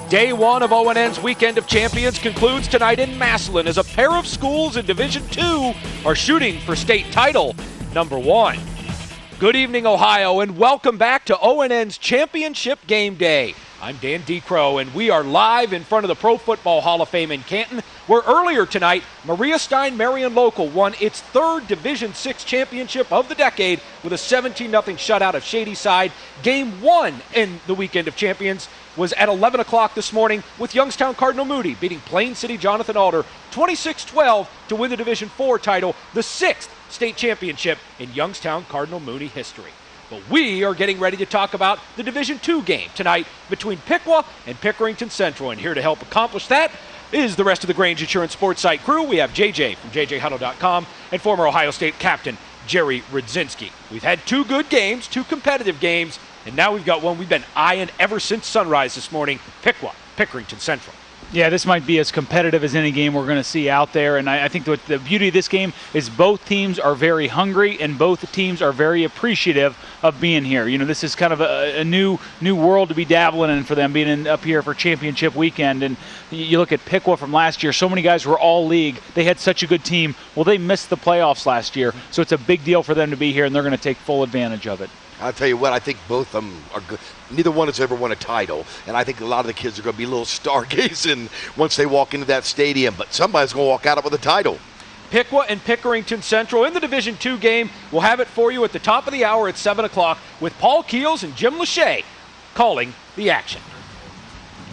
Day one of ONN's Weekend of Champions concludes tonight in Massillon as a pair of schools in Division II are shooting for state title number 1. Good evening, Ohio, and welcome back to ONN's Championship Game Day. I'm Dan DeCrow, and we are live in front of the Pro Football Hall of Fame in Canton, where earlier tonight, Maria Stein Marion Local won its third Division VI championship of the decade with a 17-0 shutout of Shadyside. Game 1 in the Weekend of Champions was at 11 o'clock this morning with Youngstown Cardinal Moody beating Plain City Jonathan Alder 26-12 to win the Division IV title, the 6th state championship in Youngstown Cardinal Moody history. But we are getting ready to talk about the Division II game tonight between Piqua and Pickerington Central. And here to help accomplish that is the rest of the Grange Insurance Sports Site crew. We have JJ from JJHuddle.com and former Ohio State captain Jerry Rudzinski. We've had 2 good games, 2 competitive games, and now we've got one we've been eyeing ever since sunrise this morning, Pickerington Central. Yeah, this might be as competitive as any game we're going to see out there, and I think what the beauty of this game is both teams are very hungry and both teams are very appreciative of being here. You know, this is kind of a new world to be dabbling in for them, being up here for championship weekend. And you look at Piqua from last year, so many guys were all league. They had such a good team. Well, they missed the playoffs last year, so it's a big deal for them to be here, and they're going to take full advantage of it. I'll tell you what, I think both of them are good. Neither one has ever won a title, and I think a lot of the kids are going to be a little stargazing once they walk into that stadium, but somebody's going to walk out with a title. Piqua and Pickerington Central in the Division II game. We'll have it for you at the top of the hour at 7 o'clock with Paul Keels and Jim Lachey calling the action.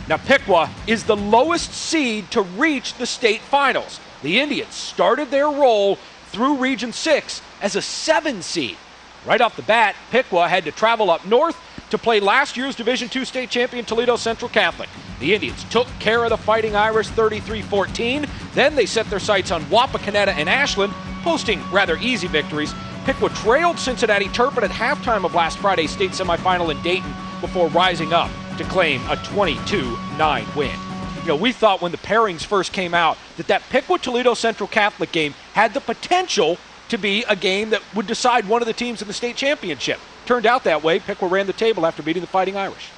Now, Piqua is the lowest seed to reach the state finals. The Indians started their roll through Region 6 as a 7 seed. Right off the bat, Piqua had to travel up north to play last year's Division II state champion Toledo Central Catholic. The Indians took care of the Fighting Irish 33-14. Then they set their sights on Wapakoneta and Ashland, posting rather easy victories. Piqua trailed Cincinnati Turpin at halftime of last Friday's state semifinal in Dayton before rising up to claim a 22-9 win. You know, we thought when the pairings first came out that Piqua-Toledo Central Catholic game had the potential to be a game that would decide one of the teams in the state championship. Turned out that way. Piqua ran the table after beating the Fighting Irish.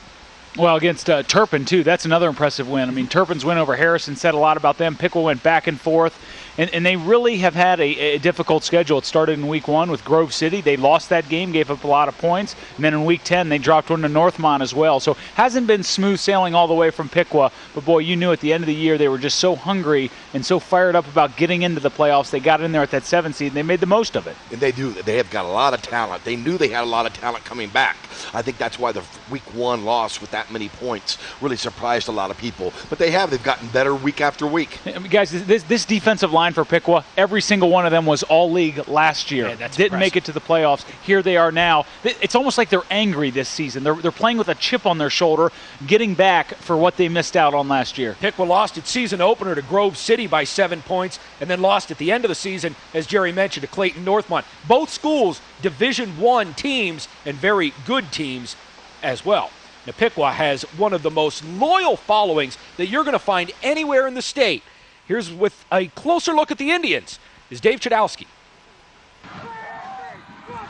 Well, against Turpin, too, that's another impressive win. I mean, Turpin's win over Harrison said a lot about them. Piqua went back and forth, and they really have had a difficult schedule. It started in Week 1 with Grove City. They lost that game, gave up a lot of points, and then in Week 10 they dropped one to Northmont as well. So hasn't been smooth sailing all the way from Piqua, but boy, you knew at the end of the year they were just so hungry and so fired up about getting into the playoffs. They got in there at that 7 seed, and they made the most of it. And they do. They have got a lot of talent. They knew they had a lot of talent coming back. I think that's why the Week 1 loss with that many points really surprised a lot of people. But they've gotten better week after week. I mean, guys, this defensive line for Piqua, every single one of them was all league last year. Yeah, that's Didn't impressive. make it to the playoffs. Here they are now. It's almost like they're angry this season. They're playing with a chip on their shoulder, getting back for what they missed out on last year. Piqua lost its season opener to Grove City by 7 points and then lost at the end of the season, as Jerry mentioned, to Clayton Northmont. Both schools, Division I teams and very good teams as well. Now, Piqua has one of the most loyal followings that you're going to find anywhere in the state. Here's with a closer look at the Indians is Dave Chudowski.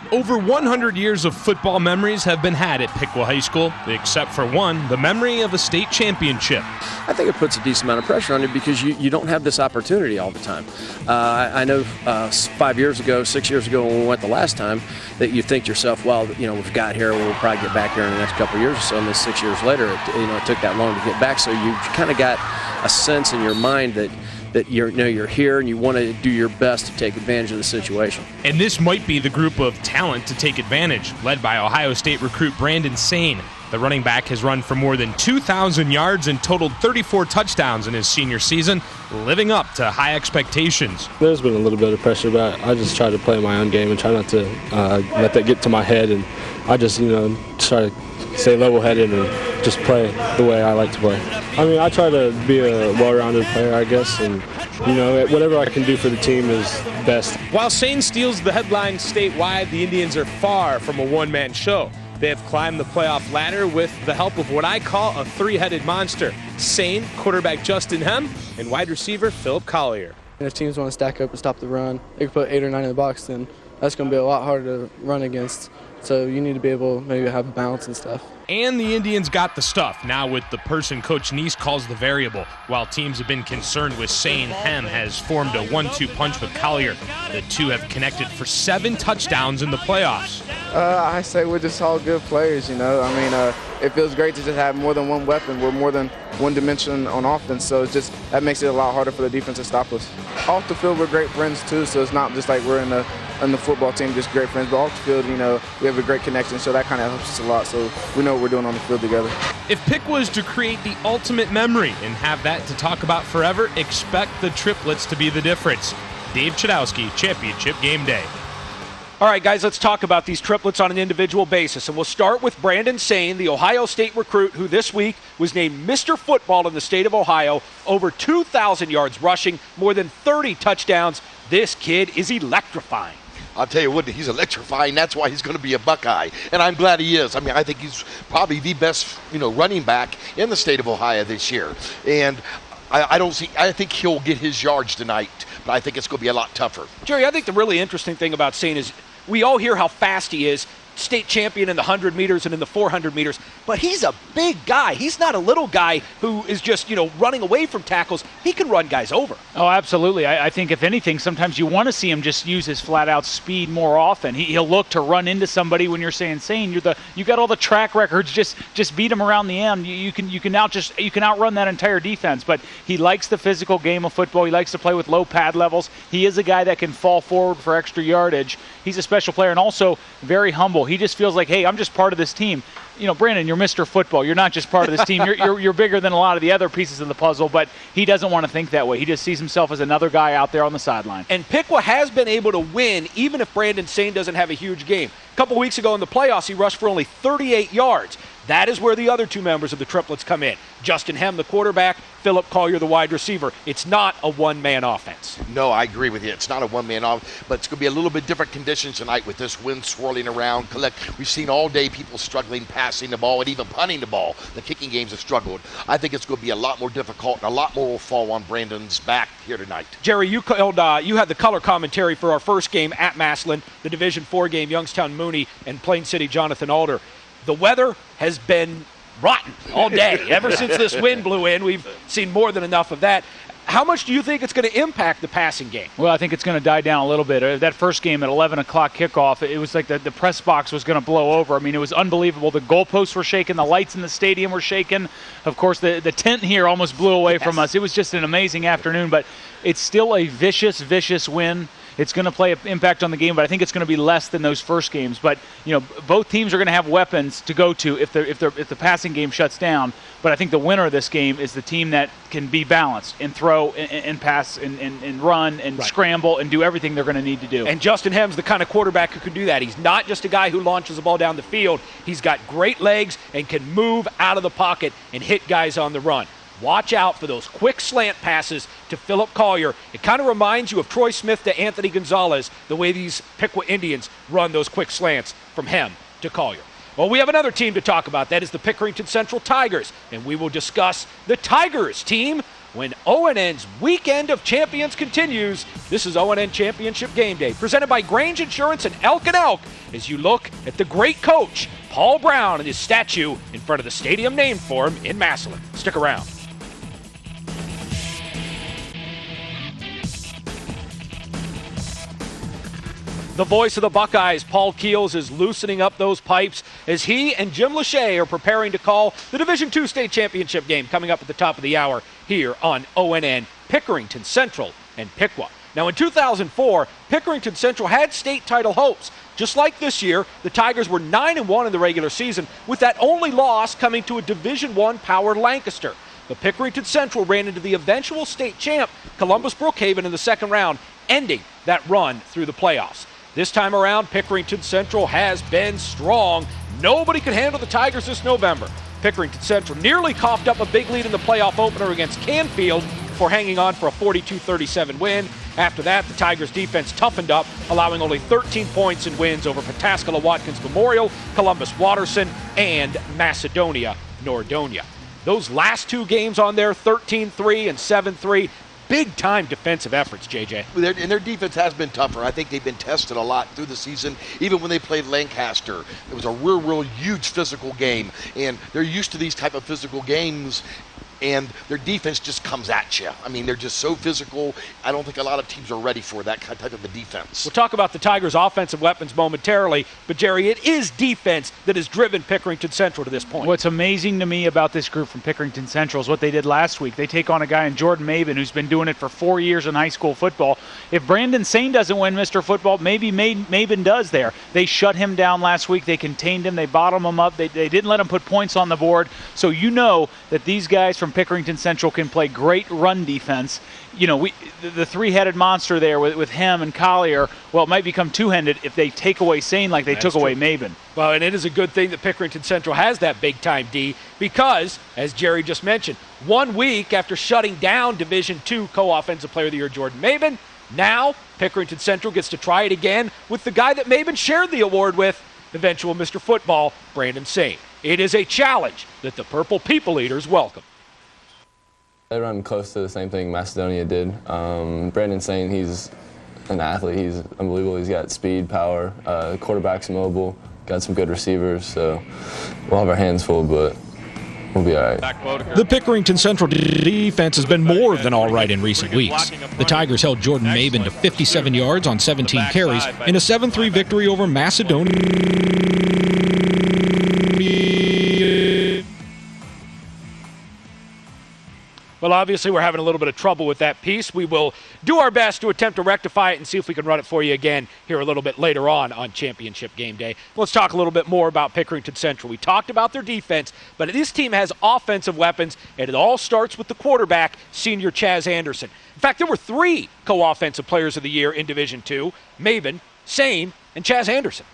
Over 100 years of football memories have been had at Piqua High School, except for one, the memory of a state championship. I think it puts a decent amount of pressure on you because you don't have this opportunity all the time. I know 5 years ago, 6 years ago when we went the last time, that you think to yourself, well, you know, we've got here, we'll probably get back here in the next couple of years or so, and then 6 years later, it took that long to get back. So you kind of got a sense in your mind that you're here and you want to do your best to take advantage of the situation. And this might be the group of talent to take advantage, led by Ohio State recruit Brandon Sane. The running back has run for more than 2,000 yards and totaled 34 touchdowns in his senior season, living up to high expectations. There's been a little bit of pressure, but I just try to play my own game and try not to let that get to my head. And I just, try to stay level-headed and just play the way I like to play. I mean, I try to be a well-rounded player, I guess, and, whatever I can do for the team is best. While Sane steals the headlines statewide, the Indians are far from a one-man show. They have climbed the playoff ladder with the help of what I call a three-headed monster. Sane, quarterback Justin Hem, and wide receiver Philip Collier. If teams want to stack up and stop the run, they can put 8 or 9 in the box, then that's going to be a lot harder to run against. So you need to be able to maybe have balance and stuff. And the Indians got the stuff, now with the person Coach Neese calls the variable. While teams have been concerned with Sane, Hem has formed a 1-2 punch with Collier. The two have connected for 7 touchdowns in the playoffs. I say we're just all good players, you know. I mean, it feels great to just have more than one weapon. We're more than one dimension on offense, so it's just that makes it a lot harder for the defense to stop us. Off the field, we're great friends too, so it's not just like we're in the football team just great friends, but off the field, you know, we have a great connection, so that kind of helps us a lot, so we know what we're doing on the field together. If Piqua is to create the ultimate memory and have that to talk about forever, expect the triplets to be the difference. Dave Chudowski, Championship Game Day. All right, guys, let's talk about these triplets on an individual basis. And we'll start with Brandon Sane, the Ohio State recruit who this week was named Mr. Football in the state of Ohio. Over 2,000 yards rushing, more than 30 touchdowns. This kid is electrifying. I'll tell you what, he's electrifying. That's why he's going to be a Buckeye, and I'm glad he is. I mean, I think he's probably the best, running back in the state of Ohio this year. And I think he'll get his yards tonight, but I think it's going to be a lot tougher. Jerry, I think the really interesting thing about Sane is we all hear how fast he is, state champion in the 100 meters and in the 400 meters, but he's a big guy. He's not a little guy who is just, running away from tackles. He can run guys over. Oh, absolutely. I think if anything, sometimes you want to see him just use his flat-out speed more often. He'll look to run into somebody when you're saying Sane. You got all the track records. Just beat him around the end. You can outrun that entire defense. But he likes the physical game of football. He likes to play with low pad levels. He is a guy that can fall forward for extra yardage. He's a special player and also very humble. He just feels like, hey, I'm just part of this team. Brandon, you're Mr. Football. You're not just part of this team. You're bigger than a lot of the other pieces of the puzzle, but he doesn't want to think that way. He just sees himself as another guy out there on the sideline. And Piqua has been able to win even if Brandon Sane doesn't have a huge game. A couple weeks ago in the playoffs, he rushed for only 38 yards. That is where the other two members of the triplets come in. Justin Hem, the quarterback, Philip Collier, the wide receiver. It's not a one-man offense. No, I agree with you. It's not a one-man offense, but it's going to be a little bit different conditions tonight with this wind swirling around. We've seen all day people struggling passing the ball and even punting the ball. The kicking games have struggled. I think it's going to be a lot more difficult, and a lot more will fall on Brandon's back here tonight. Jerry, you had the color commentary for our first game at Massillon, the Division IV game, Youngstown Mooney and Plain City Jonathan Alder. The weather has been rotten all day. Ever since this wind blew in, we've seen more than enough of that. How much do you think it's going to impact the passing game? Well, I think it's going to die down a little bit. That first game at 11 o'clock kickoff, it was like the press box was going to blow over. I mean, it was unbelievable. The goalposts were shaking. The lights in the stadium were shaking. Of course, the tent here almost blew away from us. It was just an amazing afternoon, but it's still a vicious, vicious win. It's going to play an impact on the game, but I think it's going to be less than those first games. But both teams are going to have weapons to go to if the passing game shuts down. But I think the winner of this game is the team that can be balanced and throw and pass and run and scramble and do everything they're going to need to do. And Justin Hem's the kind of quarterback who can do that. He's not just a guy who launches the ball down the field. He's got great legs and can move out of the pocket and hit guys on the run. Watch out for those quick slant passes to Philip Collier. It kind of reminds you of Troy Smith to Anthony Gonzalez, the way these Piqua Indians run those quick slants from Hem to Collier. Well, we have another team to talk about. That is the Pickerington Central Tigers, and we will discuss the Tigers team when ONN's Weekend of Champions continues. This is ONN Championship Game Day, presented by Grange Insurance and Elk & Elk, as you look at the great coach, Paul Brown, and his statue in front of the stadium named for him in Massillon. Stick around. The voice of the Buckeyes, Paul Keels, is loosening up those pipes as he and Jim Lachey are preparing to call the Division II State Championship game coming up at the top of the hour here on ONN, Pickerington Central and Piqua. Now in 2004, Pickerington Central had state title hopes. Just like this year, the Tigers were 9-1 in the regular season, with that only loss coming to a Division I powered Lancaster. But Pickerington Central ran into the eventual state champ, Columbus Brookhaven, in the second round, ending that run through the playoffs. This time around, Pickerington Central has been strong. Nobody could handle the Tigers this November. Pickerington Central nearly coughed up a big lead in the playoff opener against Canfield before hanging on for a 42-37 win. After that, the Tigers defense toughened up, allowing only 13 points in wins over Pataskala Watkins Memorial, Columbus Watterson, and Macedonia Nordonia. Those last two games on there, 13-3 and 7-3, big-time defensive efforts, JJ. And their defense has been tougher. I think they've been tested a lot through the season. Even when they played Lancaster, it was a real huge physical game. And they're used to these type of physical games, and their defense just comes at you. I mean, they're just so physical. I don't think a lot of teams are ready for that type of a defense. We'll talk about the Tigers' offensive weapons momentarily, but Jerry, it is defense that has driven Pickerington Central to this point. What's amazing to me about this group from Pickerington Central is what they did last week. They take on a guy in Jordan Maben who's been doing it for 4 years in high school football. If Brandon Sane doesn't win Mr. Football, maybe Maben does there. They shut him down last week. They contained him. They bottomed him up. They didn't let him put points on the board. So you know that these guys from Pickerington Central can play great run defense. You know, the three-headed monster there with him and Collier, well, it might become two-handed if they take away Sane like they took away Maben. Well, and it is a good thing that Pickerington Central has that big-time D because, as Jerry just mentioned, 1 week after shutting down Division II co-offensive player of the year Jordan Maben, now Pickerington Central gets to try it again with the guy that Maben shared the award with, eventual Mr. Football, Brandon Sane. It is a challenge that the Purple People Eaters welcome. They run close to the same thing Macedonia did. Brandon Sane, he's an athlete. He's unbelievable. He's got speed, power, quarterback's mobile, got some good receivers. So we'll have our hands full, but we'll be all right. The Pickerington Central defense has been more than all right in recent weeks. The Tigers held Jordan Maben to 57 yards on 17 carries in a 7-3 victory over Macedonia. Well, obviously, we're having a little bit of trouble with that piece. We will do our best to attempt to rectify it and see if we can run it for you again here a little bit later on Championship Game Day. Let's talk a little bit more about Pickerington Central. We talked about their defense, but this team has offensive weapons, and it all starts with the quarterback, senior Chaz Anderson. In fact, there were 3 co-offensive players of the year in Division II, Maben, Sane, and Chaz Anderson.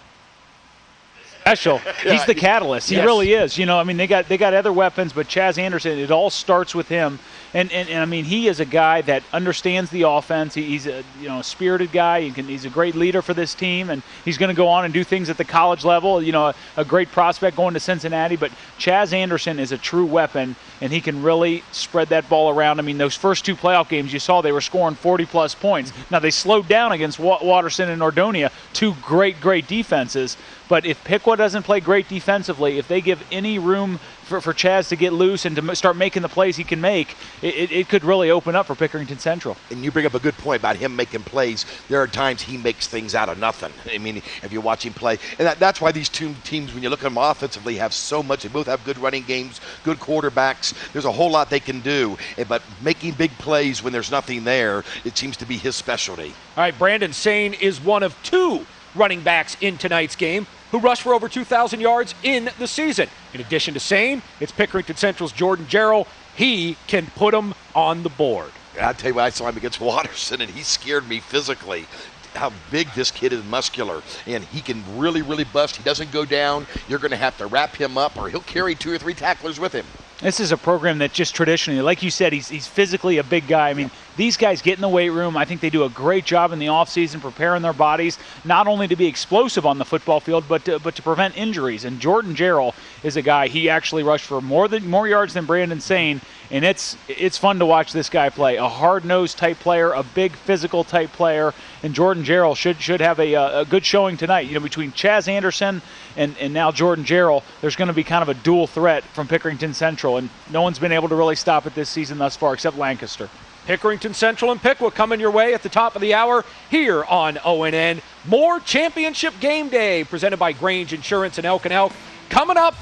Special. He's the catalyst. He really is. You know, I mean, they got other weapons, but Chaz Anderson, it all starts with him. And I mean, he is a guy that understands the offense. He's a spirited guy. He's a great leader for this team, and he's going to go on and do things at the college level. You know, a great prospect going to Cincinnati. But Chaz Anderson is a true weapon, and he can really spread that ball around. I mean, those first 2 playoff games you saw, they were scoring 40-plus points. Now they slowed down against Watterson and Nordonia, 2 great defenses. But if Piqua doesn't play great defensively, if they give any room for Chaz to get loose and to start making the plays he can make, it could really open up for Pickerington Central. And you bring up a good point about him making plays. There are times he makes things out of nothing. I mean, if you watch him play. And that's why these 2 teams, when you look at them offensively, have so much. They both have good running games, good quarterbacks. There's a whole lot they can do. But making big plays when there's nothing there, it seems to be his specialty. All right, Brandon Sane is one of 2 running backs in tonight's game who rushed for over 2,000 yards in the season. In addition to Sane, it's Pickerington Central's Jordan Jarrell. He can put them on the board. I'll tell you what, I saw him against Watterson, and he scared me physically. How big this kid is, muscular, and he can really bust. He doesn't go down. You're going to have to wrap him up, or he'll carry 2 or 3 tacklers with him. This is a program that just traditionally, like you said, he's physically a big guy. I mean, these guys get in the weight room. I think they do a great job in the offseason preparing their bodies, not only to be explosive on the football field, but to prevent injuries. And Jordan Jarrell is a guy, he actually rushed for more yards than Brandon Sane, and it's fun to watch this guy play. A hard-nosed type player, a big physical type player, and Jordan Jarrell should have a good showing tonight. You know, between Chaz Anderson and now Jordan Jarrell, there's going to be kind of a dual threat from Pickerington Central, and no one's been able to really stop it this season thus far except Lancaster. Pickerington Central and Piqua coming your way at the top of the hour here on ONN. More Championship Game Day presented by Grange Insurance and Elk & Elk coming up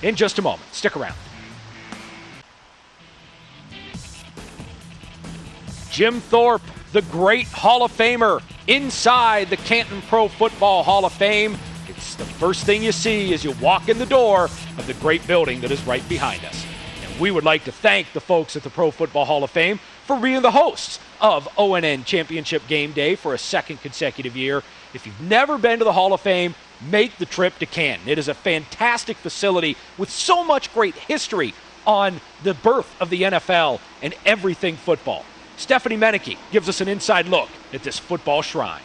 in just a moment. Stick around. Jim Thorpe, the great Hall of Famer, inside the Canton Pro Football Hall of Fame. It's the first thing you see as you walk in the door of the great building that is right behind us. And we would like to thank the folks at the Pro Football Hall of Fame for being the hosts of ONN Championship Game Day for a 2nd consecutive year. If you've never been to the Hall of Fame, make the trip to Canton. It is a fantastic facility with so much great history on the birth of the NFL and everything football. Stephanie Meneke gives us an inside look at this football shrine.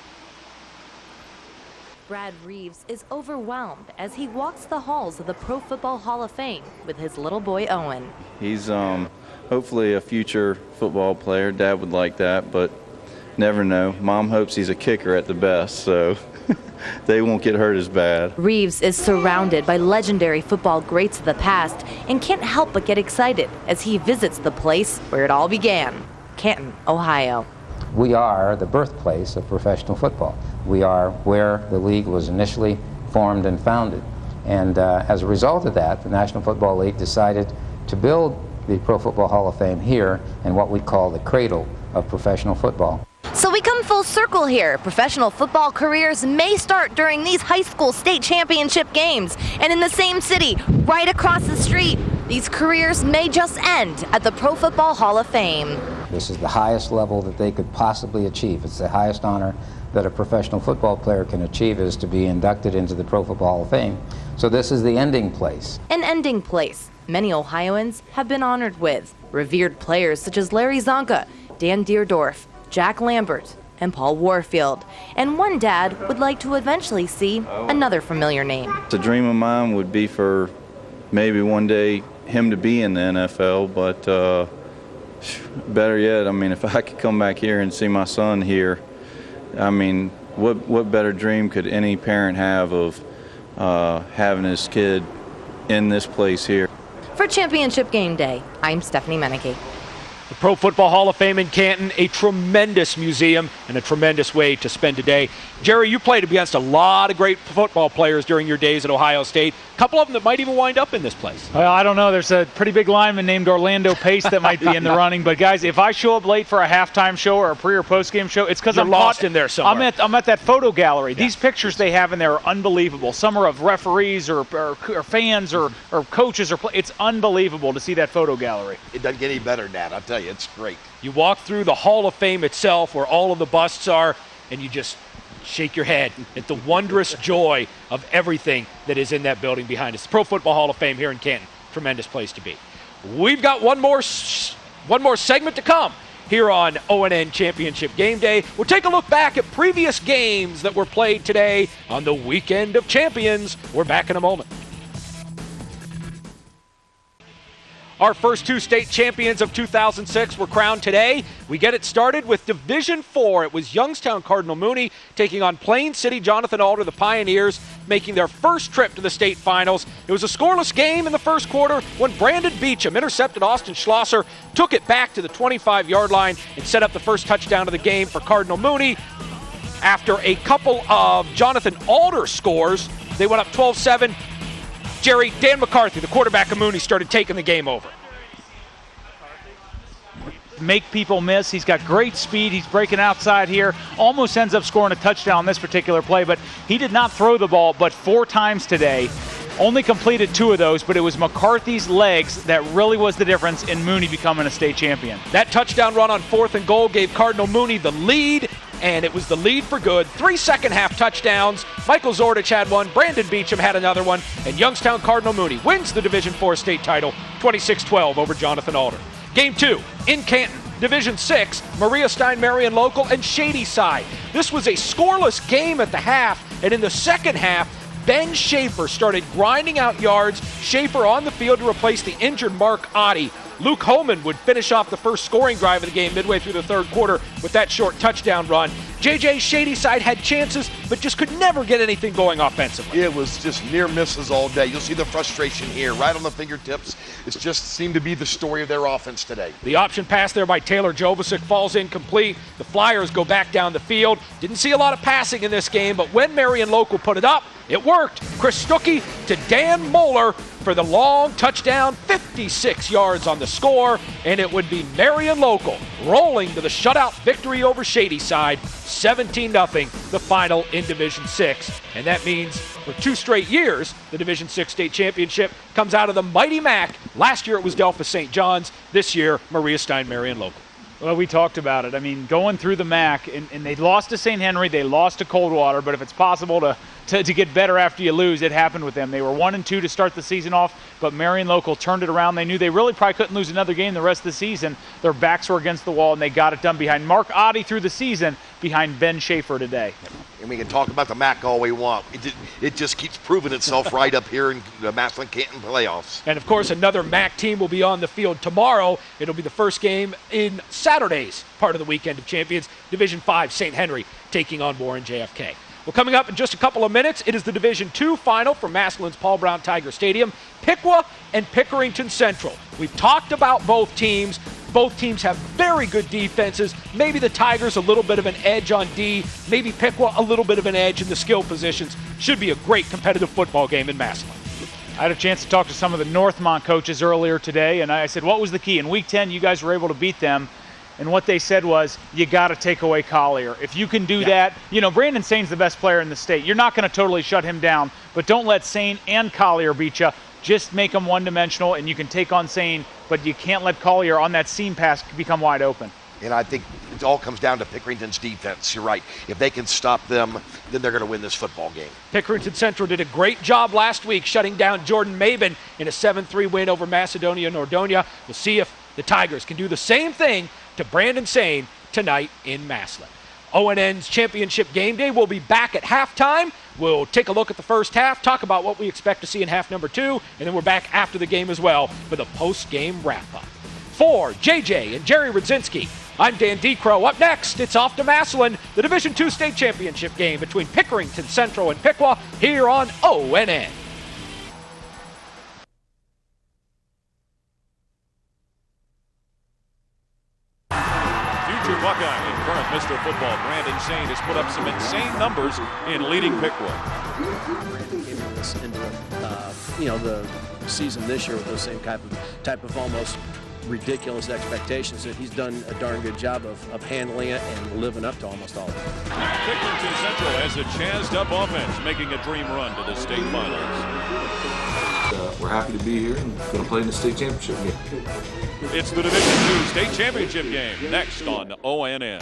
Brad Reeves is overwhelmed as he walks the halls of the Pro Football Hall of Fame with his little boy Owen. He's hopefully a future football player. Dad would like that, but never know. Mom hopes he's a kicker at the best, so they won't get hurt as bad. Reeves is surrounded by legendary football greats of the past and can't help but get excited as he visits the place where it all began, Canton, Ohio. We are the birthplace of professional football. We are where the league was initially formed and founded. And as a result of that, the National Football League decided to build the Pro Football Hall of Fame here in what we call the cradle of professional football. So we come full circle here. Professional football careers may start during these high school state championship games. And in the same city, right across the street, these careers may just end at the Pro Football Hall of Fame. This is the highest level that they could possibly achieve. It's the highest honor that a professional football player can achieve, is to be inducted into the Pro Football Hall of Fame. So this is the ending place. An ending place many Ohioans have been honored with. Revered players such as Larry Zonka, Dan Deerdorf, Jack Lambert, and Paul Warfield. And one dad would like to eventually see another familiar name. The dream of mine would be for maybe one day him to be in the NFL, but better yet, I mean, if I could come back here and see my son here, I mean, what better dream could any parent have of having his kid in this place here? For Championship Game Day, I'm Stephanie Menike. The Pro Football Hall of Fame in Canton, a tremendous museum and a tremendous way to spend a day. Jerry, you played against a lot of great football players during your days at Ohio State. A couple of them that might even wind up in this place. Well, I don't know. There's a pretty big lineman named Orlando Pace that might be in the running. But, guys, if I show up late for a halftime show or a pre- or post-game show, it's because I'm lost in there somewhere. I'm at that photo gallery. Yeah. These pictures they have in there are unbelievable. Some are of referees or fans or coaches. It's unbelievable to see that photo gallery. It doesn't get any better than that, I'll tell you. It's great. You walk through the Hall of Fame itself where all of the busts are, and you just shake your head at the wondrous joy of everything that is in that building behind us. The Pro Football Hall of Fame here in Canton. Tremendous place to be. We've got one more segment to come here on ONN Championship Game Day. We'll take a look back at previous games that were played today on the Weekend of Champions. We're back in a moment. Our first two state champions of 2006 were crowned today. We get it started with Division 4. It was Youngstown Cardinal Mooney taking on Plain City Jonathan Alder, the Pioneers, making their first trip to the state finals. It was a scoreless game in the first quarter when Brandon Beecham intercepted Austin Schlosser, took it back to the 25-yard line, and set up the first touchdown of the game for Cardinal Mooney. After a couple of Jonathan Alder scores, they went up 12-7. Jerry, Dan McCarthy, the quarterback of Mooney, started taking the game over. Make people miss. He's got great speed. He's breaking outside here. Almost ends up scoring a touchdown on this particular play, but he did not throw the ball but 4 times today. Only completed 2 of those, but it was McCarthy's legs that really was the difference in Mooney becoming a state champion. That touchdown run on 4th and goal gave Cardinal Mooney the lead, and it was the lead for good. 3 second-half touchdowns. Michael Zordich had one. Brandon Beecham had another one. And Youngstown Cardinal Mooney wins the Division 4 state title 26-12 over Jonathan Alder. Game 2 in Canton. Division 6, Maria Stein Marion Local and Shadyside. This was a scoreless game at the half, and in the second half, Ben Schaefer started grinding out yards. Schaefer on the field to replace the injured Mark Oddie. Luke Holman would finish off the first scoring drive of the game midway through the third quarter with that short touchdown run. JJ Shadyside had chances, but just could never get anything going offensively. It was just near misses all day. You'll see the frustration here, right on the fingertips. It just seemed to be the story of their offense today. The option pass there by Taylor Jovicic falls incomplete. The Flyers go back down the field. Didn't see a lot of passing in this game, but when Marion Local put it up, it worked. Chris Stuckey to Dan Moeller for the long touchdown, 56 yards on the score, and it would be Marion Local rolling to the shutout victory over Shadyside, 17-0, the final in Division 6. And that means for 2 straight years, the Division 6 state championship comes out of the Mighty Mac. Last year it was Delphus St. John's. This year, Maria Stein Marion Local. Well, we talked about it. I mean, going through the MAC, and they lost to St. Henry, they lost to Coldwater, but if it's possible to get better after you lose, it happened with them. They were 1-2 to start the season off, but Marion Local turned it around. They knew they really probably couldn't lose another game the rest of the season. Their backs were against the wall, and they got it done behind Mark Oddie through the season. behind Ben Schaefer today. And we can talk about the MAC all we want. It just keeps proving itself right up here in the Massillon-Canton playoffs. And, of course, another MAC team will be on the field tomorrow. It'll be the first game in Saturday's part of the Weekend of Champions. Division 5, St. Henry taking on Warren JFK. Well, coming up in just a couple of minutes, it is the Division II final from Massillon's Paul Brown Tiger Stadium. Piqua and Pickerington Central. We've talked about both teams. Both teams have very good defenses. Maybe the Tigers a little bit of an edge on D. Maybe Piqua a little bit of an edge in the skill positions. Should be a great competitive football game in Massillon. I had a chance to talk to some of the Northmont coaches earlier today, and I said, what was the key? In Week 10, you guys were able to beat them. And what they said was, you got to take away Collier. If you can do that, Brandon Sain's the best player in the state. You're not going to totally shut him down, but don't let Sain and Collier beat you. Just make them one-dimensional, and you can take on Sain, but you can't let Collier on that seam pass become wide open. And I think it all comes down to Pickerington's defense. You're right. If they can stop them, then they're going to win this football game. Pickerington Central did a great job last week shutting down Jordan Mabin in a 7-3 win over Macedonia Nordonia. We'll see if the Tigers can do the same thing to Brandon Sain tonight in Massillon. ONN's championship game day will be back at halftime. We'll take a look at the first half, talk about what we expect to see in half number 2, and then we're back after the game as well for the post-game wrap-up. For JJ and Jerry Rudzinski, I'm Dan Decrow. Up next, it's off to Massillon, the Division II state championship game between Pickerington Central and Piqua here on ONN. Buckeye and current Mr. Football Brandon Sain has put up some insane numbers in leading Piqua. Brandon came into the season this year with those same type of almost ridiculous expectations that he's done a darn good job of handling it and living up to almost all of it. Pickerington Central has a jazzed up offense, making a dream run to the state finals. We're happy to be here and going to play in the state championship game. It's the Division II state championship game next on ONN.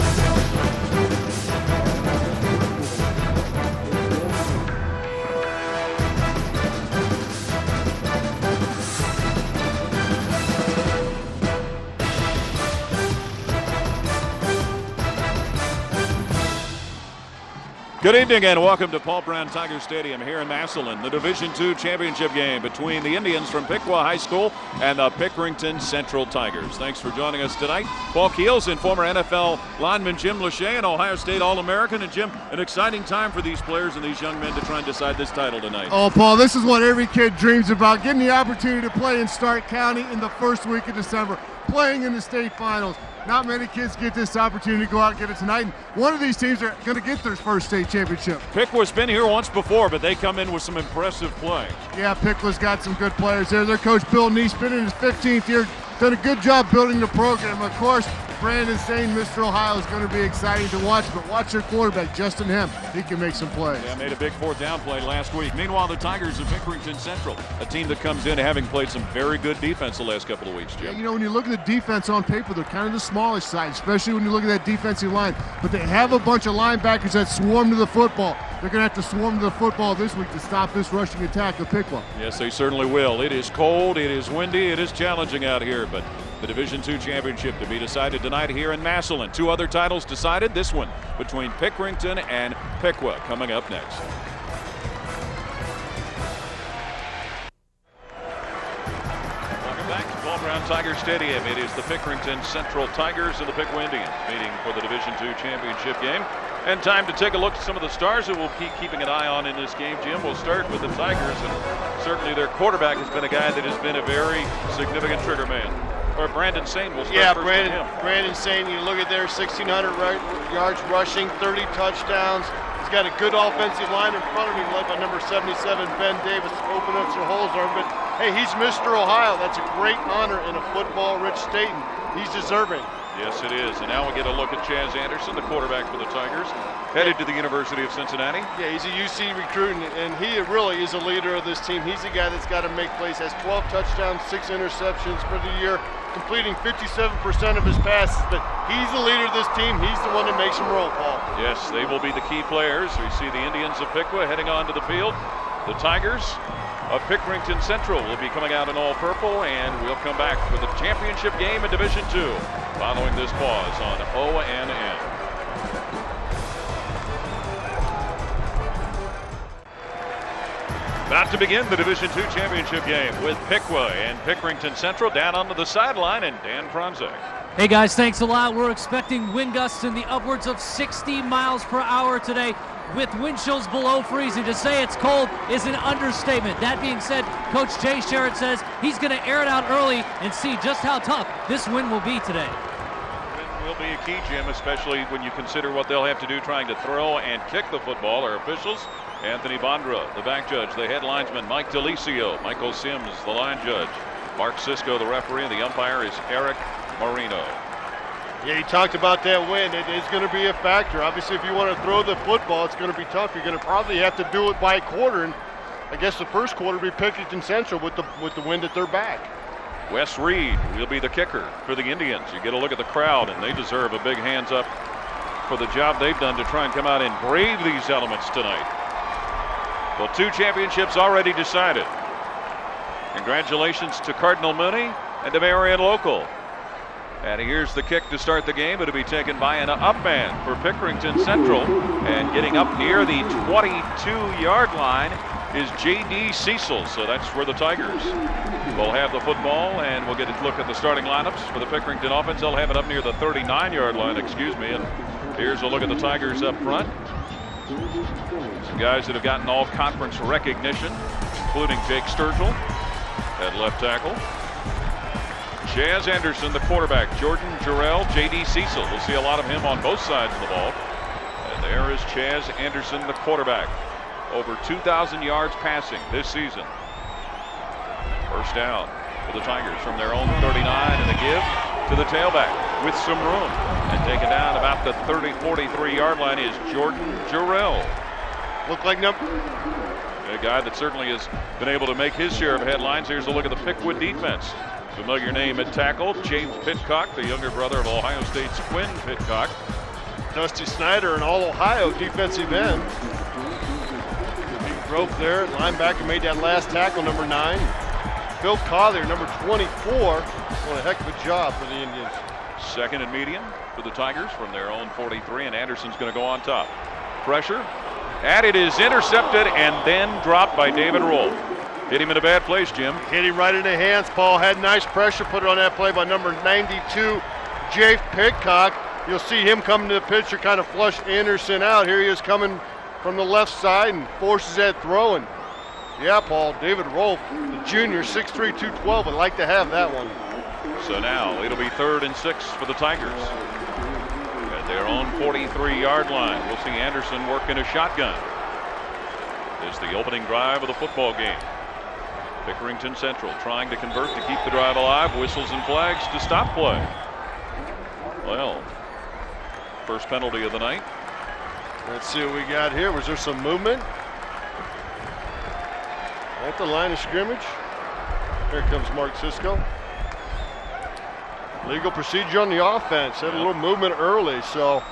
Good evening and welcome to Paul Brown Tiger Stadium here in Massillon, the Division II championship game between the Indians from Piqua High School and the Pickerington Central Tigers. Thanks for joining us tonight. Paul Keels and former NFL lineman Jim Lachey, an Ohio State All-American. And Jim, an exciting time for these players and these young men to try and decide this title tonight. Oh, Paul, this is what every kid dreams about, getting the opportunity to play in Stark County in the first week of December, playing in the state finals. Not many kids get this opportunity to go out and get it tonight. And one of these teams are going to get their first state championship. Piqua's been here once before, but they come in with some impressive play. Yeah, Piqua's got some good players there. Their coach, Bill Neese, been in his 15th year, done a good job building the program. Of course, Brandon Sain, Mr. Ohio, is going to be exciting to watch, but watch their quarterback, Justin Hemp. He can make some plays. Yeah, made a big fourth down play last week. Meanwhile, the Tigers of Pickerington Central, a team that comes in having played some very good defense the last couple of weeks, Jim. Yeah, when you look at the defense on paper, they're kind of the smallish side, especially when you look at that defensive line. But they have a bunch of linebackers that swarm to the football. They're going to have to swarm to the football this week to stop this rushing attack of Piqua. Yes, they certainly will. It is cold, it is windy, it is challenging out here, but the Division II championship to be decided tonight here in Massillon. Two other titles decided, this one between Pickerington and Piqua coming up next. Welcome back to Paul Brown Tiger Stadium. It is the Pickerington Central Tigers and the Piqua Indians meeting for the Division II championship game. And time to take a look at some of the stars that we'll keep keeping an eye on in this game, Jim. We'll start with the Tigers, and certainly their quarterback has been a guy that has been a very significant trigger man. Or Brandon Sain will start first with him. Brandon Sain, you look at there, 1,600 yards rushing, 30 touchdowns. He's got a good offensive line in front of him, led by number 77, Ben Davis, open up some holes there. But, hey, he's Mr. Ohio. That's a great honor in a football-rich state, and he's deserving. Yes, it is. And now we get a look at Chaz Anderson, the quarterback for the Tigers, headed to the University of Cincinnati. Yeah, he's a UC recruit, and he really is a leader of this team. He's the guy that's got to make plays. Has 12 touchdowns, 6 interceptions for the year, completing 57% of his passes. But he's the leader of this team. He's the one that makes them roll, Paul. Yes, they will be the key players. We see the Indians of Piqua heading onto the field. The Tigers of Pickerington Central will be coming out in all purple, and we'll come back with the championship game in Division II following this pause on ONN. About to begin the Division II championship game with Piqua and Pickerington Central. Down onto the sideline, and Dan Franzek. Hey guys, thanks a lot. We're expecting wind gusts in the upwards of 60 miles per hour today with wind chills below freezing. To say it's cold is an understatement. That being said, Coach Jay Sherritt says he's going to air it out early and see just how tough this wind will be today. Wind will be a key, Jim, especially when you consider what they'll have to do trying to throw and kick the football. Our officials, Anthony Bondra, the back judge, the head linesman, Mike DeLisio, Michael Sims, the line judge, Mark Sisko, the referee, and the umpire is Eric Marino. Yeah, he talked about that wind. It is going to be a factor. Obviously, if you want to throw the football, it's going to be tough. You're going to probably have to do it by a quarter. And I guess the first quarter will be Pickerington Central with the wind at their back. Wes Reed will be the kicker for the Indians. You get a look at the crowd, and they deserve a big hands up for the job they've done to try and come out and brave these elements tonight. Well, 2 championships already decided. Congratulations to Cardinal Mooney and to Marion Local. And here's the kick to start the game. It'll be taken by an up man for Pickerington Central. And getting up near the 22-yard line is J.D. Cecil. So that's where the Tigers will have the football. And we'll get a look at the starting lineups for the Pickerington offense. They'll have it up near the 39-yard line, And here's a look at the Tigers up front. Some guys that have gotten all conference recognition, including Jake Sturgill at left tackle. Chaz Anderson, the quarterback. Jordan Jarrell, J.D. Cecil. We'll see a lot of him on both sides of the ball. And there is Chaz Anderson, the quarterback. Over 2,000 yards passing this season. First down for the Tigers from their own 39, and a give to the tailback with some room. And taken down about the 43-yard line is Jordan Jarrell. Look like number. A guy that certainly has been able to make his share of headlines. Here's a look at the Piqua defense. Familiar name at tackle, James Pitcock, the younger brother of Ohio State's Quinn Pitcock. Dusty Snyder, an all-Ohio defensive end. Big rope there. Linebacker made that last tackle, number 9. Phil Collier, number 24. What a heck of a job for the Indians. Second and medium for the Tigers from their own 43, and Anderson's going to go on top. Pressure, and it is intercepted and then dropped by David Rolfe. Hit him in a bad place, Jim. Hit him right in the hands. Paul had nice pressure put on that play by number 92, Jake Pitcock. You'll see him coming to the picture, kind of flush Anderson out. Here he is coming from the left side and forces that throw. And yeah, Paul, David Rolfe, the junior, 6'3", 212, would like to have that one. So now it'll be 3rd and 6 for the Tigers. At their own 43-yard line, we'll see Anderson working a shotgun. It's the opening drive of the football game. Pickerington Central trying to convert to keep the drive alive. Whistles and flags to stop play. Well, first penalty of the night. Let's see what we got here. Was there some movement at the line of scrimmage? Here comes Mark Sisko. Legal procedure on the offense. Had a little movement early, so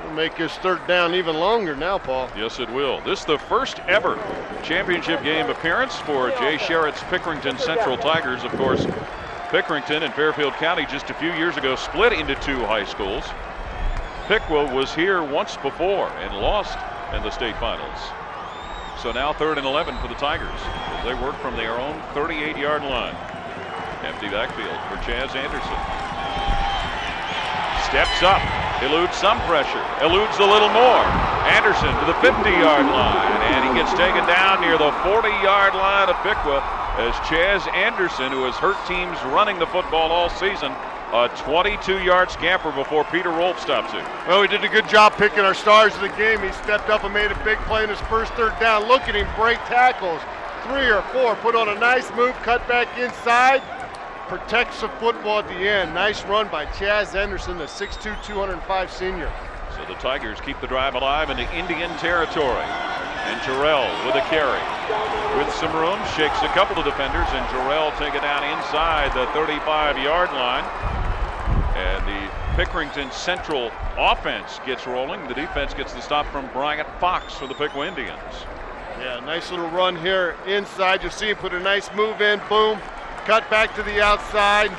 it'll make his 3rd down even longer now, Paul. Yes, it will. This is the first ever championship game appearance for Jay Sherritt's Pickerington Central Tigers. Of course, Pickerington and Fairfield County just a few years ago split into 2 high schools. Piqua was here once before and lost in the state finals. So now 3rd and 11 for the Tigers as they work from their own 38-yard line. Empty backfield for Chaz Anderson. Steps up, eludes some pressure, eludes a little more. Anderson to the 50-yard line, and he gets taken down near the 40-yard line of Piqua as Chaz Anderson, who has hurt teams running the football all season, a 22-yard scamper before Peter Rolfe stops him. Well, he did a good job picking our stars of the game. He stepped up and made a big play in his first 3rd down. Look at him break tackles, 3 or 4, put on a nice move, cut back inside. Protects the football at the end. Nice run by Chaz Anderson, the 6'2", 205 senior. So the Tigers keep the drive alive into Indian territory. And Jarrell with a carry. With some room, shakes a couple of defenders, and Jarrell take it down inside the 35-yard line. And the Pickerington Central offense gets rolling. The defense gets the stop from Bryant Fox for the Piqua Indians. Yeah, nice little run here inside. You'll see him put a nice move in, boom. Cut back to the outside,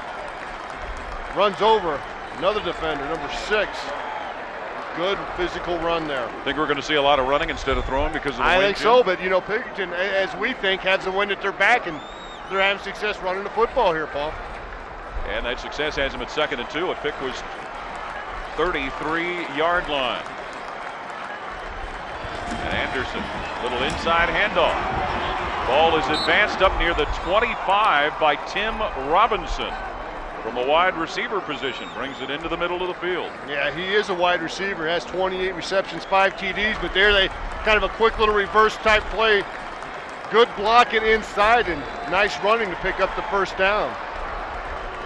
runs over another defender, number 6. Good physical run there. Think we're going to see a lot of running instead of throwing because of the wind? I think so, but you know, Pickerington, as we think, has the wind at their back, and they're having success running the football here, Paul. And that success has them at 2nd and 2 at Piqua's 33-yard line. And Anderson, little inside handoff. Ball is advanced up near the 25 by Tim Robinson from a wide receiver position. Brings it into the middle of the field. Yeah, he is a wide receiver. Has 28 receptions, 5 TDs, but there they kind of a quick little reverse type play. Good blocking inside and nice running to pick up the first down.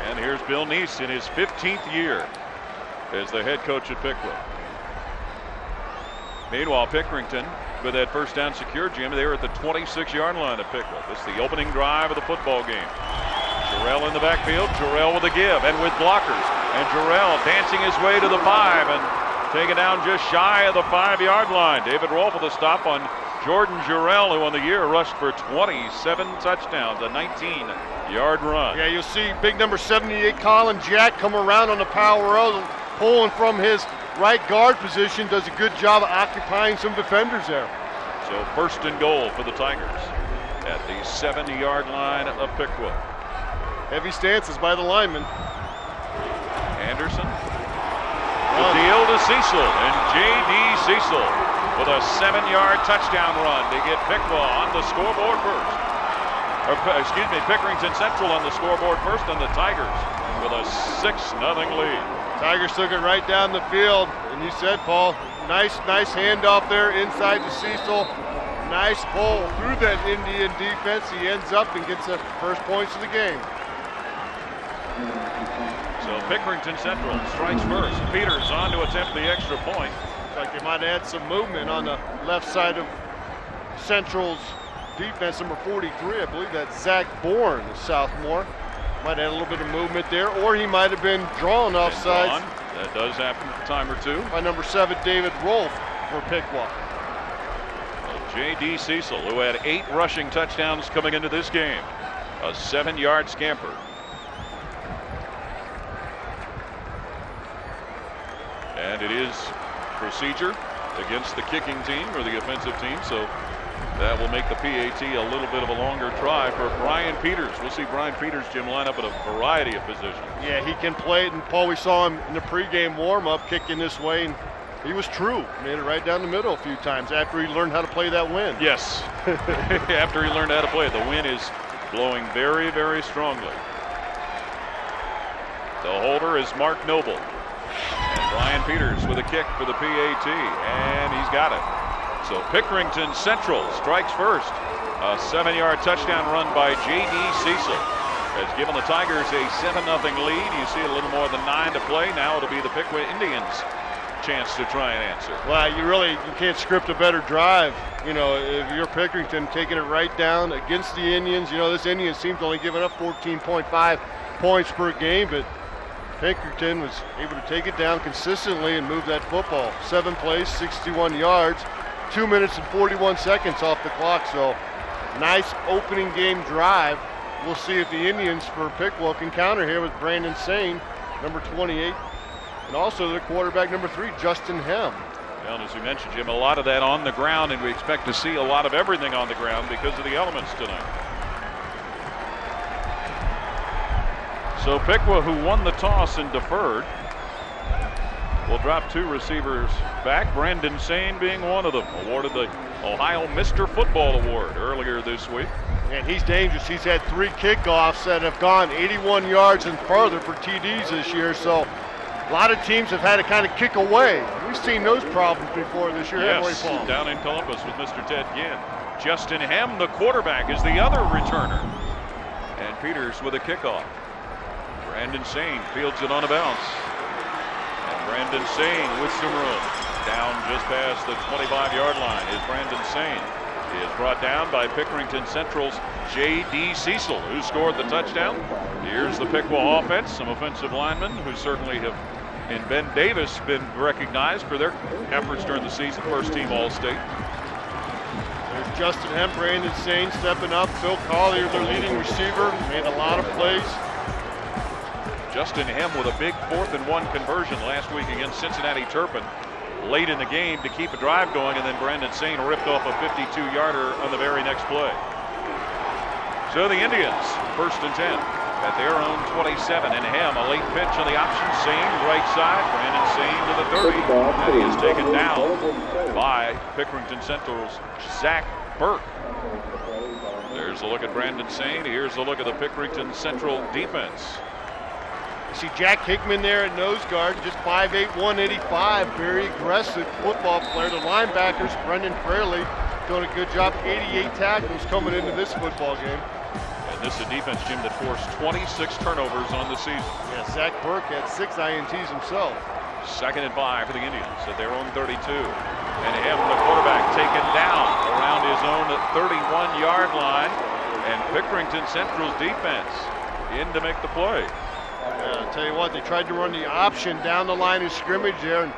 And here's Bill Neese in his 15th year as the head coach at Piqua. Meanwhile, Pickerington, with that first down secured, Jim, they were at the 26-yard line of Piqua. This is the opening drive of the football game. Jarrell in the backfield, Jarrell with a give and with blockers. And Jarrell dancing his way to the 5 and taken down just shy of the 5-yard line. David Rolfe with a stop on Jordan Jarrell, who on the year rushed for 27 touchdowns, a 19-yard run. Yeah, you'll see big number 78, Colin Jack, come around on the power row, pulling from his right guard position, does a good job of occupying some defenders there. So 1st and goal for the Tigers at the 70-yard line of Piqua. Heavy stances by the lineman. Anderson. The deal to Cecil, and J.D. Cecil with a 7-yard touchdown run to get Piqua on the scoreboard first. Pickerington Central on the scoreboard first, and the Tigers with a 6-0 lead. Tigers took it right down the field, and you said, Paul, nice handoff there inside to Cecil. Nice pull through that Indian defense. He ends up and gets the first points of the game. So Pickerington Central strikes first. Peters on to attempt the extra point. Looks like they might have had some movement on the left side of Central's defense, number 43. I believe that's Zach Bourne, the sophomore. Might have had a little bit of movement there, or he might have been drawn offside. That does happen a time or two. By number 7, David Rolfe for Piqua. J.D. Cecil, who had 8 rushing touchdowns coming into this game. A 7-yard scamper. And it is procedure against the kicking team or the offensive team, so that will make the PAT a little bit of a longer try for Brian Peters. We'll see Brian Peters, Jim, line up at a variety of positions. Yeah, he can play it, and Paul, we saw him in the pregame warm-up kicking this way, and he was true. Made it right down the middle a few times after he learned how to play that wind. Yes, after he learned how to play it. The wind is blowing very, very strongly. The holder is Mark Noble. And Brian Peters with a kick for the PAT, and he's got it. So Pickerington Central strikes first. A 7-yard touchdown run by J.D. Cecil has given the Tigers a 7-0 lead. You see a little more than 9 to play. Now it'll be the Piqua Indians' chance to try and answer. Well, you can't script a better drive. You know, if you're Pickerington, taking it right down against the Indians. You know, this Indians team's only giving up 14.5 points per game, but Pickerington was able to take it down consistently and move that football. 7 plays, 61 yards, 2 minutes and 41 seconds off the clock. So nice opening game drive. We'll see if the Indians for Piqua can counter here with Brandon Sane, number 28, and also their quarterback, number 3, Justin Hem. Well, as we mentioned, Jim, a lot of that on the ground, and we expect to see a lot of everything on the ground because of the elements tonight. So Piqua, who won the toss and deferred, will drop 2 receivers back, Brandon Sane being one of them, awarded the Ohio Mr. Football Award earlier this week. And he's dangerous. He's had 3 kickoffs that have gone 81 yards and farther for TDs this year, so a lot of teams have had to kind of kick away. We've seen those problems before this year, yes, haven't we, Paul? Down in Columbus with Mr. Ted Ginn. Justin Hem, the quarterback, is the other returner. And Peters with a kickoff. Brandon Sane fields it on a bounce. And Brandon Sane with some room. Down just past the 25-yard line is Brandon Sane. He is brought down by Pickerington Central's J.D. Cecil, who scored the touchdown. Here's the Piqua offense, some offensive linemen who certainly have, in Ben Davis, been recognized for their efforts during the season. First team All-State. There's Justin Hem, Brandon Sane stepping up. Phil Collier, their leading receiver, made a lot of plays. Justin Hem with a big 4th and 1 conversion last week against Cincinnati Turpin. late in the game to keep a drive going, and then Brandon Sane ripped off a 52-yarder on the very next play. So the Indians, 1st and 10 at their own 27. And Ham, a late pitch on the option. Sane, right side. Brandon Sane to the 30. And he is taken down by Pickerington Central's Zach Burke. There's a look at Brandon Sane. Here's a look at the Pickerington Central defense. You see Jack Hickman there at nose guard, just 5'8", 185, very aggressive football player. The linebackers, Brendan Fraley, doing a good job. 88 tackles coming into this football game. And this is a defense, Jim, that forced 26 turnovers on the season. Yeah, Zach Burke had 6 INTs himself. 2nd and 5 for the Indians at their own 32. And him, the quarterback, taken down around his own 31-yard line. And Pickerington Central's defense in to make the play. Yeah, I'll tell you what, they tried to run the option down the line of scrimmage there, and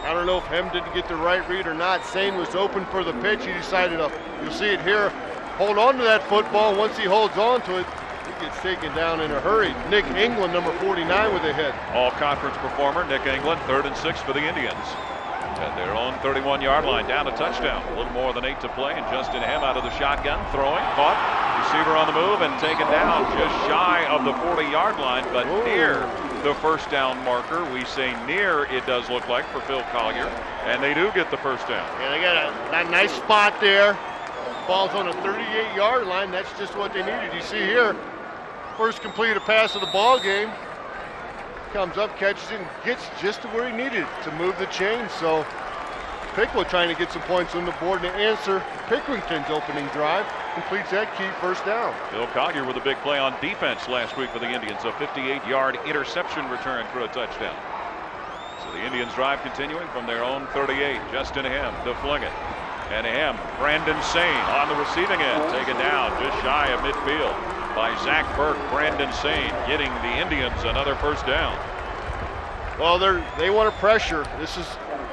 I don't know if Hem didn't get the right read or not. Sane was open for the pitch. He decided to, you'll see it here, hold on to that football. Once he holds on to it, he gets taken down in a hurry. Nick England, number 49, with a hit. All-conference performer, Nick England, 3rd and 6 for the Indians. At their own 31-yard line, down a touchdown. A little more than 8 to play, and Justin Hem out of the shotgun, throwing, caught, receiver on the move, and taken down just shy of the 40-yard line, but near the first down marker. We say near, it does look like, for Phil Collier, and they do get the first down. Yeah, they got a nice spot there. Ball's on a 38-yard line. That's just what they needed. You see here, first completed pass of the ball game. Comes up, catches it, and gets just to where he needed to move the chain. So Piqua trying to get some points on the board to answer Pickerington's opening drive. Completes that key first down. Phil Collier with a big play on defense last week for the Indians. A 58-yard interception return for a touchdown. So the Indians drive continuing from their own 38. Justin Hem to fling it. And Hem, Brandon Sane on the receiving end. Taken down just shy of midfield by Zach Burke. Brandon Sane getting the Indians another first down. Well, they want to pressure. This is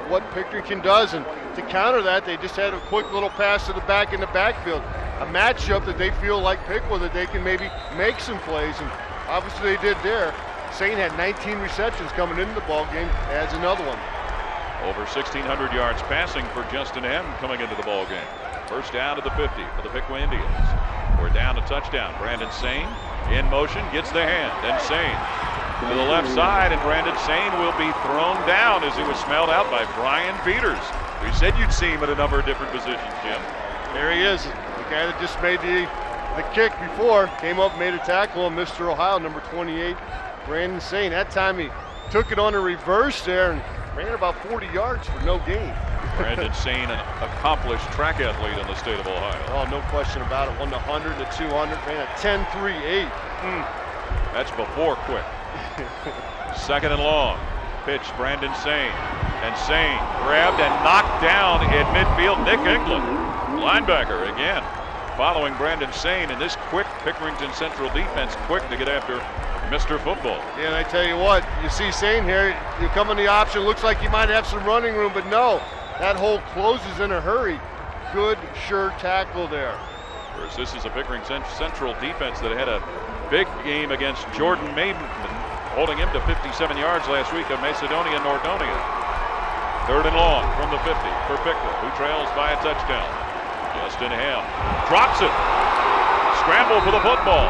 what Pickerington does, and to counter that, they just had a quick little pass to the back in the backfield. A matchup that they feel like Piqua, that they can maybe make some plays, and obviously they did there. Sane had 19 receptions coming into the ball game, adds another one. Over 1,600 yards passing for Justin Hem coming into the ball game. First down to the 50 for the Piqua Indians. We're down a touchdown. Brandon Sane in motion, gets the hand, and Sane to the left side, and Brandon Sane will be thrown down as he was smelled out by Brian Peters. We said you'd see him at a number of different positions, Jim. There he is, the guy that just made the kick before, came up, made a tackle, and Mr. Ohio, number 28, Brandon Sane. That time he took it on a reverse there and ran about 40 yards for no gain. Brandon Sane, an accomplished track athlete in the state of Ohio. Oh, no question about it. 1 to 100 to 200, ran a 10.38. That's before quick. 2nd and long. Pitch, Brandon Sane. And Sane grabbed and knocked down in midfield. Nick England, linebacker again, following Brandon Sane. And this quick Pickerington Central defense, quick to get after Mr. Football. Yeah, and I tell you what, you see Sane here, you come in the option, looks like you might have some running room, but no, that hole closes in a hurry. Good, sure tackle there. Whereas this is a Pickerington Central defense that had a big game against Jordan Maiden, holding him to 57 yards last week of Macedonia Nordonia. 3rd and long from the 50 for Piqua, who trails by a touchdown. Justin Ham drops it. Scramble for the football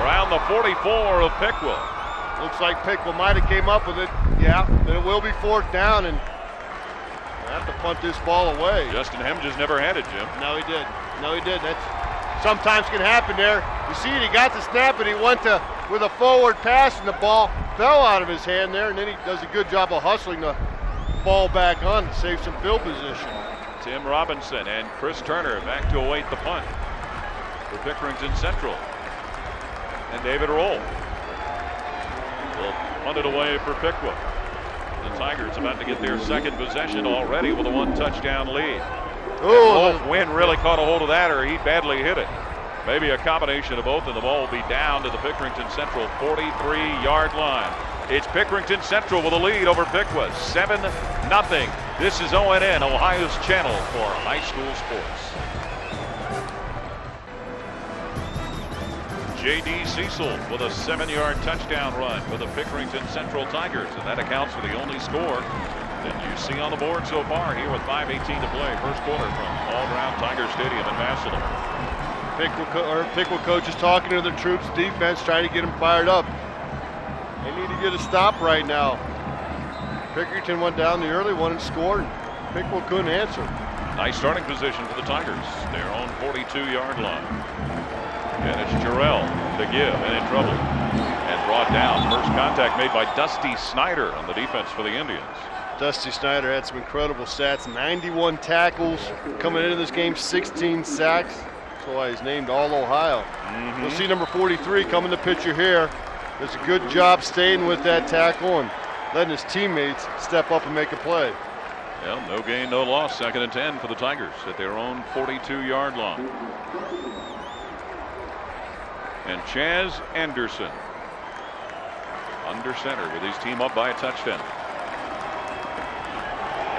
around the 44 of Piqua. Looks like Piqua might have came up with it. Yeah, but it will be 4th down, and I have to punt this ball away. Justin Hem just never had it, Jim. No, he did. No, he did. That's sometimes can happen there. You see it, he got the snap, and he went to with a forward pass, and the ball fell out of his hand there, and then he does a good job of hustling the ball back on to save some field position. Tim Robinson and Chris Turner back to await the punt for Pickerington Central. And David Roll will punt it away for Piqua. The Tigers about to get their 2nd possession already with a 1-touchdown lead. Wolf Wynn really caught a hold of that, or he badly hit it. Maybe a combination of both, and the ball will be down to the Pickerington Central 43-yard line. It's Pickerington Central with a lead over Piqua, 7-0. This is ONN, Ohio's channel for high school sports. J.D. Cecil with a 7-yard touchdown run for the Pickerington Central Tigers, and that accounts for the only score And you see on the board so far here with 5:18 to play. First quarter from all-around Tiger Stadium in Massillon. Piqua coach is talking to the troops defense, trying to get them fired up. They need to get a stop right now. Pickerington went down the early one and scored. Piqua couldn't answer. Nice starting position for the Tigers. Their own 42-yard line. And it's Jarrell to give and in trouble. And brought down. First contact made by Dusty Snyder on the defense for the Indians. Dusty Snyder had some incredible stats. 91 tackles coming into this game, 16 sacks. That's why he's named All-Ohio. You'll see number 43 coming to pitcher here. Does a good job staying with that tackle and letting his teammates step up and make a play. Well, no gain, no loss. 2nd and 10 for the Tigers at their own 42-yard line. And Chaz Anderson under center with his team up by a touchdown.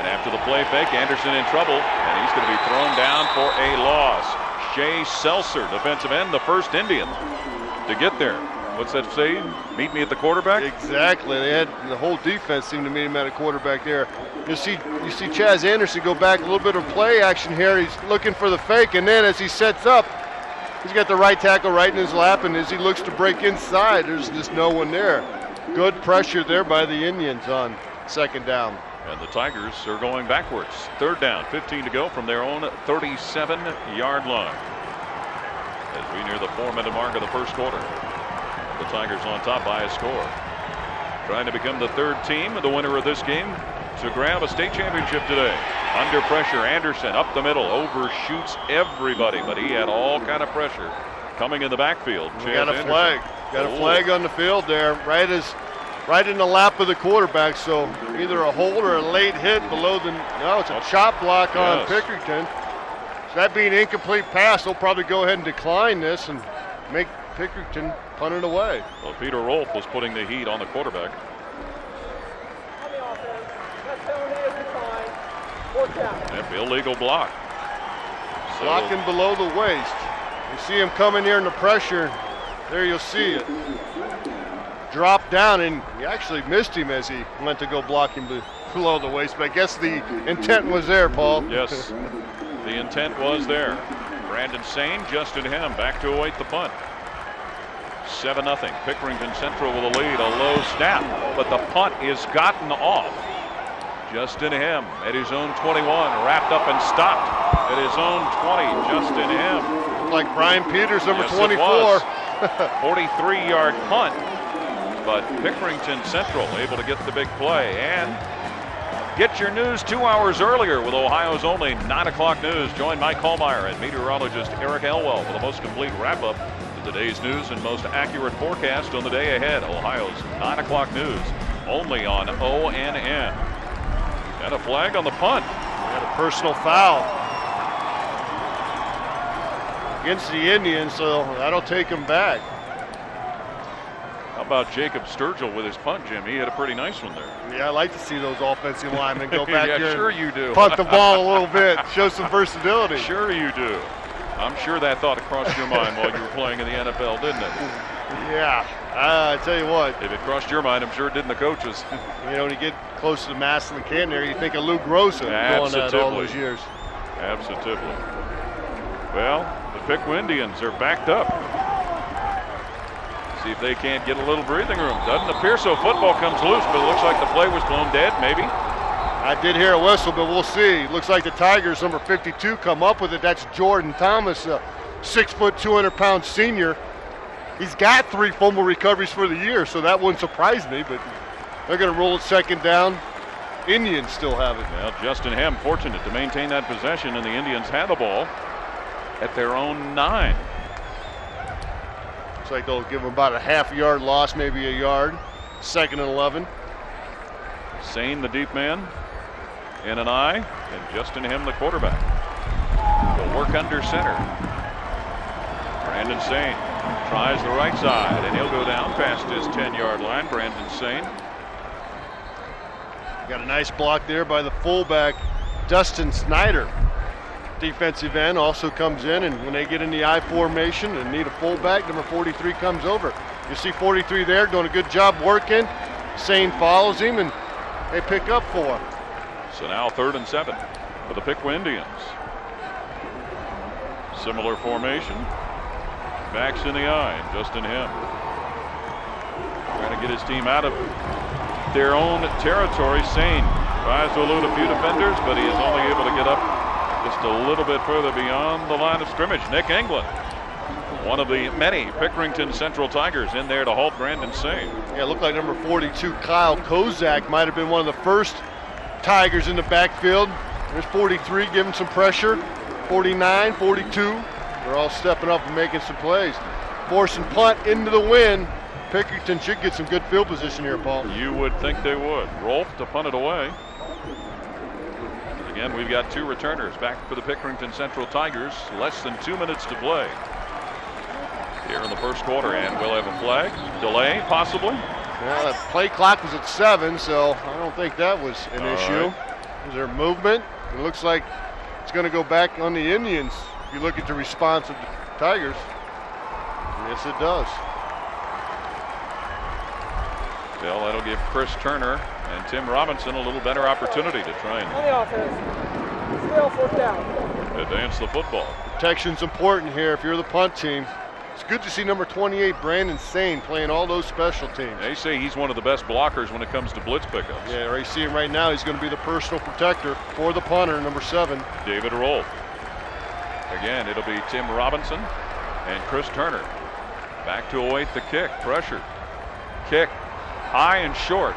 And after the play fake, Anderson in trouble, and he's going to be thrown down for a loss. Shea Seltzer, defensive end, the first Indian to get there. What's that say? Meet me at the quarterback? Exactly. They had the whole defense seemed to meet him at a quarterback there. You see Chaz Anderson go back, a little bit of play action here. He's looking for the fake, and then as he sets up, he's got the right tackle right in his lap, and as he looks to break inside, there's just no one there. Good pressure there by the Indians on 2nd down. And the Tigers are going backwards. 3rd down, 15 to go from their own 37-yard line. As we near the 4-minute mark of the first quarter. The Tigers on top by a score. Trying to become the 3rd team and the winner of this game to grab a state championship today. Under pressure, Anderson up the middle, overshoots everybody, but he had all kind of pressure coming in the backfield. We got a flag. Got a flag on the field there, right in the lap of the quarterback. So either a hold or a late hit below the. No, it's a chop block on Pickerington. So that being an incomplete pass, they'll probably go ahead and decline this and make Pickerington punt it away. Well, Peter Rolfe was putting the heat on the quarterback. Yep, illegal block. So blocking below the waist. You see him coming here in the pressure. There you'll see it. Drop down, and he actually missed him as he went to go block him below the waist. But I guess the intent was there, Paul. Yes, the intent was there. Brandon Sane, Justin Hem back to await the punt. 7-0. Pickerington Central with a lead. A low snap, but the punt is gotten off. Justin Hem at his own 21, wrapped up and stopped at his own 20. Justin Hem. Like Brian Peters, number 24. 43-yard punt, but Pickerington Central able to get the big play. And get your news 2 hours earlier with Ohio's only 9 o'clock news. Join Mike Hallmeyer and meteorologist Eric Elwell for the most complete wrap-up of the day's news and most accurate forecast on the day ahead. Ohio's 9 o'clock news only on ONN. And a flag on the punt. And a personal foul against the Indians, so that'll take him back. How about Jacob Sturgill with his punt, Jim? He had a pretty nice one there. Yeah, I like to see those offensive linemen go back yeah, here. Sure you do. Punt the ball a little bit, show some versatility. Sure you do. I'm sure that thought crossed your mind while you were playing in the NFL, didn't it? Yeah, I tell you what. If it crossed your mind, I'm sure it did in the coaches. You know, when you get close to the Massillon Canton there, you think of Lou Grossa going that all those years. Absolutely. Well, the Piqua Indians are backed up. See if they can't get a little breathing room. Doesn't appear so. Football comes loose, but it looks like the play was blown dead, maybe. I did hear a whistle, but we'll see. Looks like the Tigers, number 52, come up with it. That's Jordan Thomas, a 6', 200-pound senior. He's got 3 fumble recoveries for the year, so that wouldn't surprise me, but they're going to roll it 2nd down. Indians still have it. Well, Justin Hem fortunate to maintain that possession, and the Indians have the ball at their own 9. Looks like they'll give them about a half-yard loss, maybe a yard. 2nd and 11. Sane, the deep man, in an eye, and Justin Hem, the quarterback. He'll work under center. Brandon Sane tries the right side, and he'll go down past his 10-yard line. Brandon Sane. Got a nice block there by the fullback, Dustin Snyder. Defensive end also comes in, and when they get in the I formation and need a fullback, number 43 comes over. You see 43 there doing a good job working. Sane follows him, and they pick up 4. So now 3rd and 7 for the Piqua Indians. Similar formation. Backs in the eye, and Justin Him trying to get his team out of their own territory. Sane tries to elude a few defenders, but he is only able to get up just a little bit further beyond the line of scrimmage. Nick England, one of the many Pickerington Central Tigers, in there to halt Brandon Sane. Yeah, it looked like number 42, Kyle Kozak, might have been one of the first Tigers in the backfield. There's 43 giving some pressure. 49, 42. They're all stepping up and making some plays. Forcing punt into the wind. Pickerington should get some good field position here, Paul. You would think they would. Rolf to punt it away. Again, we've got 2 returners back for the Pickerington Central Tigers. Less than 2 minutes to play here in the first quarter, and we'll have a flag. Delay, possibly. Yeah, the play clock was at 7, so I don't think that was an issue. Right. Is there movement? It looks like it's going to go back on the Indians. If you look at the response of the Tigers. Yes, it does. Well, that'll give Chris Turner and Tim Robinson a little better opportunity to try and advance the football. Protection's important here if you're the punt team. It's good to see number 28, Brandon Sane, playing all those special teams. They say he's one of the best blockers when it comes to blitz pickups. Yeah, right. See him right now. He's going to be the personal protector for the punter, number 7. David Rolfe. Again, it'll be Tim Robinson and Chris Turner. Back to await the kick. Pressure. Kick. High and short.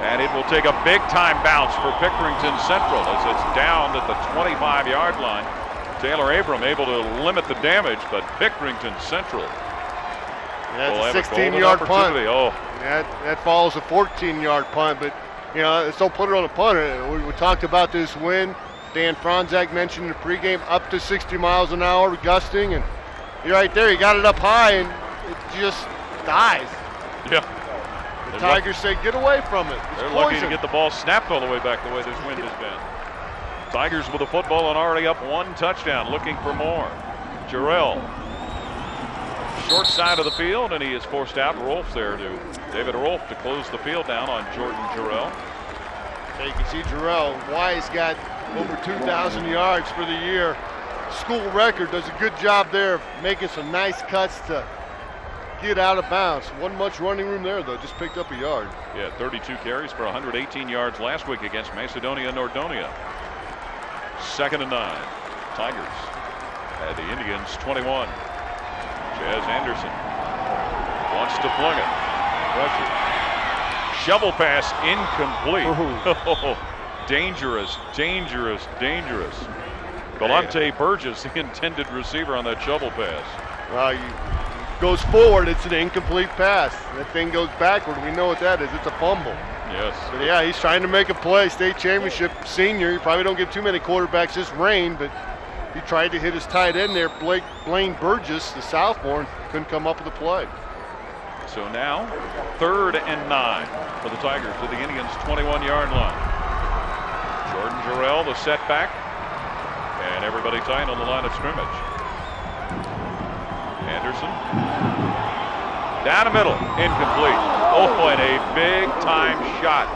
And it will take a big-time bounce for Pickerington Central as it's down at the 25-yard line. Taylor Abram able to limit the damage, but Pickerington Central will have a 16-yard punt. Oh, that follows a 14-yard punt, but you know, let's don't put it on a punt. We talked about this wind. Dan Franzak mentioned in the pregame, up to 60 miles an hour gusting, and you're right there. You got it up high, and it just dies. Yeah. The Tigers say, get away from it. It's they're poison. lucky to get the ball snapped all the way back the way this wind has been. Tigers with the football and already up 1 touchdown, looking for more. Jarrell, short side of the field, and he is forced out. Rolfe there to David Rolfe to close the field down on Jordan Jarrell. So you can see Jarrell Wise got over 2,000 yards for the year. School record, does a good job there of making some nice cuts to get out of bounds. Wasn't much running room there, though. Just picked up a yard. Yeah, 32 carries for 118 yards last week against Macedonia Nordonia. 2nd and 9. Tigers at the Indians 21. Chaz Anderson wants to fling it. Pressure. Shovel pass incomplete. Oh, dangerous, dangerous, dangerous. Galante Burgess, the intended receiver on that shovel pass. Well, goes forward, it's an incomplete pass. That thing goes backward. We know what that is. It's a fumble. Yes. But yeah, he's trying to make a play. State championship senior. You probably don't get too many quarterbacks this reign, but he tried to hit his tight end there, Blaine Burgess, the sophomore, and couldn't come up with a play. So now, 3rd and 9 for the Tigers to the Indians' 21-yard line. Jordan Jarrell, the setback, and everybody tight on the line of scrimmage. Anderson. Down the middle, incomplete. Oh, and a big-time shot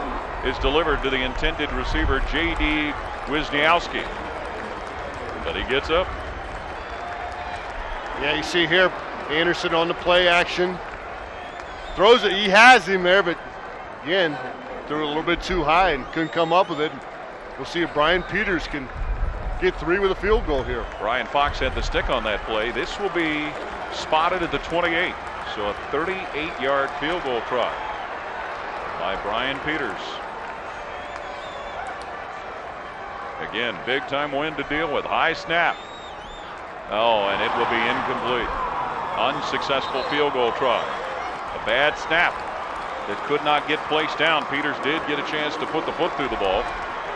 is delivered to the intended receiver, J.D. Wisniewski. But he gets up. Yeah, you see here, Anderson on the play action. Throws it, he has him there, but again, threw it a little bit too high and couldn't come up with it. We'll see if Brian Peters can get 3 with a field goal here. Brian Fox had the stick on that play. This will be spotted at the 28. So a 38-yard field goal try by Brian Peters. Again, big-time wind to deal with. High snap. Oh, and it will be incomplete. Unsuccessful field goal try. A bad snap that could not get placed down. Peters did get a chance to put the foot through the ball,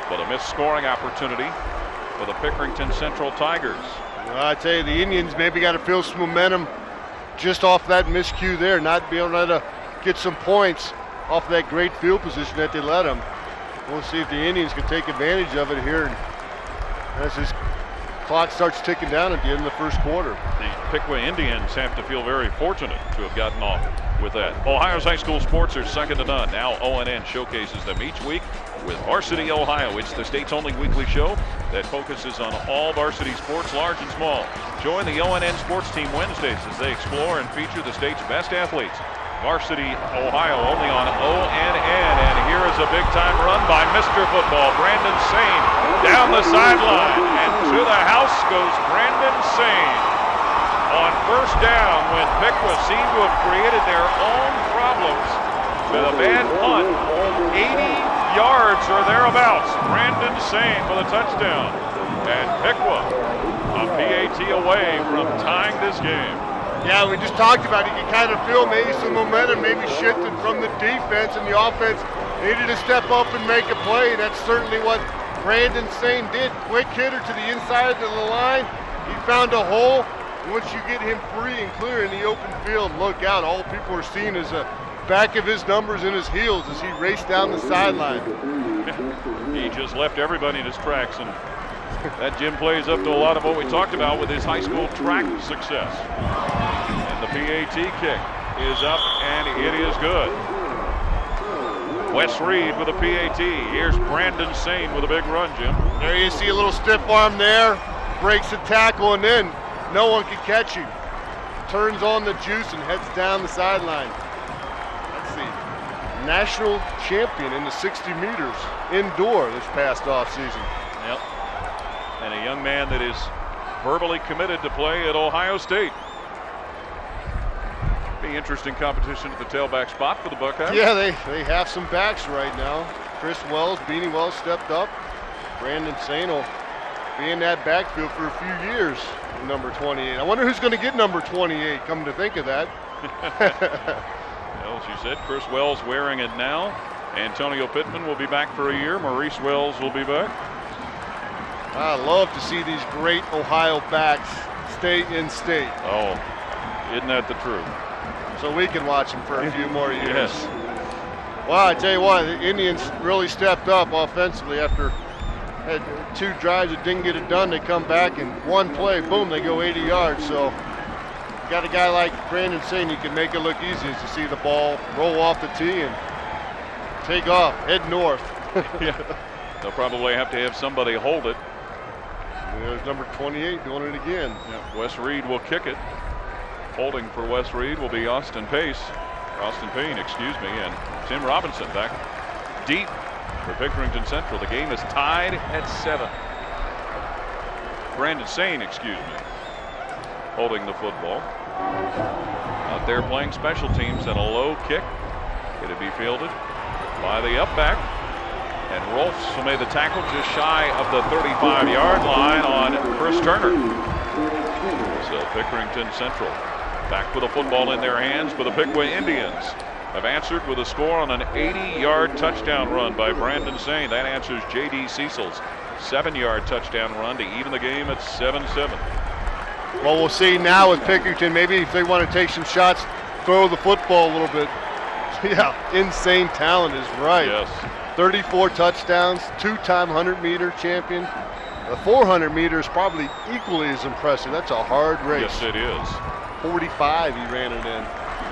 but a missed scoring opportunity for the Pickerington Central Tigers. Well, I tell you, the Indians maybe got to feel some momentum just off that miscue there, not be able to get some points off that great field position that they let them. We'll see if the Indians can take advantage of it here. Let's just clock starts ticking down at the end of the first quarter. The Piqua Indians have to feel very fortunate to have gotten off with that. Ohio's high school sports are second to none. Now ONN showcases them each week with Varsity Ohio. It's the state's only weekly show that focuses on all varsity sports, large and small. Join the ONN sports team Wednesdays as they explore and feature the state's best athletes. Varsity Ohio only on ONN, and here is a big-time run by Mr. Football, Brandon Sane, down the sideline, and to the house goes Brandon Sane on first down when Piqua seemed to have created their own problems with a bad punt. 80 yards or thereabouts. Brandon Sane with a touchdown, and Piqua a PAT away from tying this game. Yeah, we just talked about it. You can kind of feel maybe some momentum, maybe shifted from the defense, and the offense needed to step up and make a play. That's certainly what Brandon Sane did. Quick hitter to the inside of the line. He found a hole. Once you get him free and clear in the open field, look out. All people are seeing is the back of his numbers and his heels as he raced down the sideline. He just left everybody in his tracks, and that, Jim, plays up to a lot of what we talked about with his high school track success. And the PAT kick is up, and it is good. Wes Reed with a PAT. Here's Brandon Sane with a big run, Jim. There you see a little stiff arm there. Breaks the tackle, and then no one can catch him. Turns on the juice and heads down the sideline. Let's see. National champion in the 60 meters indoor this past offseason. Yep. And a young man that is verbally committed to play at Ohio State. Be interesting competition at the tailback spot for the Buckeyes. Yeah, they have some backs right now. Chris Wells, Beanie Wells stepped up. Brandon Sane will be in that backfield for a few years. Number 28. I wonder who's going to get number 28, come to think of that. Well, she said Chris Wells wearing it now. Antonio Pittman will be back for a year. Maurice Wells will be back. I love to see these great Ohio backs stay in state. Oh, isn't that the truth? So we can watch them for a few more years. Yes. Well, I tell you what, the Indians really stepped up offensively after had 2 drives that didn't get it done. They come back and one play, boom, they go 80 yards. So got a guy like Brandon Sane, you can make it look easy as to see the ball roll off the tee and take off, head north. Yeah. They'll probably have to have somebody hold it. There's number 28 doing it again. Yeah, Wes Reed will kick it. Holding for Wes Reed will be Austin Payne, and Tim Robinson back deep for Pickerington Central. The game is tied at 7. Brandon Sane, holding the football. Out there playing special teams and a low kick. It'll be fielded by the up back. And Rolfs will make the tackle just shy of the 35-yard line on Chris Turner. So Pickerington Central back with the football in their hands, but the Piqua Indians have answered with a score on an 80-yard touchdown run by Brandon Sane. That answers J.D. Cecil's 7-yard touchdown run to even the game at 7-7. Well, we'll see now with Pickerington. Maybe if they want to take some shots, throw the football a little bit. Yeah, insane talent is right. Yes. 34 touchdowns, 2-time 100-meter champion. The 400-meter is probably equally as impressive. That's a hard race. Yes, it is. 45 he ran it in.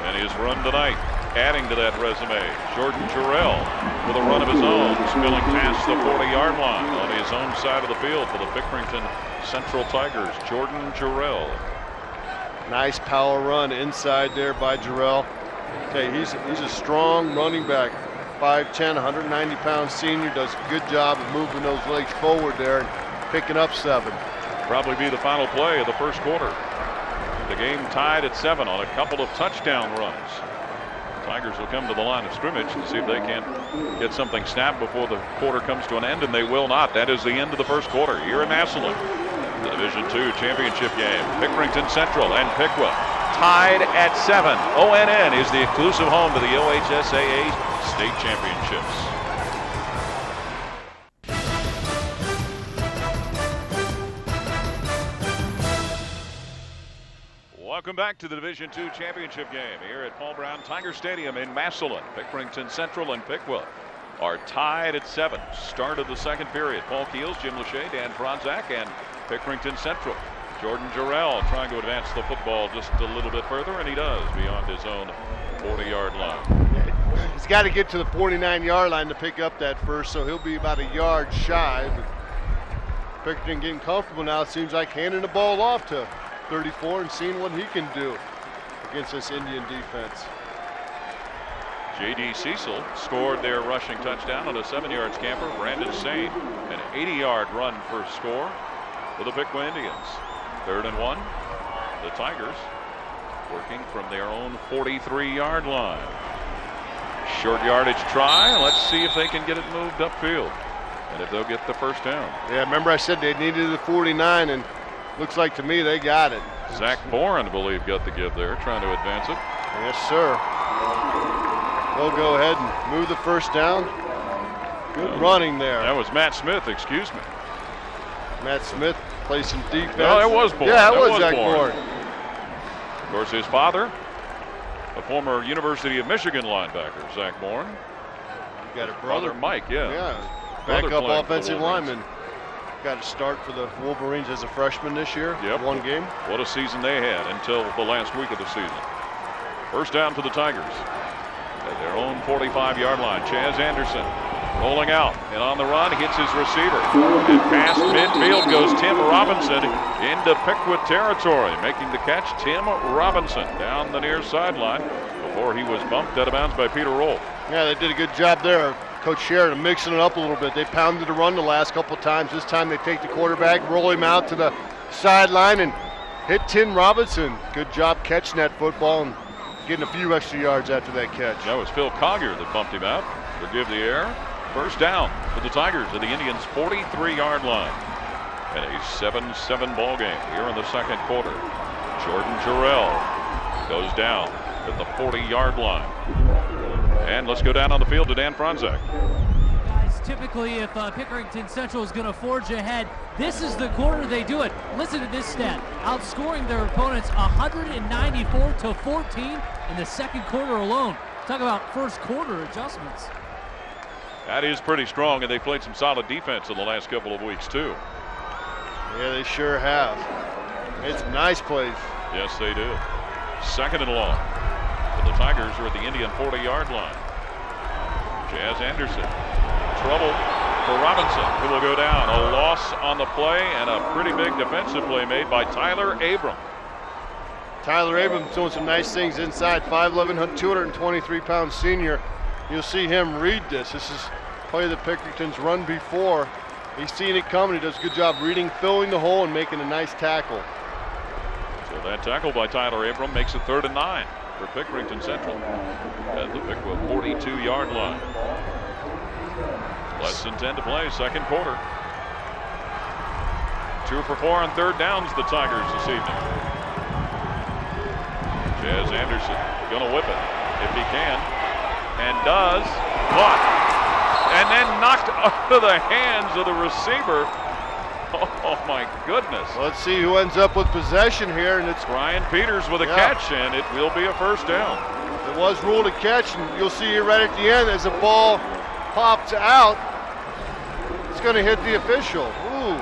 And his run tonight, adding to that resume, Jordan Jarrell with a run of his own, spilling past the 40-yard line on his own side of the field for the Pickerington Central Tigers. Jordan Jarrell. Nice power run inside there by Jarrell. Okay, he's a strong running back. 5'10", 190-pound senior, does a good job of moving those legs forward there and picking up 7. Probably be the final play of the first quarter. The game tied at 7 on a couple of touchdown runs. Tigers will come to the line of scrimmage to see if they can't get something snapped before the quarter comes to an end, and they will not. That is the end of the first quarter here in Massillon. The Division II championship game. Pickerington Central and Piqua tied at 7. ONN is the exclusive home to the OHSAA state championships. Welcome back to the Division II championship game here at Paul Brown Tiger Stadium in Massillon. Pickerington Central and Piqua are tied at 7. Start of the second period. Paul Keels, Jim Lachey, Dan Franzak, and Pickerington Central. Jordan Jarrell trying to advance the football just a little bit further, and he does beyond his own 40-yard line. He's got to get to the 49-yard line to pick up that first, so he'll be about a yard shy. But Pickerington getting comfortable now. It seems like handing the ball off to 34 and seeing what he can do against this Indian defense. J.D. Cecil scored their rushing touchdown on a 7-yard scamper. Brandon Sain, an 80-yard run for score for the Piqua Indians. 3rd and 1. The Tigers working from their own 43-yard line. Short yardage try. Let's see if they can get it moved upfield and if they'll get the first down. Yeah, remember I said they needed the 49, and looks like to me they got it. Zach Boren, I believe, got the give there, trying to advance it. Yes, sir. They'll go ahead and move the first down. Good running there. That was Matt Smith, excuse me. Matt Smith plays some defense. No, that was Boren. Yeah, that was Zach Boren. Of course, his father, a former University of Michigan linebacker, Zach Boren. You got a brother, Mike, yeah. Yeah, backup offensive lineman. Got to start for the Wolverines as a freshman this year. Yep. One game. What a season they had until the last week of the season. First down to the Tigers at their own 45-yard line. Chaz Anderson rolling out and on the run, hits his receiver. And past midfield goes Tim Robinson into Piqua territory. Making the catch, Tim Robinson down the near sideline before he was bumped out of bounds by Peter Roll. Yeah, they did a good job there. Coach Sheridan mixing it up a little bit. They pounded the run the last couple of times. This time they take the quarterback, roll him out to the sideline, and hit Tim Robinson. Good job catching that football and getting a few extra yards after that catch. That was Phil Collier that bumped him out. Forgive the error. First down for the Tigers at the Indians' 43-yard line. And a 7-7 ball game here in the second quarter. Jordan Jarrell goes down at the 40-yard line. And let's go down on the field to Dan Franzak. Guys, typically if Pickerington Central is going to forge ahead, this is the quarter they do it. Listen to this stat. Outscoring their opponents 194-14 in the second quarter alone. Talk about first quarter adjustments. That is pretty strong, and they played some solid defense in the last couple of weeks, too. Yeah, they sure have. Made some nice plays. Yes, they do. Second and long. The Tigers are at the Indian 40-yard line. Chaz Anderson. Trouble for Robinson, who will go down. A loss on the play and a pretty big defensive play made by Tyler Abram. Tyler Abram doing some nice things inside. 5'11", 223-pound senior. You'll see him read this. This is play that Pickerington's run before. He's seen it coming. He does a good job reading, filling the hole, and making a nice tackle. So that tackle by Tyler Abram makes it 3rd and 9 for Pickerington Central at the Piqua 42-yard line. Less than 10 to play, second quarter. 2 for 4 on third downs, the Tigers this evening. Chaz Anderson gonna whip it if he can, and does, caught, and then knocked out of the hands of the receiver. Oh my goodness. Let's see who ends up with possession here, and it's Brian Peters with a catch, and it will be a first down. It was ruled a catch, and you'll see here right at the end as the ball pops out, it's going to hit the official. Ooh.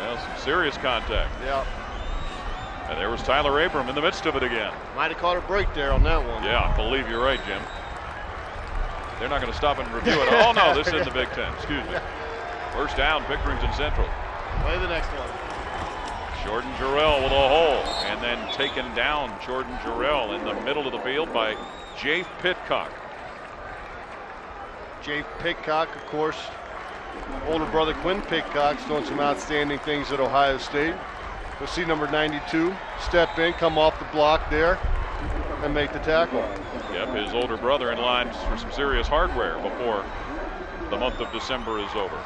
Yeah, some serious contact. Yeah. And there was Tyler Abram in the midst of it again. Might have caught a break there on that one. Yeah, I believe you're right, Jim. They're not going to stop and review it. Oh no, this is in the Big Ten. Excuse me. First down, Pickerington Central. Play the next one. Jordan Jarrell with a hole, and then taken down Jordan Jarrell in the middle of the field by Jay Pitcock. Jay Pitcock, of course, older brother Quinn Pitcock's doing some outstanding things at Ohio State. You'll see number 92 step in, come off the block there, and make the tackle. Yep, his older brother in line for some serious hardware before the month of December is over.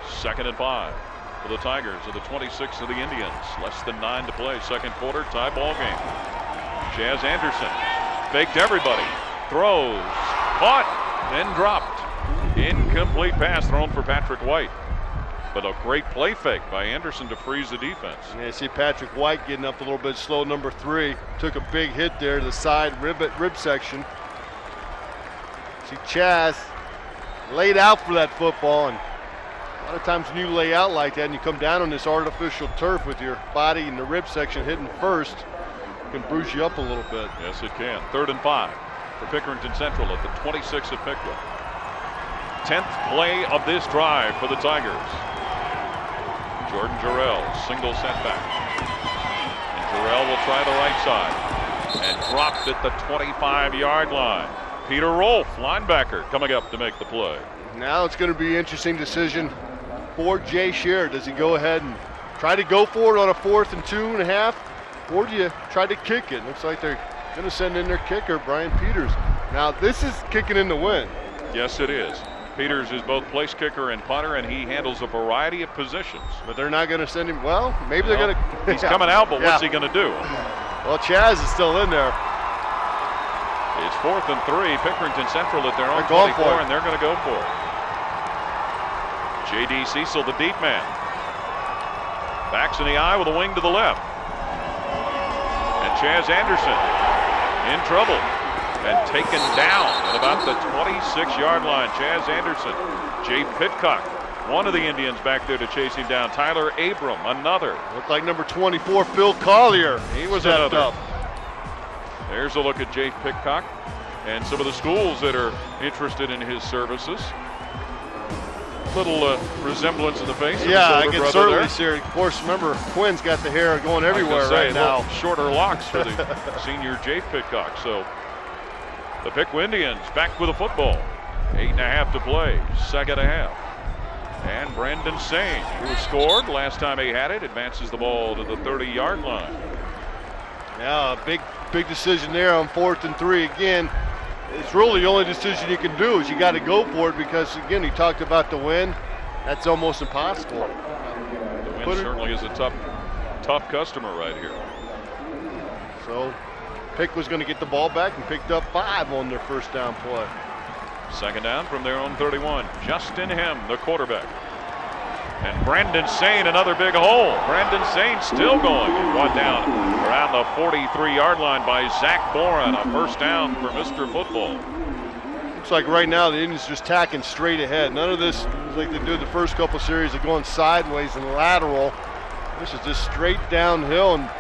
2nd and 5 for the Tigers of the 26 of the Indians. Less than 9 to play. Second quarter, tie ball game. Chaz Anderson faked everybody. Throws, caught, then dropped. Incomplete pass thrown for Patrick White. But a great play fake by Anderson to freeze the defense. Yeah, you see Patrick White getting up a little bit slow, number 3. Took a big hit there to the side rib section. See Chaz laid out for that football and A lot of times when you lay out like that and you come down on this artificial turf with your body and the rib section hitting first, it can bruise you up a little bit. Yes, it can. 3rd and 5 for Pickerington Central at the 26 of Piqua. 10th play of this drive for the Tigers. Jordan Jarrell, single setback. And Jarrell will try the right side and dropped at the 25-yard line. Peter Rolfe, linebacker, coming up to make the play. Now it's going to be an interesting decision for Jay Scherer. Does he go ahead and try to go for it on a 4th and 2.5, or do you try to kick it? Looks like they're going to send in their kicker, Brian Peters. Now this is kicking in the wind. Yes, it is. Peters is both place kicker and punter, and he handles a variety of positions. But they're not going to send him. Well, maybe they're going to. He's coming out, but what's he going to do? Well, Chaz is still in there. It's 4th and 3. Pickerington Central at their own They're going 24, for it. and they're going to go for it. J.D. Cecil, the deep man. Backs in the eye with a wing to the left. And Chaz Anderson in trouble and taken down at about the 26-yard line. Chaz Anderson, Jay Pitcock, one of the Indians back there to chase him down. Tyler Abram, another. Looked like number 24, Phil Collier. He was stepped another. up. There's a look at Jay Pitcock and some of the schools that are interested in his services. Little resemblance in the face. Yeah, of I his can older certainly brother see it. Of course, remember, Quinn's got the hair going there. everywhere Say, right now. Shorter locks for the senior Jay Pitcock. So the Piqua Indians back with a football. 8.5 to play, 2nd half. And Brandon Sane, who scored last time he had it, advances the ball to the 30-yard line. Yeah, big decision there on 4th and 3 again. It's really the only decision you can do is you got to go for it because, again, he talked about the wind. That's almost impossible. The wind certainly is a tough customer right here. So Pick was going to get the ball back and picked up 5 on their first down play. 2nd down from their own 31. Justin Hem, the quarterback. And Brandon Sane, another big hole. Brandon Sane still going. Brought down around the 43-yard line by Zach Boren. A first down for Mr. Football. Looks like right now the Indians just tacking straight ahead. None of this like they did the first couple series of going sideways and lateral. This is just straight downhill, and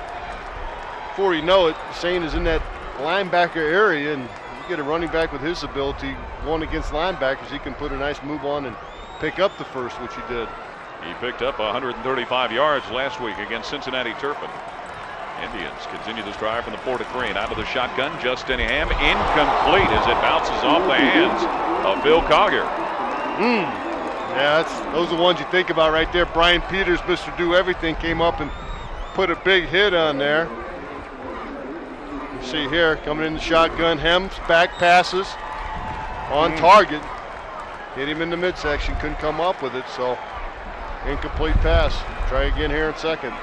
before you know it, Sane is in that linebacker area, and you get a running back with his ability going against linebackers, he can put a nice move on and pick up the first, which he did. He picked up 135 yards last week against Cincinnati Turpin. Indians continue this drive from the 4-3 and out of the shotgun. Justin Ham incomplete as it bounces off the hands of Phil Collier. Yeah, those are the ones you think about right there. Brian Peters, Mr. Do Everything, came up and put a big hit on there. You see here, coming in the shotgun, Hems, back passes on target. Hit him in the midsection, couldn't come up with it, so incomplete pass. Try again here in 2nd.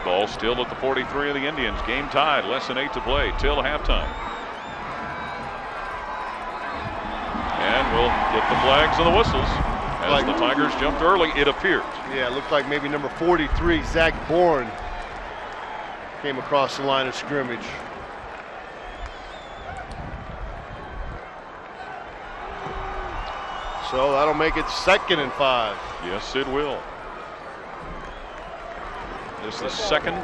Ball still at the 43 of the Indians. Game tied, less than 8 to play till halftime. And we'll get the flags and the whistles as the Tigers jumped early, it appears. Yeah, it looked like maybe number 43, Zach Bourne, came across the line of scrimmage. So that'll make it 2nd and 5. Yes, it will. This is the second.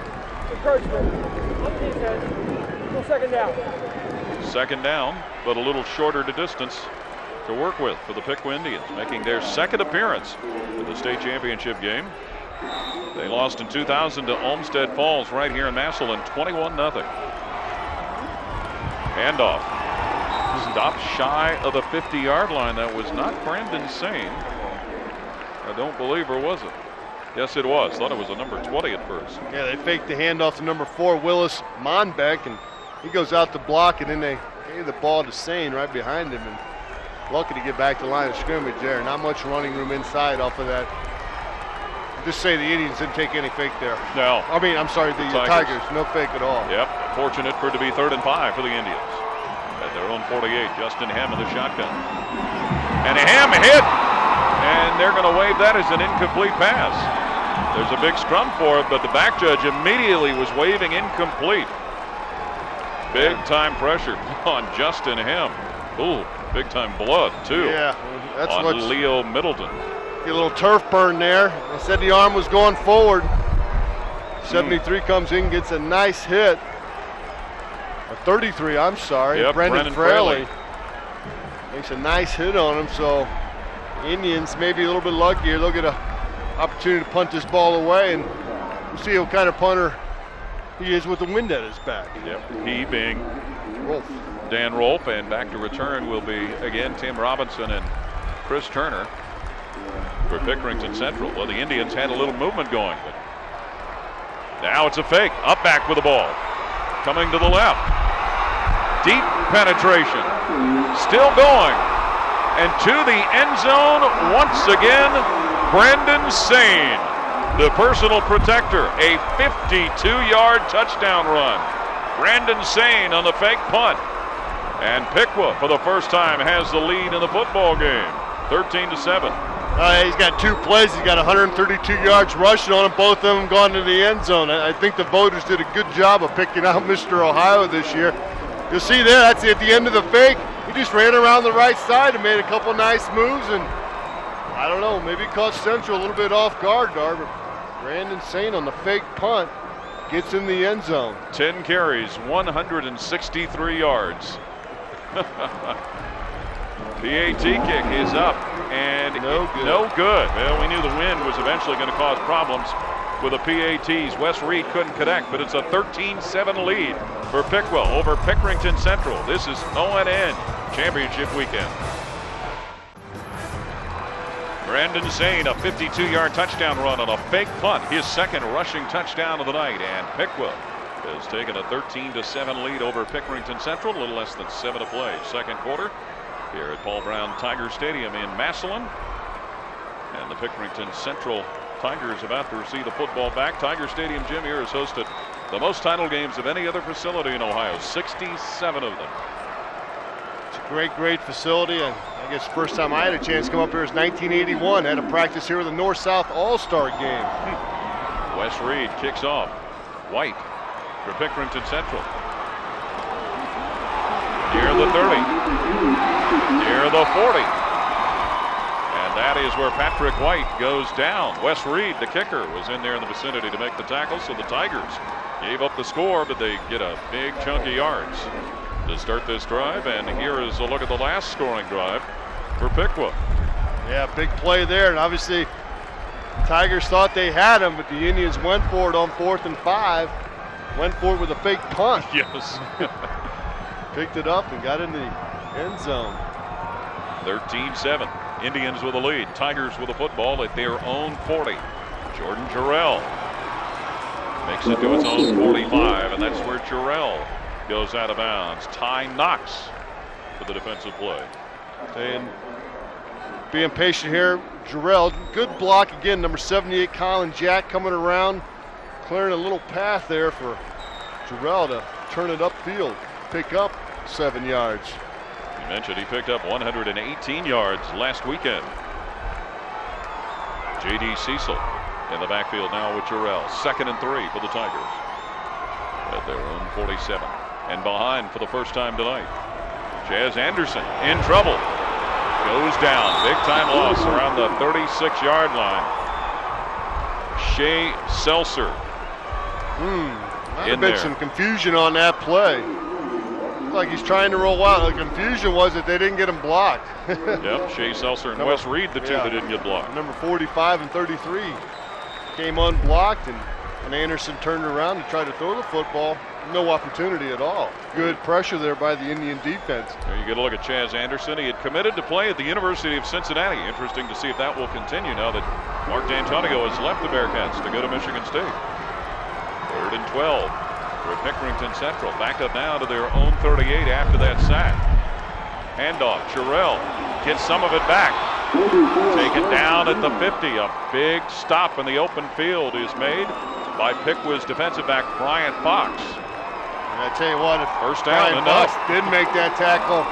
Second down, but a little shorter to distance to work with for the Piqua Indians, making their 2nd appearance in the state championship game. They lost in 2000 to Olmsted Falls right here in Massillon, 21-0. Handoff. Stopped shy of the 50-yard line. That was not Brandon Sane. I don't believe, or was it? Yes, it was. Thought it was a number 20 at first. Yeah, they faked the handoff to number 4, Willis Monbeck, and he goes out to block, and then they gave the ball to Sane right behind him, and lucky to get back to the line of scrimmage there. Not much running room inside off of that. Just say the Indians didn't take any fake there. No. I mean, I'm sorry, the Tigers. No fake at all. Yep. Fortunate for it to be 3rd and 5 for the Indians. At their own 48, Justin Ham in the shotgun. And Ham hit, and they're going to wave that as an incomplete pass. There's a big scrum for it, but the back judge immediately was waving incomplete. Big time pressure on Justin Ham. Ooh, big time blood too. Yeah, that's on what Leo Middleton. Get a little turf burn there. I said the arm was going forward. 73 comes in, gets a nice hit. Or 33, I'm sorry. Yep, Brendan Fraley makes a nice hit on him. So Indians maybe a little bit luckier. They'll get an opportunity to punt this ball away, and we'll see what kind of punter he is with the wind at his back. Yep, he being Rolf. Dan Rolf, and back to return will be again Tim Robinson and Chris Turner for Pickerington Central. Well, the Indians had a little movement going, but now it's a fake. Up back with the ball. Coming to the left. Deep penetration. Still going. And to the end zone once again, Brandon Sane, the personal protector. A 52-yard touchdown run. Brandon Sane on the fake punt. And Piqua, for the first time, has the lead in the football game. 13-7. He's got 2 plays. He's got 132 yards rushing on him. Both of them gone to the end zone. I think the voters did a good job of picking out Mr. Ohio this year. You'll see there, that's at the end of the fake. He just ran around the right side and made a couple nice moves. And I don't know, maybe caught Central a little bit off guard, but Brandon Sane on the fake punt gets in the end zone. 10 carries, 163 yards. PAT kick is up and no good. Well, we knew the wind was eventually going to cause problems with the PATs. Wes Reed couldn't connect, but it's a 13-7 lead for Piqua over Pickerington Central. This is ONN Championship weekend. Brandon Sane, a 52-yard touchdown run on a fake punt, his second rushing touchdown of the night, and Piqua has taken a 13-7 lead over Pickerington Central. A little less than 7 to play. Second quarter here at Paul Brown Tiger Stadium in Massillon. And the Pickerington Central Tigers about to receive the football back. Tiger Stadium, Jim, here has hosted the most title games of any other facility in Ohio, 67 of them. It's a great facility, and I guess the first time I had a chance to come up here was 1981. Had a practice here with the North-South All-Star game. Wes Reed kicks off. White for Pickerington Central. Near the 30. Near the 40. And that is where Patrick White goes down. Wes Reed, the kicker, was in there in the vicinity to make the tackle, so the Tigers gave up the score, but they get a big chunk of yards to start this drive. And here is a look at the last scoring drive for Piqua. Yeah, big play there, and obviously Tigers thought they had him, but the Indians went for it on 4th and 5. Went for it with a fake punt. Yes. Picked it up and got in the end zone. 13-7. Indians with a lead. Tigers with a football at their own 40. Jordan Jarrell makes it to its own 45, and that's where Jarrell goes out of bounds. Ty Knox for the defensive play. And being patient here, Jarrell, good block again. Number 78, Colin Jack coming around, clearing a little path there for Jarrell to turn it upfield, pick up 7 yards. You mentioned he picked up 118 yards last weekend. J.D. Cecil in the backfield now with Jarrell. 2nd and 3 for the Tigers at their own 47. And behind for the first time tonight, Chaz Anderson in trouble. Goes down. Big time loss around the 36-yard line. Shea Seltzer. Might have been some confusion on that play. Looked like he's trying to roll out. The confusion was that they didn't get him blocked. Yep, Shea Seltzer and Wes Reed, the two that didn't get blocked. Number 45 and 33 came unblocked, and Anderson turned around to try to throw the football. No opportunity at all. Good pressure there by the Indian defense. There you get a look at Chaz Anderson. He had committed to play at the University of Cincinnati. Interesting to see if that will continue now that Mark D'Antonio has left the Bearcats to go to Michigan State. 3rd and 12 for Pickerington Central. Back up now to their own 38 after that sack. Handoff. Jarrell gets some of it back. Taken down at the 50. A big stop in the open field is made by Piqua's defensive back, Bryant Fox. And I tell you what, if first down Bryant Fox didn't make that tackle,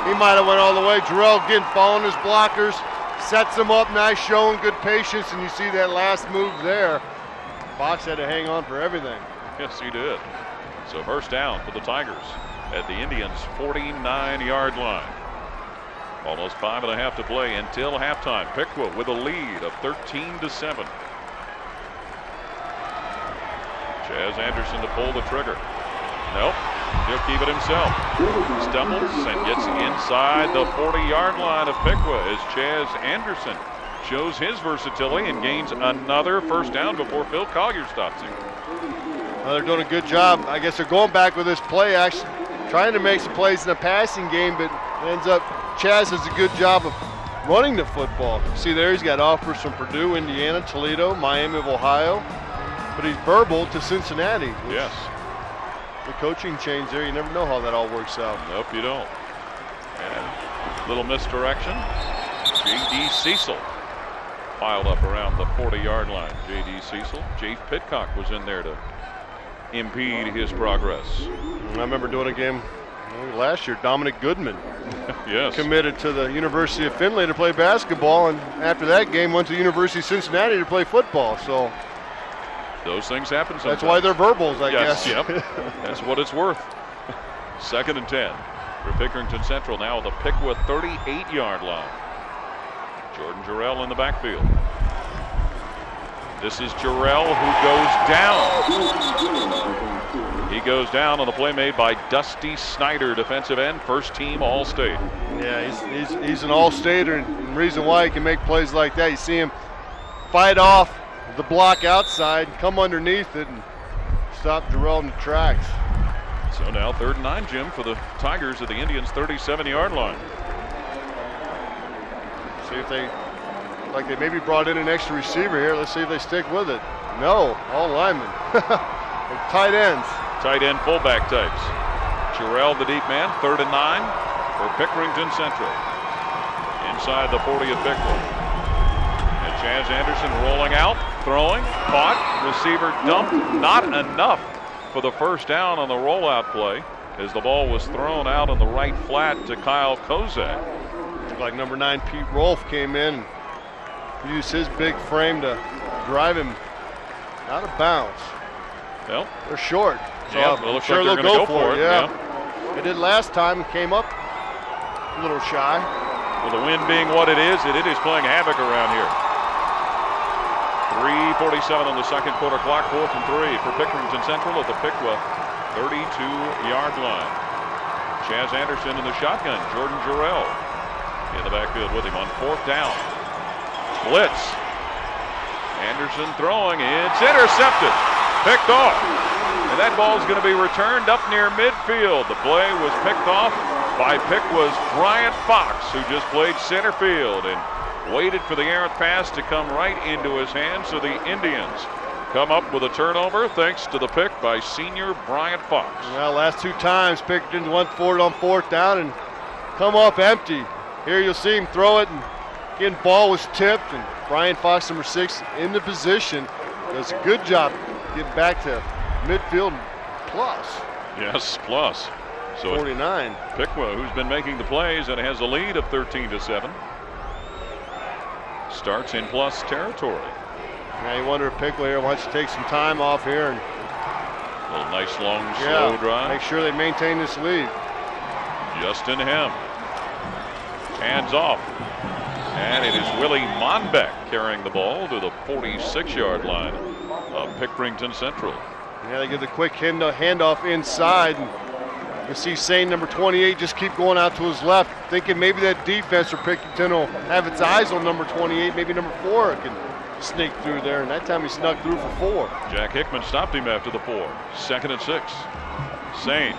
he might have went all the way. Jarrell again following his blockers, sets him up, nice showing, good patience, and you see that last move there. Fox had to hang on for everything. Yes, he did. So first down for the Tigers at the Indians' 49-yard line. Almost 5.5 to play until halftime. Piqua with a lead of 13-7. Chaz Anderson to pull the trigger. Nope. He'll keep it himself. Stumbles and gets inside the 40-yard line of Piqua as Chaz Anderson shows his versatility and gains another first down before Phil Collier stops him. Well, they're doing a good job. I guess they're going back with this play action, trying to make some plays in the passing game, but ends up Chaz does a good job of running the football. See there, he's got offers from Purdue, Indiana, Toledo, Miami of Ohio, but he's verbal to Cincinnati. Yes. The coaching change there, you never know how that all works out. Nope, you don't. And little misdirection. J.D. Cecil piled up around the 40-yard line. J.D. Cecil. Jake Pitcock was in there to impede his progress. I remember doing a game last year. Dominic Goodman yes. committed to the University of Findlay to play basketball, and after that game went to the University of Cincinnati to play football. So those things happen sometimes. That's why they're verbals, I guess. Yep. That's what it's worth. 2nd and 10 for Pickerington Central, now at the Piqua 38-yard line. Jordan Jarrell in the backfield. This is Jarrell who goes down. He goes down on the play made by Dusty Snyder, defensive end, first team All-State. Yeah, he's an All-Stater, and the reason why he can make plays like that, you see him fight off the block outside, come underneath it, and stop Jarrell in the tracks. So now 3rd and 9, Jim, for the Tigers at the Indians' 37-yard line. See if they maybe brought in an extra receiver here. Let's see if they stick with it. No, all linemen. Tight ends. Tight end fullback types. Jarrell the deep man, 3rd and 9 for Pickerington Central. Inside the 40 of Piqua. And Chaz Anderson rolling out, throwing, caught, receiver dumped. Not enough for the first down on the rollout play as the ball was thrown out on the right flat to Kyle Kozak. Looked like number 9 Pete Rolfe came in, used his big frame to drive him out of bounds. Well, they're short, so I'm sure like they'll go for it. Yeah. They did last time and came up a little shy. With the wind being what it is playing havoc around here. 3:47 on the second quarter clock, 4th and 3 for Pickerington Central at the Piqua 32-yard line. Chaz Anderson in the shotgun, Jordan Jarrell in the backfield with him on 4th down. Blitz. Anderson throwing, it's intercepted, picked off. And that ball is going to be returned up near midfield. The play was picked off by Piqua's Bryant Fox, who just played center field and waited for the errant pass to come right into his hands. So the Indians come up with a turnover thanks to the pick by senior Bryant Fox. Well, last 2 times Pickerington went for it on 4th down and come up empty. Here you'll see him throw it, and again, ball was tipped, and Bryant Fox, number 6, in the position, does a good job getting back to midfield plus. Yes, plus. So 49. Piqua, who's been making the plays and has a lead of 13-7, starts in plus territory. Now you wonder if Piqua here wants to take some time off here and a little nice long slow drive. Make sure they maintain this lead. Justin Hem. Hands off. And it is Willie Monbeck carrying the ball to the 46-yard line of Pickerington Central. Yeah, they give the quick handoff inside. And you see Sane, number 28, just keep going out to his left, thinking maybe that defense for Pickerington will have its eyes on number 28, maybe number 4 can sneak through there. And that time he snuck through for 4. Jack Hickman stopped him after the 4. 2nd and 6. Sane.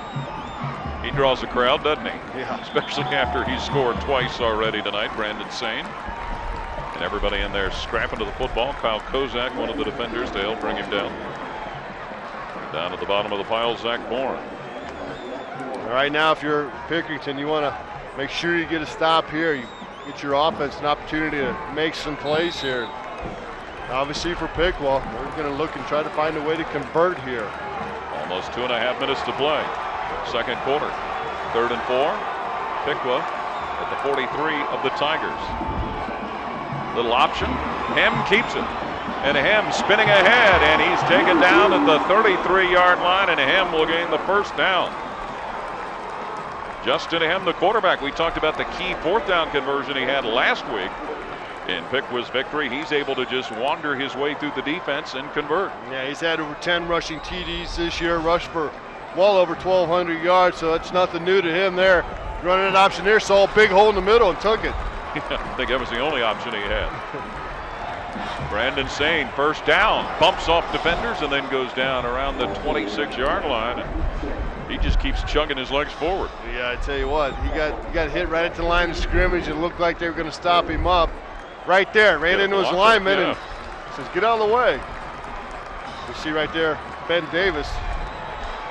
He draws a crowd, doesn't he? Yeah. Especially after he's scored twice already tonight, Brandon Sane. And everybody in there scrapping to the football. Kyle Kozak, one of the defenders, to help bring him down. Down at the bottom of the pile, Zach Bourne. All right, now if you're Pickerington, you want to make sure you get a stop here. You get your offense an opportunity to make some plays here. Obviously for Piqua, they're going to look and try to find a way to convert here. Almost 2.5 minutes to play. Second quarter. 3rd and 4. Piqua at the 43 of the Tigers. Little option. Hem keeps it. And Hem spinning ahead, and he's taken down at the 33-yard line, and Hem will gain the first down. Justin Hem, the quarterback. We talked about the key fourth down conversion he had last week in Piqua's victory. He's able to just wander his way through the defense and convert. Yeah, he's had over 10 rushing TDs this year, rushed for well over 1,200 yards, so that's nothing new to him there. Running an option there, saw a big hole in the middle and took it. I think that was the only option he had. Brandon Sane, first down, bumps off defenders and then goes down around the 26-yard line. And he just keeps chugging his legs forward. Yeah, I tell you what, he got hit right at the line of scrimmage and looked like they were going to stop him up. Right there, ran into his lineman and says, get out of the way. You see right there, Ben Davis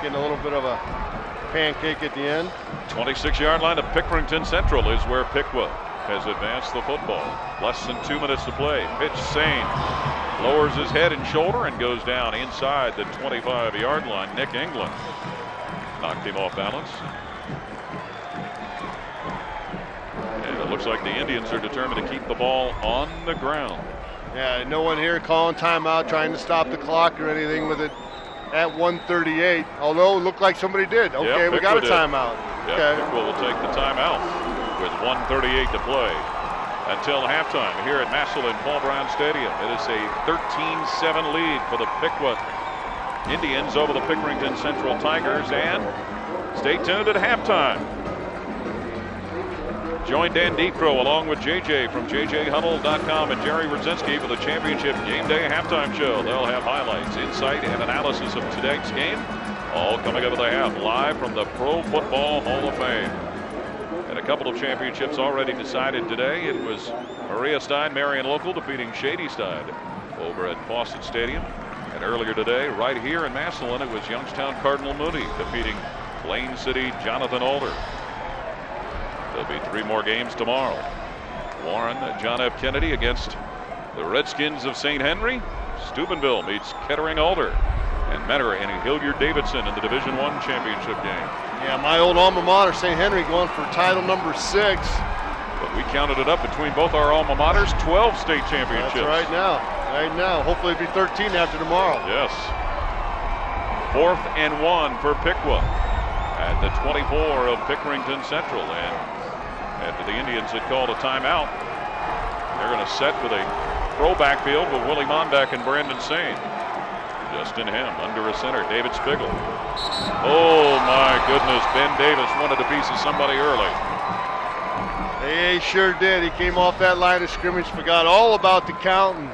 getting a little bit of a pancake at the end. 26-yard line of Pickerington Central is where Piqua has advanced the football. Less than 2 minutes to play. Pitch Sane lowers his head and shoulder and goes down inside the 25-yard line. Nick England knocked him off balance. And it looks like the Indians are determined to keep the ball on the ground. Yeah, no one here calling timeout, trying to stop the clock or anything with it at 1:38. Although it looked like somebody did. Okay, we got a timeout. Yeah, okay. Piqua will take the timeout with 1:38 to play until halftime here at Massillon Paul Brown Stadium. It is a 13-7 lead for the Piqua Indians over the Pickerington Central Tigers, and stay tuned at halftime. Join Dan Decro along with JJ from JJHuddle.com and Jerry Rudzinski for the championship game day halftime show. They'll have highlights, insight, and analysis of today's game, all coming up at the half, live from the Pro Football Hall of Fame. And a couple of championships already decided today. It was Maria Stein, Marion Local, defeating Shadystad over at Fawcett Stadium. And earlier today, right here in Massillon, it was Youngstown Cardinal Mooney defeating Plain City Jonathan Alder. There'll be 3 more games tomorrow. Warren, John F. Kennedy against the Redskins of St. Henry. Steubenville meets Kettering Alder. And Mentor and Hilliard Davidson in the Division I championship game. Yeah, my old alma mater, St. Henry, going for title number 6. But we counted it up between both our alma maters, 12 state championships. That's right now. Right now. Hopefully it'll be 13 after tomorrow. Yes. 4th and 1 for Piqua at the 24 of Pickerington Central. And after the Indians had called a timeout, they're going to set with a throw backfield with Willie Mondak and Brandon Sane. Justin Hem under a center, David Spiegel. Oh my goodness, Ben Davis wanted a piece of somebody early. He sure did. He came off that line of scrimmage, forgot all about the count, and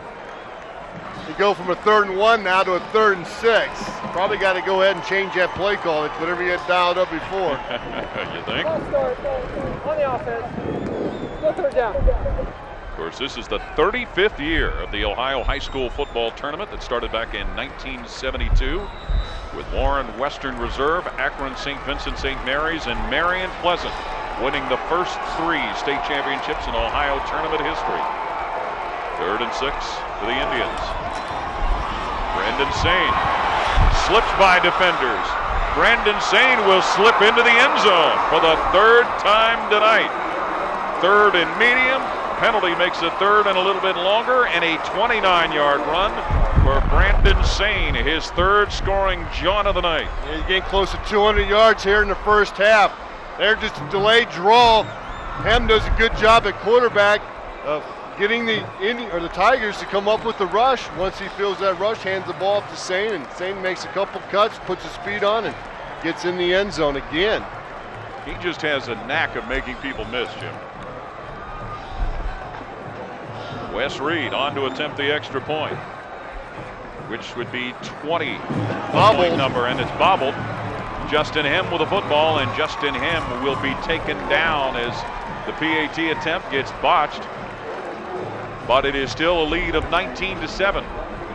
they go from a 3rd and 1 now to a 3rd and 6. Probably got to go ahead and change that play call. It's whatever you had dialed up before. You think? On the offense. Go 3rd down. Of course, this is the 35th year of the Ohio High School Football Tournament that started back in 1972 with Warren Western Reserve, Akron St. Vincent St. Mary's, and Marion Pleasant winning the first 3 state championships in Ohio tournament history. 3rd and 6 for the Indians. Brandon Sane slips by defenders. Brandon Sane will slip into the end zone for the 3rd time tonight. 3rd and medium. Penalty makes it 3rd and a little bit longer, and a 29-yard run for Brandon Sane, his 3rd scoring jaunt of the night. Yeah, he's getting close to 200 yards here in the first half. They're just a delayed draw. Hem does a good job at quarterback of getting the Tigers to come up with the rush. Once he feels that rush, hands the ball off to Sane, and Sane makes a couple cuts, puts his speed on, and gets in the end zone again. He just has a knack of making people miss, Jim. Wes Reed on to attempt the extra point, which would be 20. Bobbled number, and it's bobbled. Justin Hem with a football, and Justin Hem will be taken down as the PAT attempt gets botched. But it is still a lead of 19-7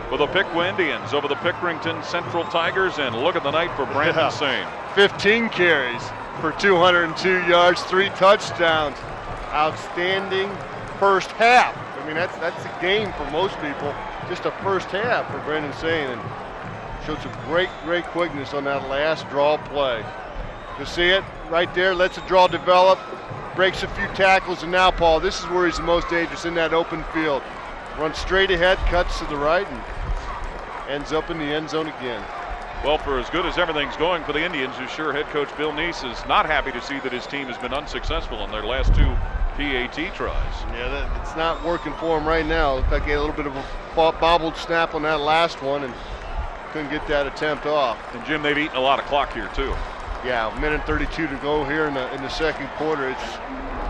for the Piqua Indians over the Pickerington Central Tigers. And look at the night for Brandon Sane. 15 carries for 202 yards, 3 touchdowns. Outstanding first half. I mean, that's a game for most people. Just a first half for Brandon Sane, and showed some great quickness on that last draw play. You see it right there, lets the draw develop, breaks a few tackles, and now, Paul, this is where he's the most dangerous, in that open field. Runs straight ahead, cuts to the right, and ends up in the end zone again. Well, for as good as everything's going for the Indians, who's sure head coach Bill Neese is not happy to see that his team has been unsuccessful in their last 2 PAT tries. Yeah, it's not working for him right now. Looked like he had a little bit of a bobbled snap on that last one and couldn't get that attempt off. And Jim, they've eaten a lot of clock here too. Yeah, 1:32 to go here in the second quarter. It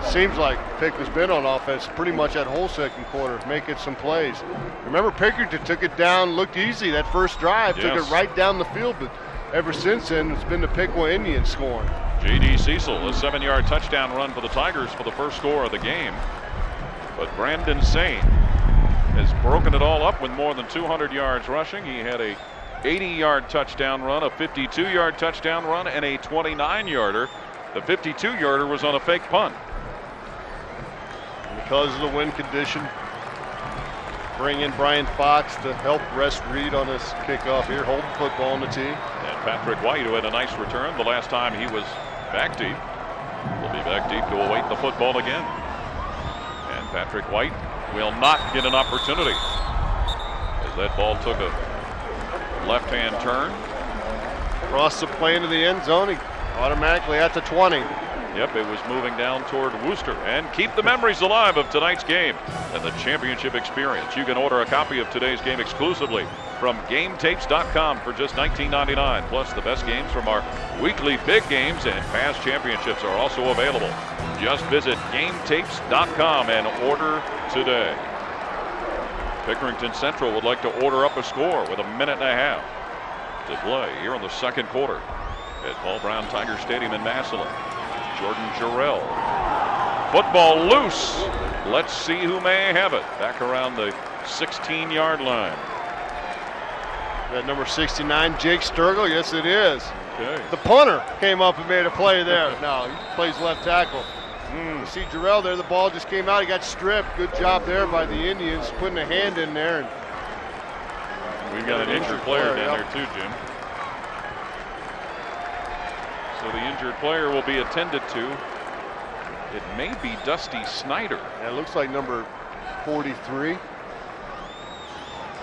seems like Pickwa's been on offense pretty much that whole second quarter, making some plays. Remember, Pickerington took it down, looked easy that first drive, took it right down the field, but ever since then, it's been the Piqua Indians scoring. J.D. Cecil, a 7-yard touchdown run for the Tigers for the first score of the game. But Brandon Sain has broken it all up with more than 200 yards rushing. He had a 80-yard touchdown run, a 52-yard touchdown run, and a 29-yarder. The 52-yarder was on a fake punt. Because of the wind condition, bring in Brian Fox to help rest Reed on this kickoff here, holding football on the tee. And Patrick White, who had a nice return the last time he was back deep, will be back deep to await the football again. And Patrick White will not get an opportunity as that ball took a left-hand turn. Across the plane to the end zone, he automatically at the 20. Yep, it was moving down toward Worcester. And keep the memories alive of tonight's game and the championship experience. You can order a copy of today's game exclusively from GameTapes.com for just $19.99. Plus, the best games from our weekly big games and past championships are also available. Just visit GameTapes.com and order today. Pickerington Central would like to order up a score with 1.5 minutes to play here in the second quarter at Paul Brown Tiger Stadium in Massillon. Jordan Jarrell. Football loose. Let's see who may have it. Back around the 16-yard line. That number 69, Jake Sturgill. Yes, it is. Okay. The punter came up and made a play there. No, he plays left tackle. You see Jarrell there. The ball just came out. He got stripped. Good job there by the Indians putting a hand in there. And we've got an injured player down there too, Jim. So the injured player will be attended to. It may be Dusty Snyder. Yeah, it looks like number 43.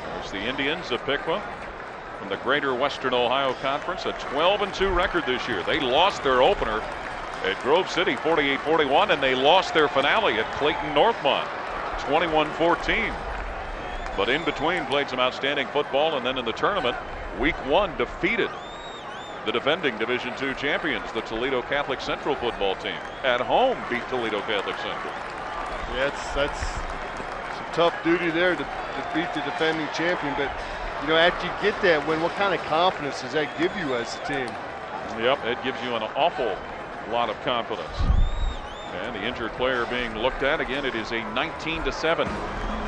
There's the Indians of Piqua from the Greater Western Ohio Conference, a 12-2 record this year. They lost their opener at Grove City 48-41, and they lost their finale at Clayton Northmont 21-14. But in between played some outstanding football, and then in the tournament, week 1 defeated the defending Division II champions, the Toledo Catholic Central football team. At home, beat Toledo Catholic Central. Yeah, that's some tough duty there to beat the defending champion. But, you know, after you get that win, what kind of confidence does that give you as a team? Yep, it gives you an awful lot of confidence. And the injured player being looked at. Again, it is a 19-7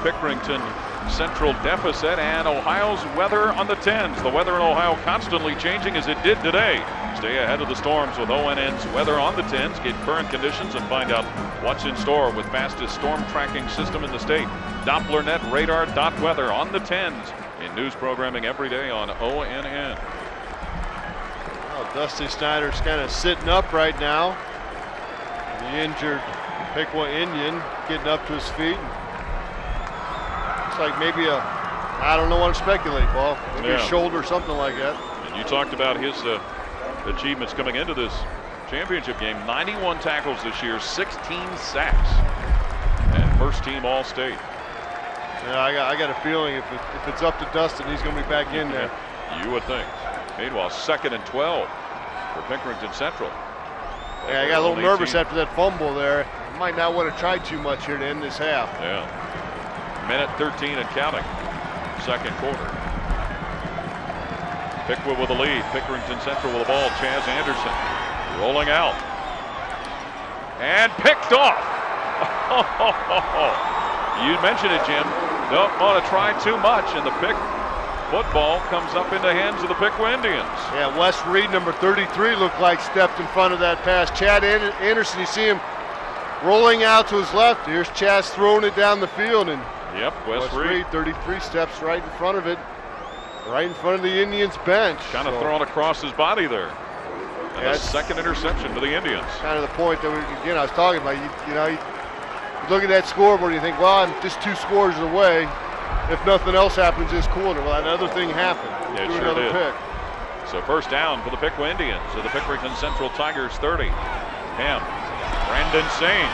Pickerington Central deficit, and Ohio's weather on the 10s. The weather in Ohio constantly changing as it did today. Stay ahead of the storms with ONN's weather on the 10s. Get current conditions and find out what's in store with fastest storm tracking system in the state. DopplerNet radar.weather on the 10s in news programming every day on ONN. Well, Dusty Snyder's kind of sitting up right now. The injured Piqua Indian getting up to his feet. Looks like maybe I don't know what to speculate, Paul. Maybe a shoulder or something like that. And you talked about his achievements coming into this championship game. 91 tackles this year, 16 sacks, and first team All-State. Yeah, I got a feeling if it's up to Dustin, he's going to be back in there. You would think. Meanwhile, 2nd and 12 for Pickerington Central. Yeah, I got a little nervous after that fumble there. Might not want to try too much here to end this half. Yeah. Minute 13 and counting. Second quarter. Piqua with the lead. Pickerington Central with the ball. Chaz Anderson rolling out. And picked off. You mentioned it, Jim. Don't want to try too much, and the football comes up in the hands of the Piqua Indians. Yeah, Wes Reed, number 33, looked like stepped in front of that pass. Chad Anderson, you see him rolling out to his left. Here's Chaz throwing it down the field, and yep, Wes Reed, 33, steps right in front of it, right in front of the Indians bench. Kind of thrown across his body there. And a second interception for the Indians. Kind of the point that I was talking about. You know, you look at that scoreboard and you think, well, I'm just 2 scores away. If nothing else happens this quarter, well, another thing happened. Yeah, it threw sure another did. pick. So first down for the Piqua Indians of the Pickerington Central Tigers 30. Brandon Sane.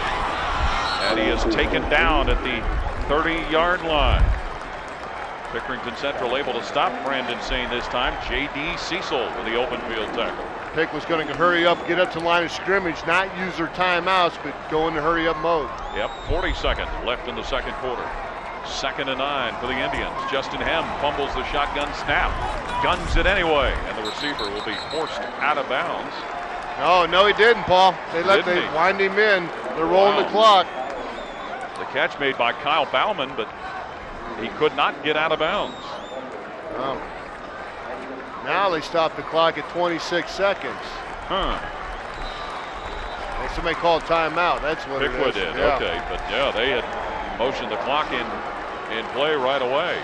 And he is taken down at the 30-yard line. Pickerington Central able to stop Brandon Sane this time. J.D. Cecil with the open field tackle. Pick was going to hurry up, get up to the line of scrimmage, not use their timeouts, but go into hurry-up mode. Yep, 40 seconds left in the second quarter. 2nd and 9 for the Indians. Justin Hem fumbles the shotgun snap. Guns it anyway, and the receiver will be forced out of bounds. No, he didn't, Paul. They wind him in. They're rolling the clock. The catch made by Kyle Bauman, but he could not get out of bounds. Oh. Now they stop the clock at 26 seconds. Somebody called timeout. That's what Piqua it is. did. Yeah. Okay, but yeah, they had motioned the clock in play right away.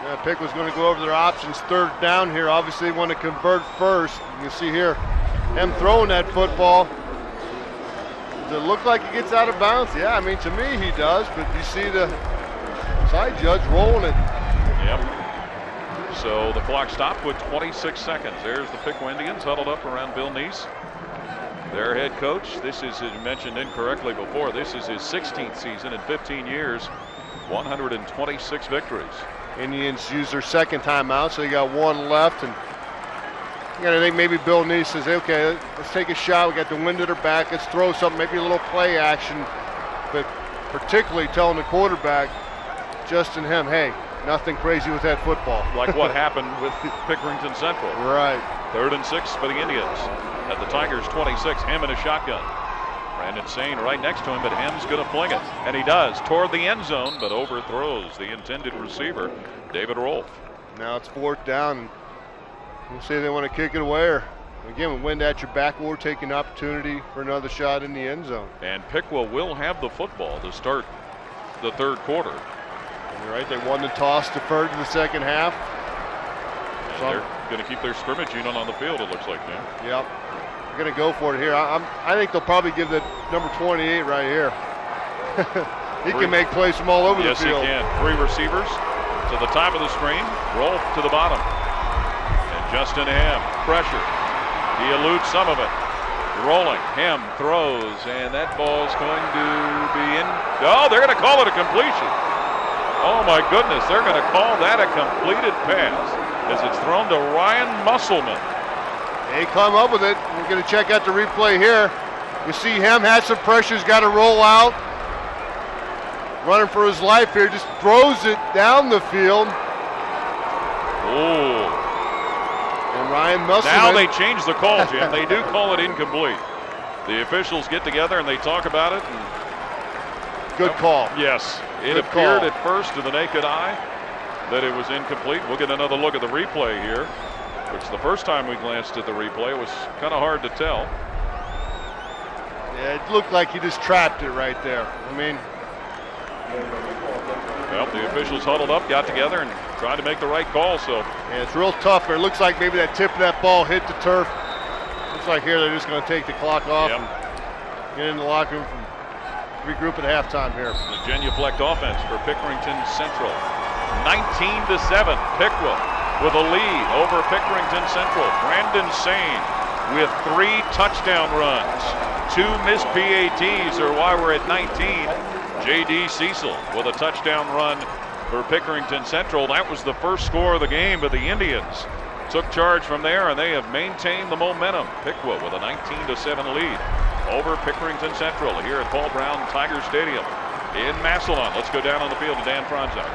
Yeah, Pick was going to go over their options. 3rd down here. Obviously, they want to convert first. You can see here him throwing that football. Does it look like he gets out of bounds? Yeah, I mean, to me he does, but you see the side judge rolling it. Yep. So the clock stopped with 26 seconds. There's the Piqua Indians huddled up around Bill Neese, their head coach. This is, as mentioned incorrectly before, this is his 16th season in 15 years, 126 victories. Indians use their 2nd timeout, so they got 1 left. And I think maybe Bill Neese says, okay, let's take a shot. We got the wind at our back. Let's throw something, maybe a little play action. But particularly telling the quarterback, Justin Hem, hey, nothing crazy with that football. Like what happened with Pickerington Central. Right. 3rd and 6 for the Indians. At the Tigers 26, Hem in a shotgun. Brandon Sane right next to him, but Hem's going to fling it. And he does, toward the end zone, but overthrows the intended receiver, David Rolfe. Now it's 4th down. And we'll see if they want to kick it away, or again, with wind at your back, or take an opportunity for another shot in the end zone. And Piqua will have the football to start the 3rd quarter. You're right, they won the toss, deferred to the 2nd half. And they're going to keep their scrimmage unit on the field, it looks like, Dan. Yep. They're going to go for it here. I think they'll probably give the number 28 right here. He can make plays from all over the field. Yes, he can. 3 receivers to the top of the screen, Rolfe to the bottom. And Justin Hem, pressure. He eludes some of it. Rolling, Hem throws, and that ball is going to be in. Oh, they're going to call it a completion. Oh my goodness, they're going to call that a completed pass as it's thrown to Ryan Musselman. They come up with it. We're going to check out the replay here. You see Hem has some pressure, he's got to roll out. Running for his life here, just throws it down the field. Oh. And Ryan Musselman. Now they change the call, Jim. They do call it incomplete. The officials get together and they talk about it. And good call. Yes. It Good appeared call. at first to the naked eye that it was incomplete. We'll get another look at the replay here, which the first time we glanced at the replay was kind of hard to tell. Yeah, it looked like he just trapped it right there. I mean, well, the officials huddled up, got together, and tried to make the right call. So yeah, it's real tough. It looks like maybe that tip of that ball hit the turf. Looks like here they're just going to take the clock off and get in the locker room from regroup at halftime here. The genuflect offense for Pickerington Central. 19-7, Piqua with a lead over Pickerington Central. Brandon Sane with 3 touchdown runs. 2 missed PATs are why we're at 19. J.D. Cecil with a touchdown run for Pickerington Central. That was the first score of the game, but the Indians took charge from there, and they have maintained the momentum. Piqua with a 19-7 lead over Pickerington Central here at Paul Brown Tiger Stadium in Massillon. Let's go down on the field to Dan Franzak.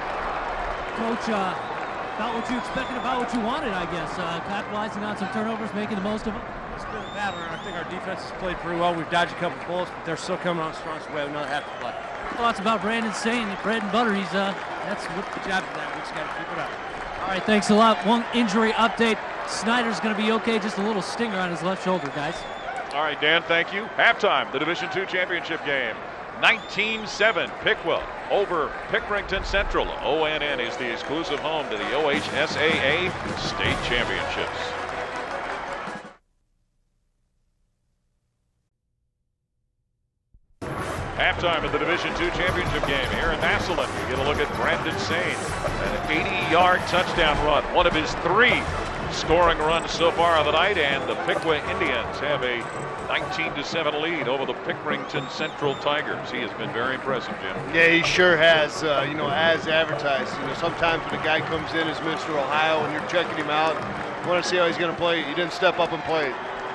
Coach, about what you expected, about what you wanted, I guess. Capitalizing on some turnovers, making the most of them. It's been a battle, and I think our defense has played pretty well. We've dodged a couple of bullets, but they're still coming on strong, so we have another half to play. Thoughts about Brandon Sane, bread and butter. He's that's what Good job for that. We just got to keep it up. All right, thanks a lot. One injury update. Snyder's going to be okay. Just a little stinger on his left shoulder, guys. All right, Dan, thank you. Halftime, the Division II championship game. 19-7, Piqua over Pickerington Central. ONN is the exclusive home to the OHSAA State Championships. Halftime of the Division II championship game here in Massillon. We get a look at Brandon Sane, an 80-yard touchdown run, one of his 3 scoring runs so far of the night, and the Piqua Indians have a 19-7 lead over the Pickerington Central Tigers. He has been very impressive, Jim. Yeah, he sure has. As advertised. Sometimes when a guy comes in as Mr. Ohio and you're checking him out, you want to see how he's going to play. He didn't step up and play.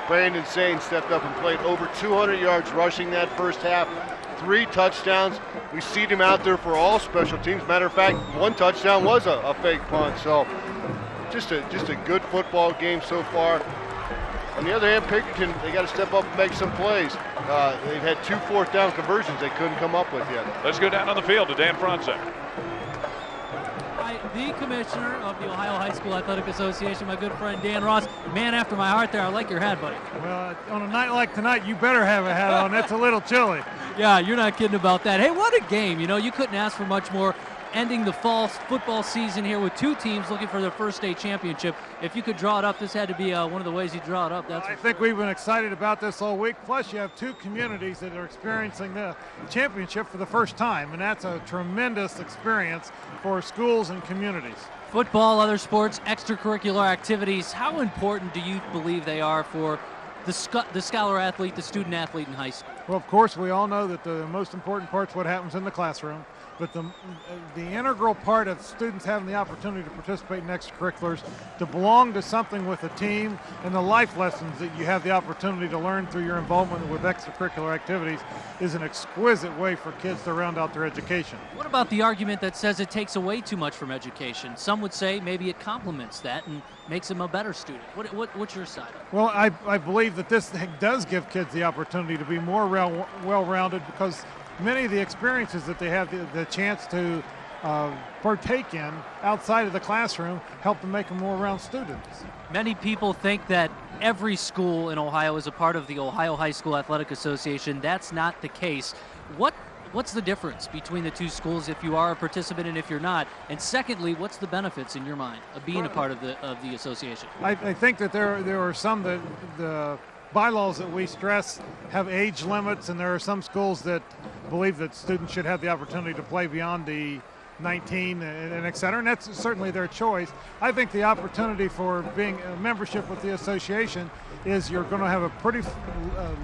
Brandon Sane stepped up and played over 200 yards rushing that first half. 3 touchdowns. We seed him out there for all special teams. Matter of fact, 1 touchdown was a fake punt. So just a good football game so far. On the other hand, Pickerington, they got to step up and make some plays. They've had 2 4th down conversions they couldn't come up with yet. Let's go down on the field to Dan Franzek. The commissioner of the Ohio High School Athletic Association, my good friend Dan Ross. Man after my heart there. I like your hat, buddy. Well, on a night like tonight, you better have a hat on. It's a little chilly. Yeah, you're not kidding about that. Hey, what a game. You couldn't ask for much more. Ending the fall football season here with 2 teams looking for their first state championship. If you could draw it up, this had to be one of the ways you draw it up. I think we've been excited about this all week. Plus, you have 2 communities that are experiencing the championship for the first time, and that's a tremendous experience for schools and communities. Football, other sports, extracurricular activities, how important do you believe they are for the scholar athlete, the student athlete in high school? Well, of course, we all know that the most important part's what happens in the classroom. But the integral part of students having the opportunity to participate in extracurriculars, to belong to something with a team, and the life lessons that you have the opportunity to learn through your involvement with extracurricular activities is an exquisite way for kids to round out their education. What about the argument that says it takes away too much from education? Some would say maybe it complements that and makes them a better student. What's your side? Well, I believe that this does give kids the opportunity to be more well-rounded, because many of the experiences that they have the chance to partake in outside of the classroom help to make them more round students. Many people think that every school in Ohio is a part of the Ohio High School Athletic Association. That's not the case. What's the difference between the 2 schools if you are a participant and if you're not? And secondly, what's the benefits in your mind of being a part of the association? I think that there are some that the bylaws that we stress have age limits, and there are some schools that believe that students should have the opportunity to play beyond the 19 and et cetera, and that's certainly their choice. I think the opportunity for being a membership with the association is you're going to have a pretty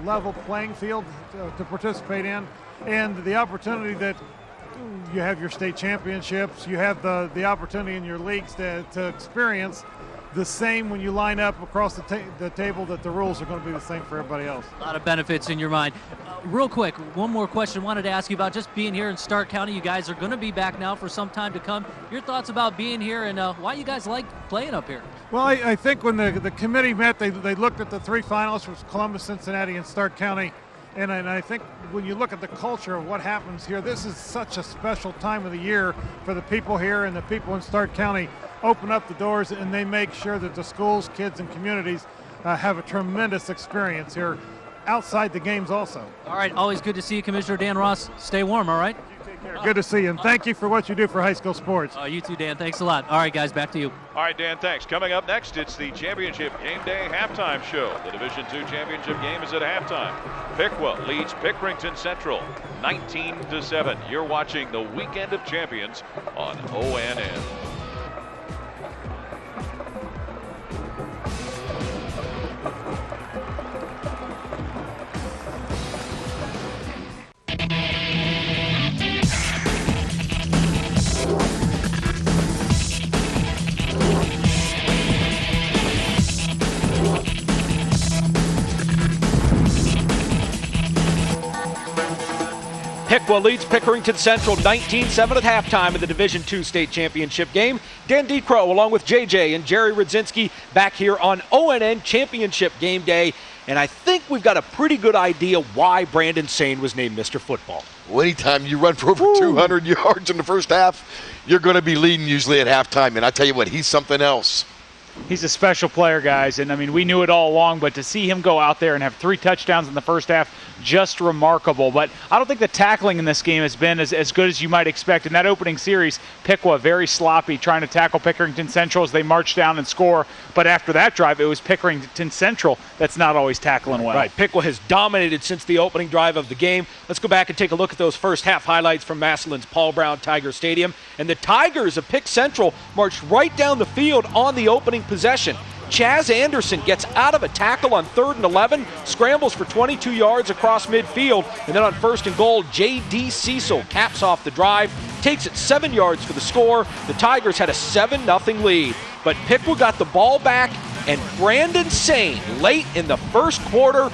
level playing field to participate in, and the opportunity that you have your state championships, you have the opportunity in your leagues to experience the same when you line up across the table, that the rules are going to be the same for everybody else. A lot of benefits in your mind. Real quick, one more question I wanted to ask you about just being here in Stark County. You guys are going to be back now for some time to come. Your thoughts about being here and why you guys like playing up here? Well, I think when the committee met, they looked at the 3 finalists, which was Columbus, Cincinnati, and Stark County. And I think when you look at the culture of what happens here, this is such a special time of the year for the people here, and the people in Stark County open up the doors and they make sure that the schools, kids, and communities have a tremendous experience here outside the games also. All right, always good to see you, Commissioner Dan Ross. Stay warm, all right? Good to see you, and thank you for what you do for high school sports. You too, Dan. Thanks a lot. All right, guys, back to you. All right, Dan, thanks. Coming up next, it's the championship game day halftime show. The Division II championship game is at halftime. Piqua leads Pickerington Central 19-7. You're watching the Weekend of Champions on ONN. Piqua leads Pickerington Central 19-7 at halftime in the Division II state championship game. Dan DeCrow along with JJ and Jerry Rudzinski back here on ONN championship game day. And I think we've got a pretty good idea why Brandon Sane was named Mr. Football. Well, anytime you run for over 200 yards in the first half, you're going to be leading usually at halftime. And I tell you what, he's something else. He's a special player, guys, and I mean, we knew it all along, but to see him go out there and have 3 touchdowns in the first half, just remarkable. But I don't think the tackling in this game has been as good as you might expect. In that opening series, Piqua very sloppy, trying to tackle Pickerington Central as they march down and score. But after that drive, it was Pickerington Central that's not always tackling well. Right, Piqua has dominated since the opening drive of the game. Let's go back and take a look at those first half highlights from Massillon's Paul Brown Tiger Stadium. And the Tigers of Pick Central marched right down the field on the opening possession. Chaz Anderson gets out of a tackle on 3rd and 11, scrambles for 22 yards across midfield, and then on 1st and goal, J.D. Cecil caps off the drive, takes it 7 yards for the score. The Tigers had a 7-0 lead, but Piqua got the ball back, and Brandon Sane, late in the first quarter,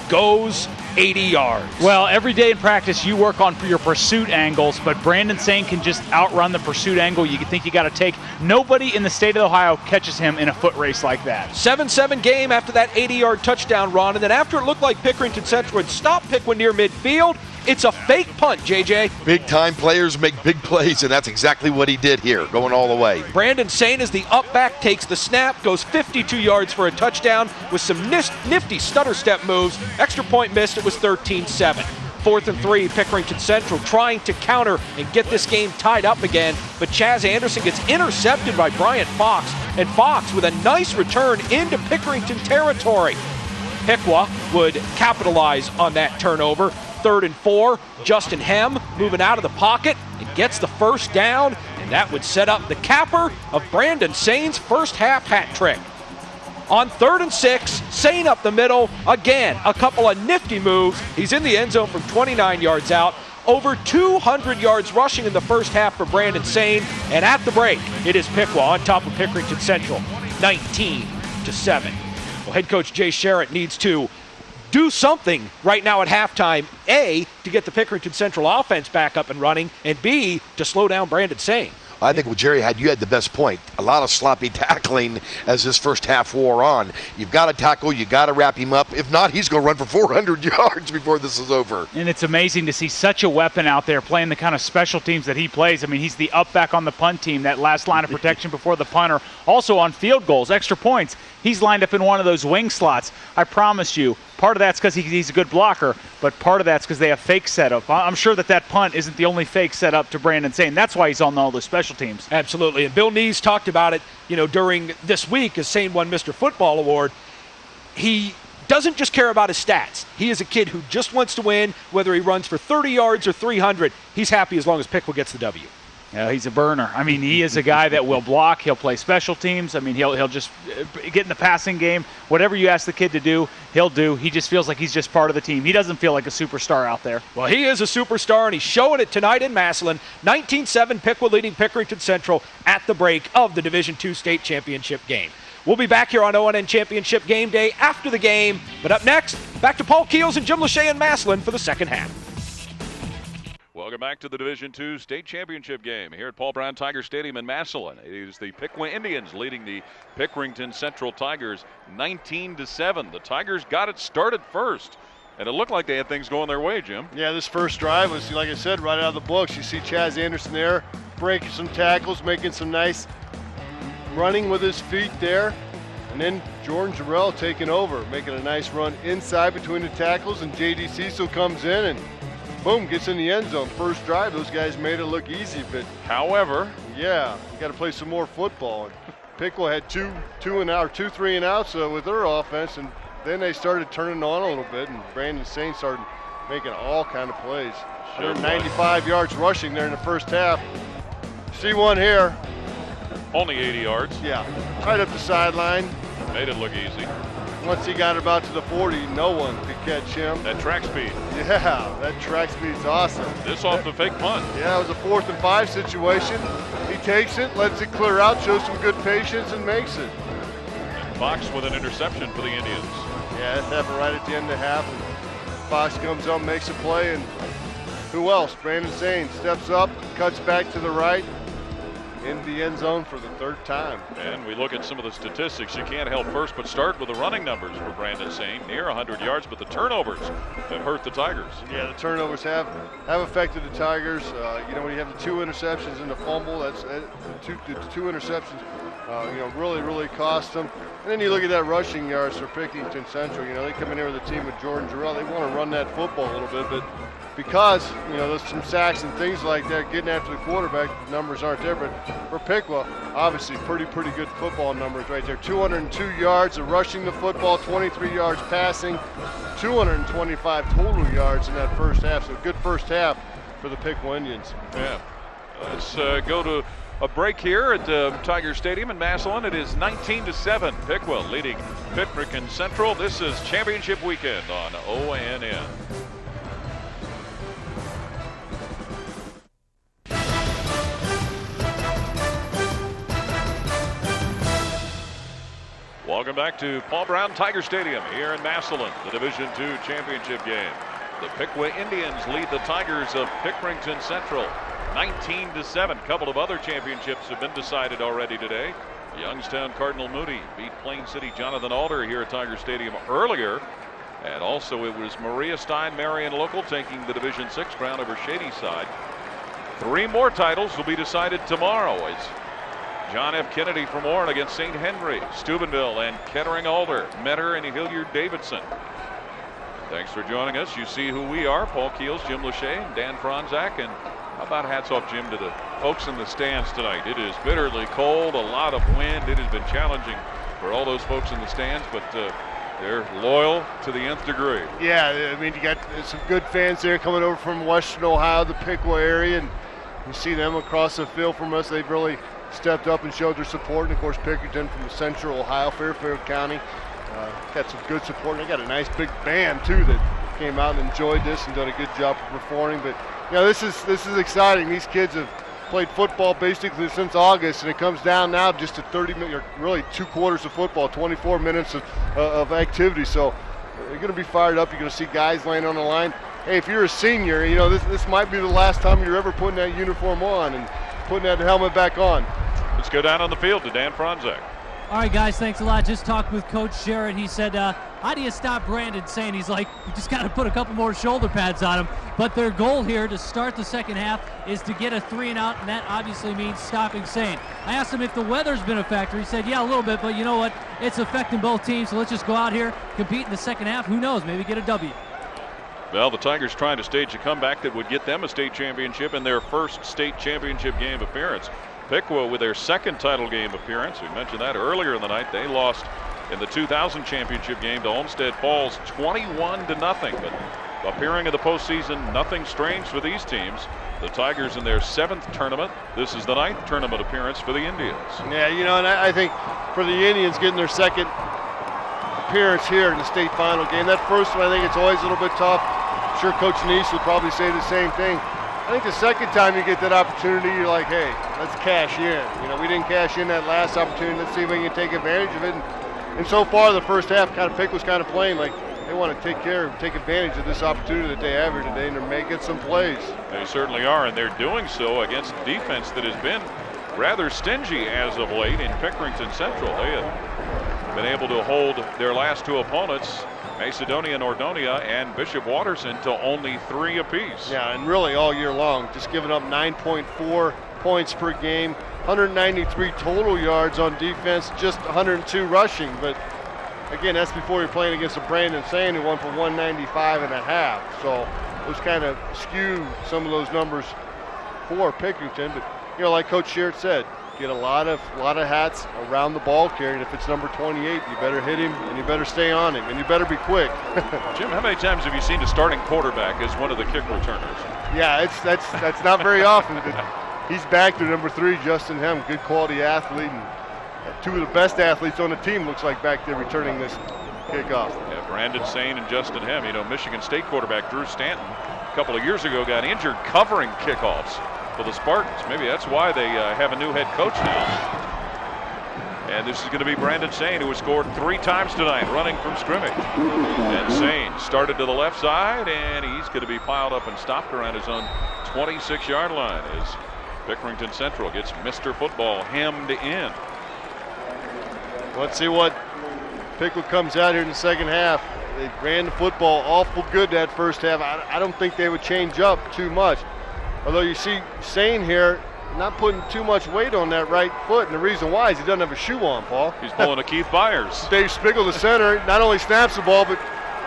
goes 80 yards. Well, every day in practice you work on your pursuit angles, but Brandon Sane can just outrun the pursuit angle you think you got to take. Nobody in the state of Ohio catches him in a foot race like that. 7-7 game after that 80-yard touchdown run, and then after it looked like Pickerington Central had stopped Piqua near midfield, it's a fake punt, JJ. Big-time players make big plays, and that's exactly what he did here, going all the way. Brandon Sane, as the up back, takes the snap, goes 52 yards for a touchdown with some nifty stutter step moves. Extra point missed. It was 13-7. 4th and 3, Pickerington Central trying to counter and get this game tied up again, but Chaz Anderson gets intercepted by Bryant Fox, and Fox with a nice return into Pickerington territory. Piqua would capitalize on that turnover. 3rd and 4, Justin Hem moving out of the pocket and gets the first down, and that would set up the capper of Brandon Sane's first half hat trick. On 3rd and 6, Sane up the middle, again, a couple of nifty moves. He's in the end zone from 29 yards out. Over 200 yards rushing in the first half for Brandon Sane, and at the break, it is Piqua on top of Pickerington Central, 19-7. Well, head coach Jay Sherritt needs to do something right now at halftime, A, to get the Pickerington Central offense back up and running, and B, to slow down Brandon Sane. I think what Jerry had, you had the best point. A lot of sloppy tackling as this first half wore on. You've got to tackle, you got to wrap him up. If not, he's going to run for 400 yards before this is over. And it's amazing to see such a weapon out there playing the kind of special teams that he plays. I mean, he's the up back on the punt team, that last line of protection before the punter. Also on field goals, extra points. He's lined up in one of those wing slots. I promise you, part of that's because he's a good blocker, but part of that's because they have fake setup. I'm sure that punt isn't the only fake setup to Brandon Sane. That's why he's on all those special teams. Absolutely. And Bill Nees talked about it, during this week as Sane won Mr. Football Award. He doesn't just care about his stats. He is a kid who just wants to win, whether he runs for 30 yards or 300. He's happy as long as Piqua gets the W. Yeah, he's a burner. I mean, he is a guy that will block. He'll play special teams. I mean, he'll just get in the passing game. Whatever you ask the kid to do, he'll do. He just feels like he's just part of the team. He doesn't feel like a superstar out there. Well, he is a superstar, and he's showing it tonight in Massillon. 19-7, Piqua leading Pickerington Central at the break of the Division II state championship game. We'll be back here on ONN Championship Game Day after the game. But up next, back to Paul Keels and Jim Lachey in Massillon for the second half. Welcome back to the Division II State Championship game here at Paul Brown Tiger Stadium in Massillon. It is the Piqua Indians leading the Pickerington Central Tigers 19-7. The Tigers got it started first, and it looked like they had things going their way, Jim. Yeah, this first drive was, like I said, right out of the books. You see Chaz Anderson there breaking some tackles, making some nice running with his feet there. And then Jordan Jarrell taking over, making a nice run inside between the tackles, and J.D. Cecil comes in and boom, gets in the end zone. First drive, those guys made it look easy, but however, yeah, you got to play some more football. Piqua had two 3-and-outs with their offense, and then they started turning on a little bit, and Brandon Sane started making all kind of plays. 195 yards rushing there in the first half. See one here. Only 80 yards. Yeah, right up the sideline. Made it look easy. Once he got about to the 40, no one could catch him. That track speed. Yeah, that track speed's awesome. This off the fake punt. Yeah, it was a 4th and 5 situation. He takes it, lets it clear out, shows some good patience, and makes it. And Fox with an interception for the Indians. Yeah, that happened right at the end of the half. And Fox comes up, makes a play, and who else? Brandon Sane steps up, cuts back to the right, in the end zone for the 3rd time. And we look at some of the statistics. You can't help first but start with the running numbers for Brandon Sane. Near 100 yards, but the turnovers that hurt the Tigers. Yeah, the turnovers have affected the Tigers. When you have the 2 interceptions and the fumble, that's the two interceptions, really cost them. And then you look at that rushing yards for Pickerington Central. They come in here with a team with Jordan Jarrell. They want to run that football a little bit, but because, there's some sacks and things like that, getting after the quarterback, numbers aren't there. But for Piqua, obviously pretty good football numbers right there. 202 yards of rushing the football, 23 yards passing, 225 total yards in that first half. So good first half for the Piqua Indians. Yeah. Let's go to a break here at Tiger Stadium in Massillon. It is 19-7. Piqua leading Pickerington Central. This is championship weekend on OANN. Welcome back to Paul Brown Tiger Stadium here in Massillon, the Division II championship game. The Piqua Indians lead the Tigers of Pickerington Central 19-7. A couple of other championships have been decided already today. Youngstown Cardinal Moody beat Plain City Jonathan Alder here at Tiger Stadium earlier. And also it was Maria Stein Marion Local taking the Division VI crown over Shadyside. 3 more titles will be decided tomorrow. It's John F. Kennedy from Warren against St. Henry, Steubenville, and Kettering Alder, Metter and Hilliard Davidson. Thanks for joining us. You see who we are: Paul Keels, Jim Lachey, and Dan Franzak. And how about hats off, Jim, to the folks in the stands tonight? It is bitterly cold, a lot of wind. It has been challenging for all those folks in the stands, but they're loyal to the nth degree. Yeah, I mean, you got some good fans there coming over from Western Ohio, the Piqua area, and you see them across the field from us. They've really stepped up and showed their support. And of course, Pickerington from Central Ohio, Fairfield County, got some good support. And they got a nice big band too that came out and enjoyed this and done a good job of performing. But you know, this is exciting. These kids have played football basically since August, and it comes down now just to 30 minutes, or really 2 quarters of football, 24 minutes of activity. So you're going to be fired up. You're going to see guys laying on the line. Hey, if you're a senior, you know this might be the last time you're ever putting that uniform on and putting that helmet back on. Let's go down on the field to Dan Franzak. All right, guys, thanks a lot. Just talked with Coach Sherritt. He said, how do you stop Brandon Sane? He's like, you just got to put a couple more shoulder pads on him. But their goal here to start the second half is to get a 3-and-out, and that obviously means stopping Sane. I asked him if the weather's been a factor. He said, yeah, a little bit, but you know what? It's affecting both teams, so let's just go out here, compete in the second half. Who knows? Maybe get a W. Well, the Tigers trying to stage a comeback that would get them a state championship in their first state championship game appearance. Piqua with their second title game appearance. We mentioned that earlier in the night. They lost in the 2000 championship game to Olmsted Falls 21-0. But appearing in the postseason, nothing strange for these teams. The Tigers in their 7th tournament. This is the 9th tournament appearance for the Indians. Yeah, you know, and I think for the Indians getting their second appearance here in the state final game, that first one, I think it's always a little bit tough. I'm sure Coach Neese would probably say the same thing. I think the second time you get that opportunity, you're like, hey, let's cash in. You know, we didn't cash in that last opportunity. Let's see if we can take advantage of it. And so far, the first half, Piqua was kind of playing like they want to take advantage of this opportunity that they have here today, and they're making some plays. They certainly are, and they're doing so against a defense that has been rather stingy as of late in Pickerington Central. They have been able to hold their last 2 opponents, Macedonia Nordonia and Bishop Watterson, to only 3 apiece. Yeah, and really all year long, just giving up 9.4 points per game, 193 total yards on defense, just 102 rushing. But again, that's before you're playing against a Brandon Sane who won for 195.5. So those kind of skew some of those numbers for Pickerington. But you know, like Coach Sherritt said, get a lot of hats around the ball carrier, and if it's number 28, you better hit him and you better stay on him and you better be quick. Jim, how many times have you seen a starting quarterback as one of the kick returners? Yeah, that's not very often. He's back to number 3, Justin Hem, good quality athlete, and 2 of the best athletes on the team looks like back there returning this kickoff. Yeah, Brandon Sane and Justin Hem. You know, Michigan State quarterback Drew Stanton a couple of years ago got injured covering kickoffs for the Spartans. Maybe that's why they have a new head coach now. And this is going to be Brandon Sane, who has scored 3 times tonight running from scrimmage. And Sane started to the left side, and he's going to be piled up and stopped around his own 26-yard line as Pickerington Central gets Mr. Football hemmed in. Let's see what Piqua comes out here in the second half. They ran the football awful good that first half. I don't think they would change up too much. Although you see Sane here not putting too much weight on that right foot, and the reason why is he doesn't have a shoe on, Paul. He's pulling a Keith Byers. Dave Spiegel, the center, not only snaps the ball, but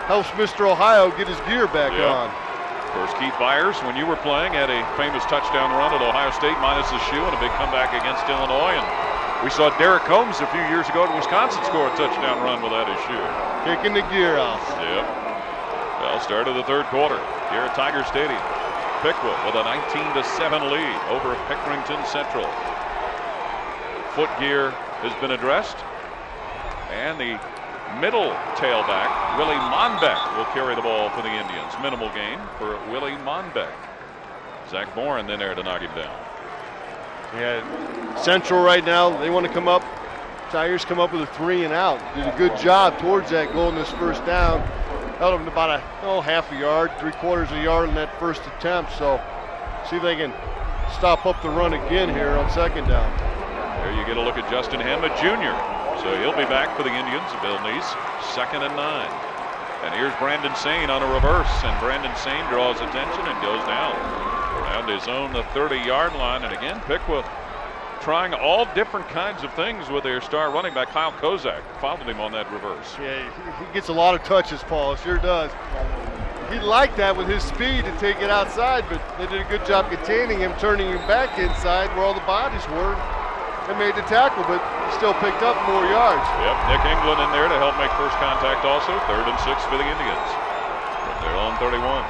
helps Mr. Ohio get his gear back on. Of course, Keith Byers, when you were playing, had a famous touchdown run at Ohio State minus his shoe and a big comeback against Illinois. And we saw Derek Combs a few years ago at Wisconsin score a touchdown run without his shoe. Kicking the gear off. Yep. Well, start of the third quarter here at Tiger Stadium. Piqua with a 19-7 lead over Pickerington Central. footgear has been addressed. And the middle tailback, Willie Monbeck, will carry the ball for the Indians. Minimal gain for Willie Monbeck. Zach Boren in there to knock him down. Yeah, Central right now, they want to come up. Tigers come up with a 3 and out. Did a good job towards that goal in this first down. Held them to about half a yard, 3/4 of a yard in that first attempt. So see if they can stop up the run again here on second down. There you get a look at Justin Hemma Jr. So he'll be back for the Indians. Bill Neese, 2nd and 9. And here's Brandon Sane on a reverse, and Brandon Sane draws attention and goes down around his own 30-yard line. And again, Piqua trying all different kinds of things with their star running back, Kyle Kozak. Followed him on that reverse. Yeah, he gets a lot of touches, Paul. Sure does. He liked that with his speed to take it outside, but they did a good job containing him, turning him back inside where all the bodies were. They made the tackle, but he still picked up more yards. Yep, Nick England in there to help make first contact also. 3rd and 6 for the Indians from their own 31.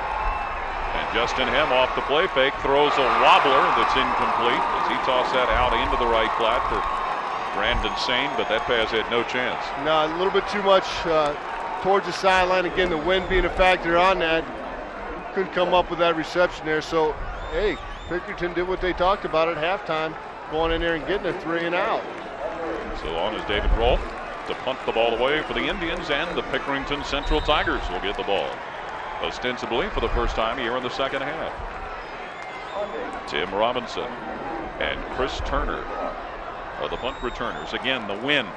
And Justin Hem off the play fake throws a wobbler that's incomplete as he tossed that out into the right flat for Brandon Sane, but that pass had no chance. No, a little bit too much towards the sideline. Again, the wind being a factor on that. Couldn't come up with that reception there. So, hey, Pickerington did what they talked about at halftime, going in there and getting a 3 and out. So on is David Rolfe to punt the ball away for the Indians, and the Pickerington Central Tigers will get the ball. Ostensibly for the first time here in the second half. Tim Robinson and Chris Turner are the punt returners. Again, the wind.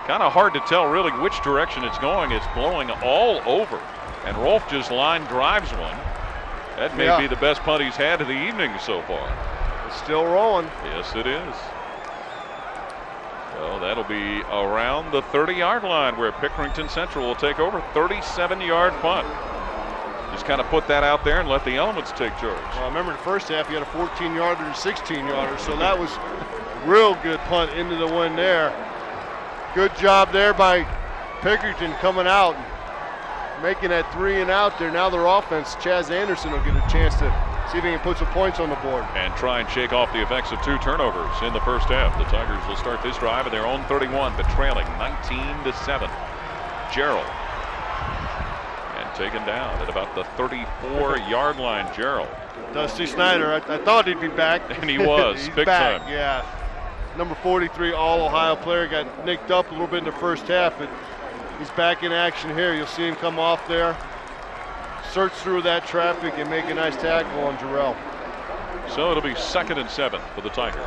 Kind of hard to tell really which direction it's going. It's blowing all over. And Rolfe just line drives one. That may be the best punt he's had of the evening so far. It's still rolling. Yes, it is. So that'll be around the 30-yard line where Pickerington Central will take over. 37-yard punt. Just kind of put that out there and let the elements take charge. Well, I remember the first half, you had a 14-yarder and 16-yarder, so that was a real good punt into the wind there. Good job there by Pickerington coming out and making that 3 and out there. Now their offense, Chaz Anderson will get a chance to see if he can put some points on the board. And try and shake off the effects of 2 turnovers in the first half. The Tigers will start this drive at their own 31, but trailing 19-7. Gerald. And taken down at about the 34-yard line, Gerald. Dusty Snyder, I thought he'd be back. And he was, He's big back, time. Yeah. Number 43 All-Ohio player got nicked up a little bit in the first half, but he's back in action here. You'll see him come off there, search through that traffic and make a nice tackle on Jarrell. So it'll be 2nd and 7 for the Tigers.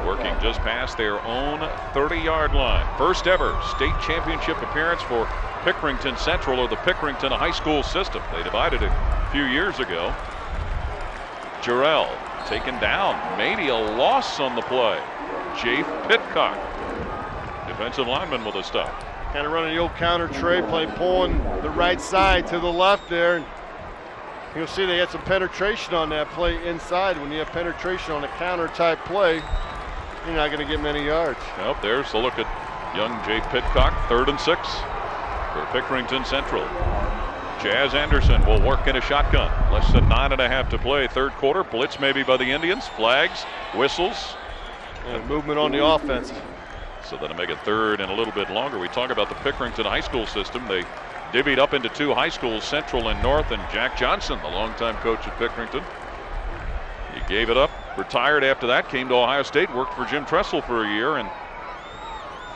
Working just past their own 30-yard line. First ever state championship appearance for Pickerington Central, or the Pickerington High School system. They divided it a few years ago. Jarrell taken down. Maybe a loss on the play. Jake Pitcock, defensive lineman, with a stop. Kind of running the old counter trade play, pulling the right side to the left there. And you'll see they had some penetration on that play inside. When you have penetration on a counter type play, you're not going to get many yards. Nope, there's a look at young Jake Pitcock. 3rd and 6 for Pickerington Central. Chaz Anderson will work in a shotgun. Less than 9.5 to play, third quarter. Blitz maybe by the Indians. Flags, whistles. And movement on the offense. So that'll make it 3rd and a little bit longer. We talk about the Pickerington High School system. They divvied up into 2 high schools, Central and North, and Jack Johnson, the longtime coach at Pickerington. He gave it up, retired after that, came to Ohio State, worked for Jim Tressel for a year, and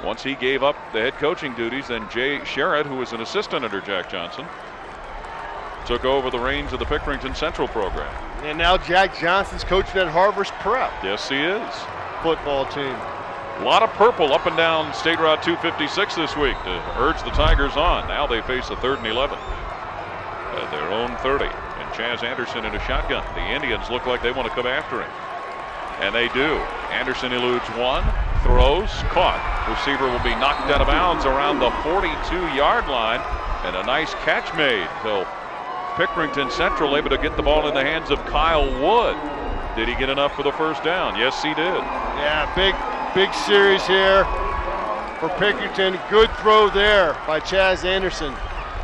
once he gave up the head coaching duties, then Jay Sherrod, who was an assistant under Jack Johnson, took over the reins of the Pickerington Central program. And now Jack Johnson's coaching at Harvest Prep. Yes, he is. Football team. A lot of purple up and down State Route 256 this week to urge the Tigers on. Now they face a 3rd and 11 at their own 30. And Chaz Anderson in a shotgun. The Indians look like they want to come after him. And they do. Anderson eludes one, throws, caught. Receiver will be knocked out of bounds around the 42-yard line. And a nice catch made. So Pickerington Central able to get the ball in the hands of Kyle Wood. Did he get enough for the first down? Yes, he did. Yeah, big series here for Pickerington. Good throw there by Chaz Anderson,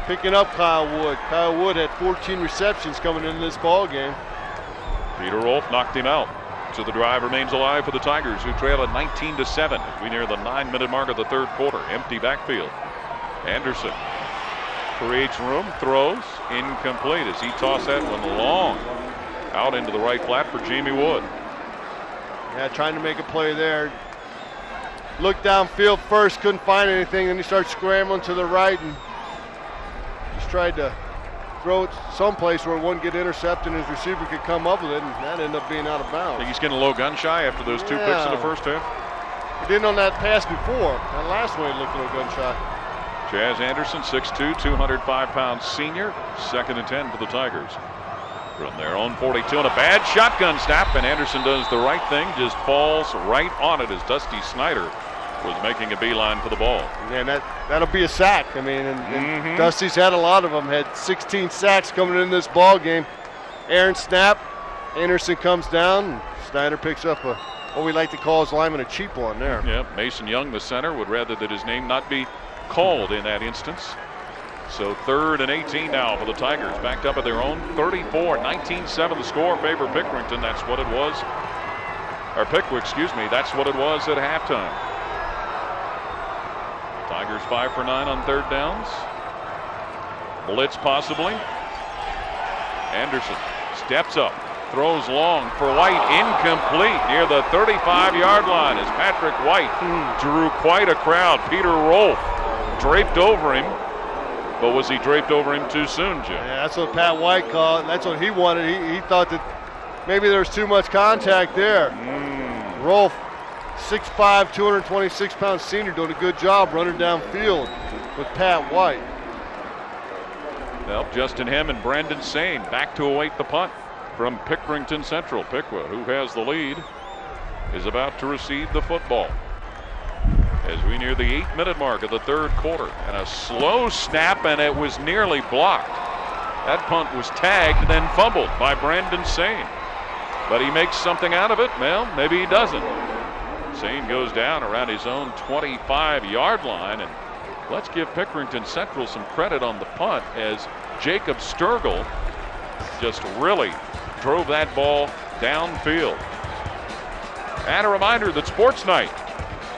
picking up Kyle Wood. Kyle Wood had 14 receptions coming into this ball game. Peter Rolfe knocked him out. So the drive remains alive for the Tigers, who trail at 19-7 as we near the 9-minute mark of the third quarter. Empty backfield. Anderson creates room, throws, incomplete as he tossed that one long out into the right flat for Jamie Wood. Yeah, trying to make a play there. Looked downfield first, couldn't find anything, then he started scrambling to the right and just tried to throw it someplace where it wouldn't get intercepted and his receiver could come up with it, and that ended up being out of bounds. I think he's getting a little gun shy after those two picks in the first half. He didn't on that pass before. That last one he looked a little gun shy. Jazz Anderson, 6'2", 205-pound senior, 2nd and 10 for the Tigers. From their own 42 and a bad shotgun snap, and Anderson does the right thing, just falls right on it as Dusty Snyder was making a beeline for the ball. And that'll be a sack. I mean, and Dusty's had a lot of them. Had 16 sacks coming in this ball game. Aaron snap, Anderson comes down, and Snyder picks up what we like to call as lineman a cheap one there. Yep, Mason Young, the center, would rather that his name not be called in that instance. So 3rd and 18 now for the Tigers, backed up at their own 34. 19-7 the score, favor Pickerington. That's what it was. Or Piqua, excuse me. That's what it was at halftime. Tigers 5 for 9 on 3rd downs. Blitz possibly. Anderson steps up, throws long for White, incomplete near the 35-yard line as Patrick White drew quite a crowd. Peter Rolfe draped over him, but was he draped over him too soon, Jim? Yeah, that's what Pat White called. That's what he wanted. He thought that maybe there was too much contact there. Rolfe, 6'5", 226-pound senior, doing a good job running downfield with Pat White. Well, Justin Hem and Brandon Sane back to await the punt from Pickerington Central. Piqua, who has the lead, is about to receive the football as we near the 8-minute mark of the third quarter. And a slow snap, and it was nearly blocked. That punt was tagged, then fumbled by Brandon Sane. But he makes something out of it. Well, maybe he doesn't. Sane goes down around his own 25-yard line, and let's give Pickerington Central some credit on the punt as Jacob Sturgill just really drove that ball downfield. And a reminder that Sports Night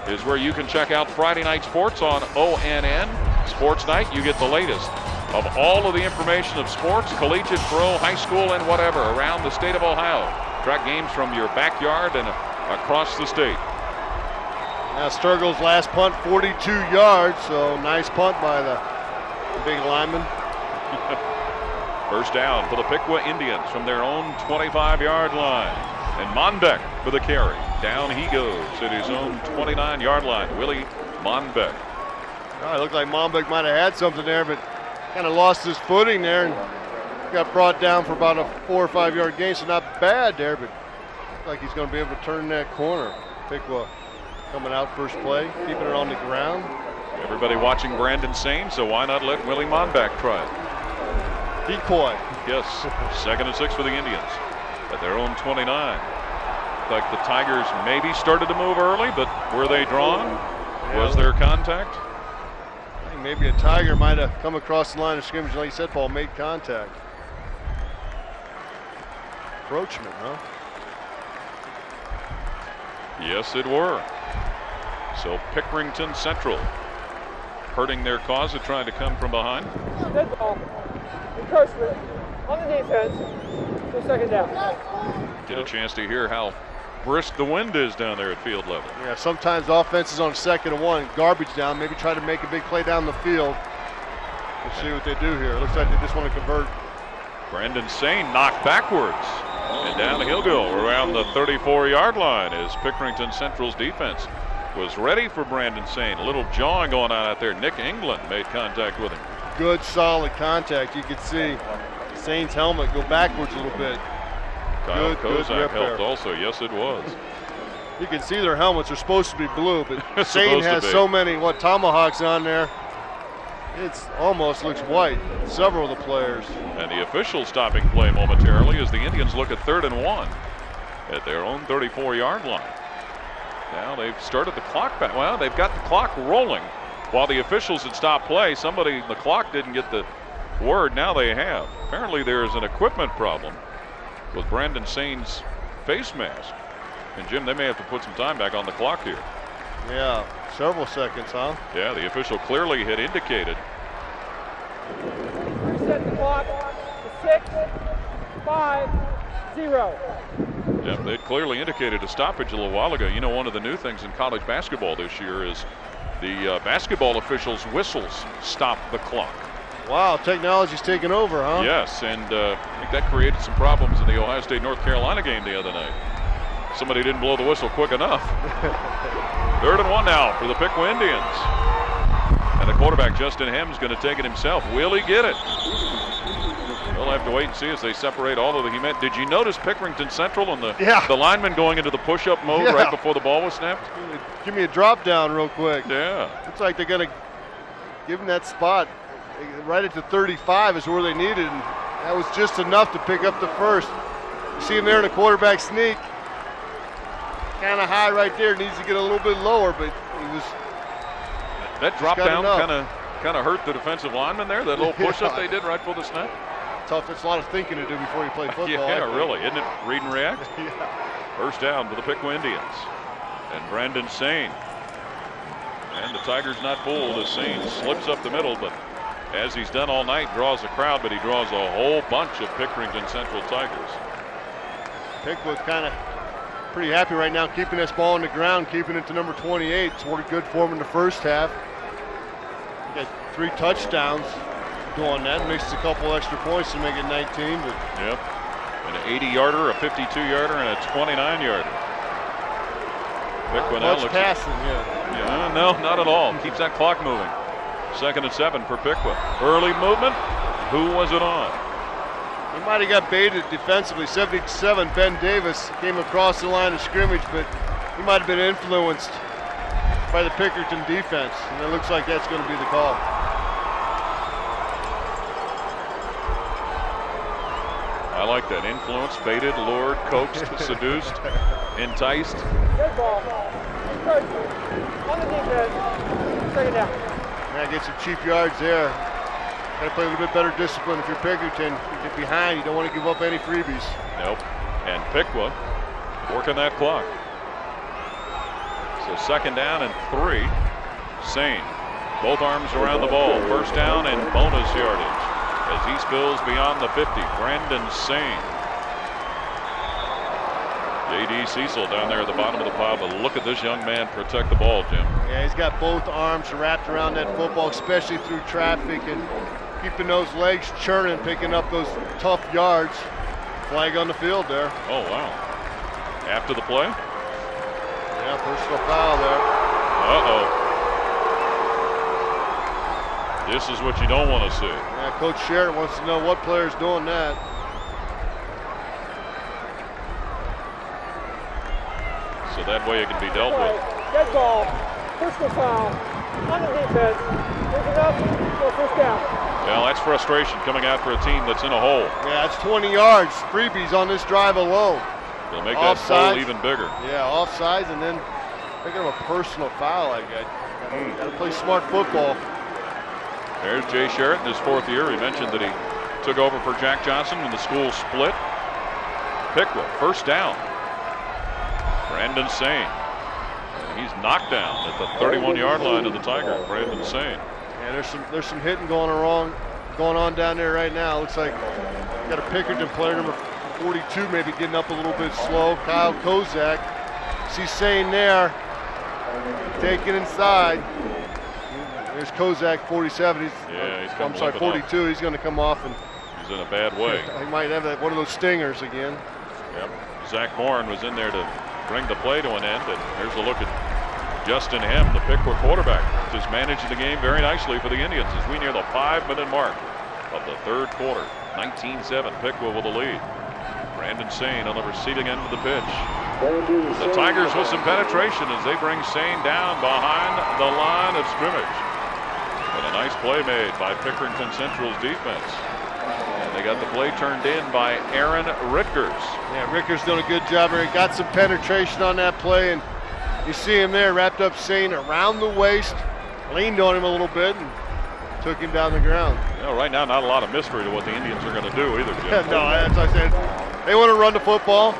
is where you can check out Friday Night Sports on ONN. Sports Night, you get the latest of all of the information of sports, collegiate, pro, high school, and whatever around the state of Ohio. Track games from your backyard and across the state. Now Sturgill's last punt, 42 yards, so nice punt by the big lineman. First down for the Piqua Indians from their own 25-yard line. And Monbeck for the carry. Down he goes at his own 29-yard line. Willie Monbeck. Oh, it looked like Monbeck might have had something there, but kind of lost his footing there and got brought down for about a 4 or 5 yard gain. So not bad there, but looks like he's going to be able to turn that corner. Piqua coming out first play, keeping it on the ground. Everybody watching Brandon Sane, so why not let Willie Monbeck try it? Decoy. Yes, 2nd and 6 for the Indians at their own 29. Like the Tigers maybe started to move early, but were they drawn? Was there contact? I think maybe a Tiger might have come across the line of scrimmage, like you said, Paul, made contact. Approachment, huh? Yes, it were. So Pickerington Central hurting their cause of trying to come from behind. Dead ball. Encouragement on the defense. So 2nd down. Get a chance to hear how brisk the wind is down there at field level. Yeah, sometimes offenses on 2nd and 1, garbage down, maybe try to make a big play down the field. We'll see what they do here. It looks like they just want to convert. Brandon Sane knocked backwards. And down he'll go around the 34-yard line as Pickerington Central's defense was ready for Brandon Sane. A little jawing going on out there. Nick England made contact with him. Good, solid contact. You could see Sane's helmet go backwards a little bit. Kyle Good Kozak rip helped there. also. Yes, it was. You can see their helmets are supposed to be blue, but Sane has so many tomahawks on there. It almost looks white. Several of the players. And the official stopping play momentarily as the Indians look at 3rd and 1 at their own 34-yard line. Now they've started the clock back. Well, they've got the clock rolling while the officials had stopped play. Somebody, the clock didn't get the word. Now they have. Apparently there is an equipment problem with Brandon Sane's face mask. And Jim, they may have to put some time back on the clock here. Yeah, several seconds, huh? Yeah, the official clearly had indicated. Reset the clock to 6, 5, 0. Yep, they clearly indicated a stoppage a little while ago. You know, one of the new things in college basketball this year is the basketball officials' whistles stop the clock. Wow, technology's taken over, huh? Yes, and I think that created some problems in the Ohio State-North Carolina game the other night. Somebody didn't blow the whistle quick enough. 3rd and 1 now for the Piqua Indians. And the quarterback, Justin Hem's going to take it himself. Will he get it? We'll have to wait and see as they separate all of the human. Did you notice Pickerington Central and the lineman going into the push-up mode right before the ball was snapped? Give me a drop down real quick. Yeah. Looks like they're going to give him that spot. Right at the 35 is where they needed, and that was just enough to pick up the first. You see him there in the quarterback sneak. Kind of high right there. Needs to get a little bit lower, but he was. That drop down kind of hurt the defensive lineman there. That little push-up they did right before the snap. Tough. It's a lot of thinking to do before you play football. Yeah, really. Isn't it? Read and react. Yeah. First down to the Piqua Indians. And Brandon Sane. And the Tigers not fooled as Sane slips up the middle, but as he's done all night, draws a crowd, but he draws a whole bunch of Pickerington Central Tigers. Piqua kind of pretty happy right now keeping this ball on the ground, keeping it to number 28. It's worked good for him in the first half. He got 3 touchdowns doing that. Mixed a couple extra points to make it 19. But yep. An 80-yarder, a 52-yarder, and a 29-yarder. Piqua now looks passing, yeah, no, not at all. Keeps that clock moving. 2nd and 7 for Piqua. Early movement. Who was it on? He might have got baited defensively. 77, Ben Davis came across the line of scrimmage, but he might have been influenced by the Pickerington defense, and it looks like that's going to be the call. I like that. Influenced, baited, lured, coaxed, seduced, enticed. Good ball. On the defense. 2nd down. Yeah, get some cheap yards there. Got to play a little bit better discipline if you're Pickerington. You get behind, you don't want to give up any freebies. Nope. And Piqua working that clock. So 2nd down and 3. Sane. Both arms around the ball. 1st down and bonus yardage as he spills beyond the 50. Brandon Sane. J.D. Cecil down there at the bottom of the pile, but look at this young man protect the ball, Jim. Yeah, he's got both arms wrapped around that football, especially through traffic, and keeping those legs churning, picking up those tough yards. Flag on the field there. Oh, wow. After the play? Yeah, personal foul there. Uh-oh. This is what you don't want to see. Yeah, Coach Sherritt wants to know what player's doing that. So that way it can be dealt with. Dead ball. Personal foul. On the defense. There's enough for 1st down. Well, that's frustration coming out for a team that's in a hole. Yeah, that's 20 yards. Freebies on this drive alone. They'll make that hole even bigger. Yeah, offsides, and then picking up a personal foul like that. Got to play smart football. There's Jay Sherritt in his 4th year. He mentioned that he took over for Jack Johnson when the school split. Piqua, 1st down. Brandon Sane. And he's knocked down at the 31-yard line of the Tigers. Brandon Sane. Yeah, there's some hitting going on down there right now. Looks like got a Pickerington player, number 42, maybe getting up a little bit slow. Kyle Kozak. See Sane there. Taking inside. There's Kozak, 47. He's 42. He's going to come off, and he's in a bad way. He might have one of those stingers again. Yep. Zach Morin was in there to bring the play to an end, and here's a look at Justin Hem, the Piqua quarterback, just managing the game very nicely for the Indians as we near the 5-minute mark of the 3rd quarter. 19-7, Piqua with the lead. Brandon Sane on the receiving end of the pitch. The Tigers with some penetration as they bring Sane down behind the line of scrimmage. And a nice play made by Pickerington Central's defense. And they got the play turned in by Aaron Ritkers. Yeah, Ritkers doing a good job here. He got some penetration on that play, and you see him there wrapped up Sane around the waist, leaned on him a little bit, and took him down the ground. You know, right now, not a lot of mystery to what the Indians are going to do either, Jim. No, as I said, they want to run the football.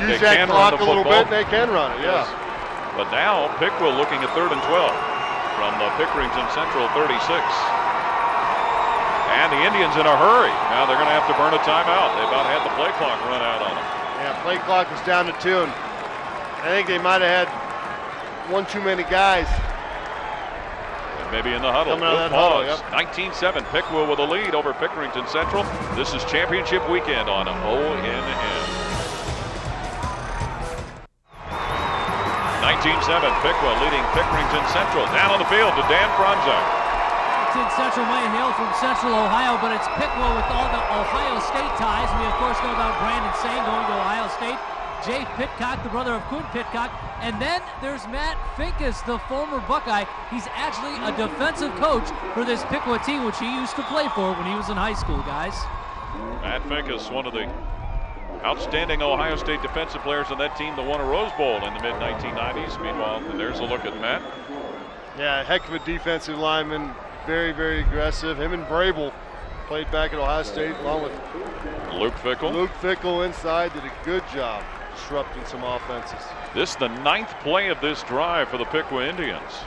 use that clock a little bit, and they can run it, yeah. But now Piqua looking at 3rd and 12 from the Pickerington Central 36. And the Indians in a hurry. Now they're going to have to burn a timeout. They about had the play clock run out on them. Yeah, play clock was down to 2. And I think they might have had one too many guys. And maybe in the huddle. Coming out of that huddle, yep. 19-7, Piqua with a lead over Pickerington Central. This is championship weekend on ONN. 19-7, Piqua leading Pickerington Central. Down on the field to Dan Franzak. Central might hail from Central Ohio, but it's Piqua with all the Ohio State ties. We, of course, know about Brandon Sane going to Ohio State. Jay Pitcock, the brother of Quinn Pitcock. And then there's Matt Finkus, the former Buckeye. He's actually a defensive coach for this Piqua team, which he used to play for when he was in high school, guys. Matt Finkus, one of the outstanding Ohio State defensive players on that team that won a Rose Bowl in the mid-1990s. Meanwhile, there's a look at Matt. Yeah, heck of a defensive lineman. Very, very aggressive. Him and Vrabel played back at Ohio State along with Luke Fickle. Luke Fickle inside did a good job disrupting some offenses. This is the 9th play of this drive for the Piqua Indians.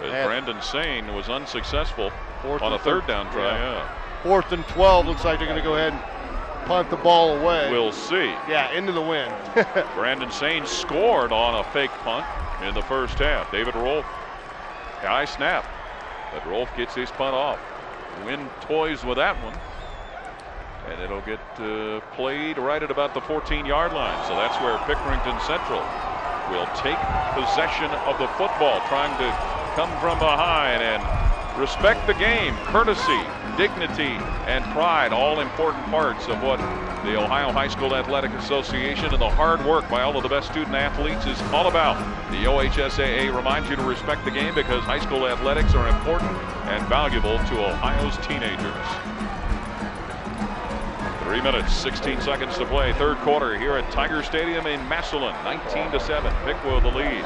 As Brandon Sane was unsuccessful on a 3rd down try. Yeah. 4th and 12. Looks like they're going to go ahead and punt the ball away. We'll see. Yeah, into the wind. Brandon Sane scored on a fake punt in the first half. David Rolfe, high snap. But Rolfe gets his punt off. Wind toys with that one. And it'll get played right at about the 14-yard line. So that's where Pickerington Central will take possession of the football, trying to come from behind and respect the game. Courtesy, dignity, and pride, all important parts of what the Ohio High School Athletic Association and the hard work by all of the best student athletes is all about. The OHSAA reminds you to respect the game because high school athletics are important and valuable to Ohio's teenagers. 3 minutes, 16 seconds to play. 3rd quarter here at Tiger Stadium in Massillon. 19-7, Piqua the lead.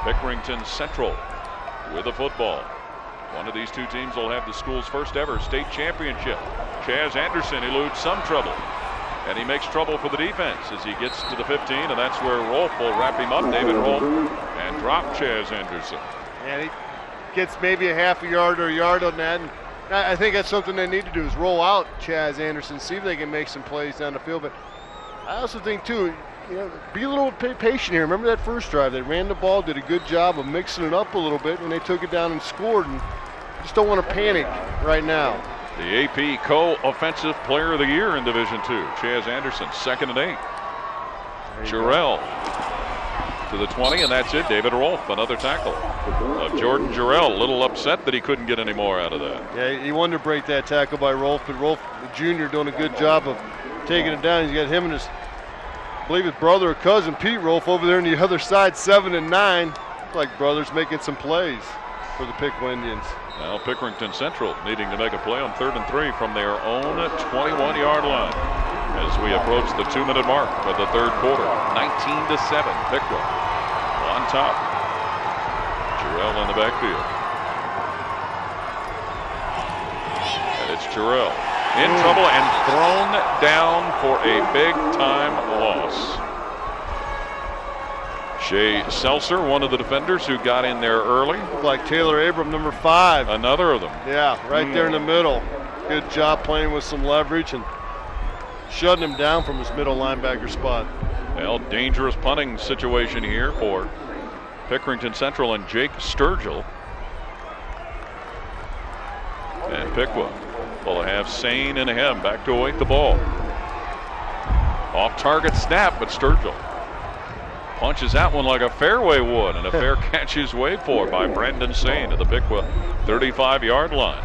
Pickerington Central with the football. One of these two teams will have the school's first ever state championship. Chaz Anderson eludes some trouble. And he makes trouble for the defense as he gets to the 15, and that's where Rolfe will wrap him up, David Rolfe, and drop Chaz Anderson. And he gets maybe a half a yard or a yard on that. And I think that's something they need to do is roll out Chaz Anderson, see if they can make some plays down the field. But I also think, too, be a little patient here. Remember that first drive? They ran the ball, did a good job of mixing it up a little bit, and they took it down and scored. And just don't want to panic right now. The AP Co-Offensive Player of the Year in Division II, Chaz Anderson, 2nd and 8. Jarrell to the 20, and that's it. David Rolfe, another tackle of Jordan Jarrell. A little upset that he couldn't get any more out of that. Yeah, he wanted to break that tackle by Rolfe, but Rolfe, the junior, doing a good job of taking it down. He's got him and his, I believe his brother or cousin, Pete Rolfe, over there on the other side, 7 and 9. Looks like brothers making some plays for the Piqua Indians. Now Pickerington Central needing to make a play on 3rd and 3 from their own 21-yard line as we approach the 2-minute mark of the 3rd quarter. 19-7, Piqua on top. Jarrell in the backfield. And it's Jarrell in trouble and thrown down for a big-time loss. Shea Seltzer, one of the defenders who got in there early. Looked like Taylor Abram, number 5. Another of them. Yeah, right there in the middle. Good job playing with some leverage and shutting him down from his middle linebacker spot. Well, dangerous punting situation here for Pickerington Central and Jake Sturgill. And Piqua will have Sane and him back to await the ball. Off target snap, but Sturgill punches that one like a fairway would, and a fair catch is waved for by Brandon Sane at the Piqua 35-yard line.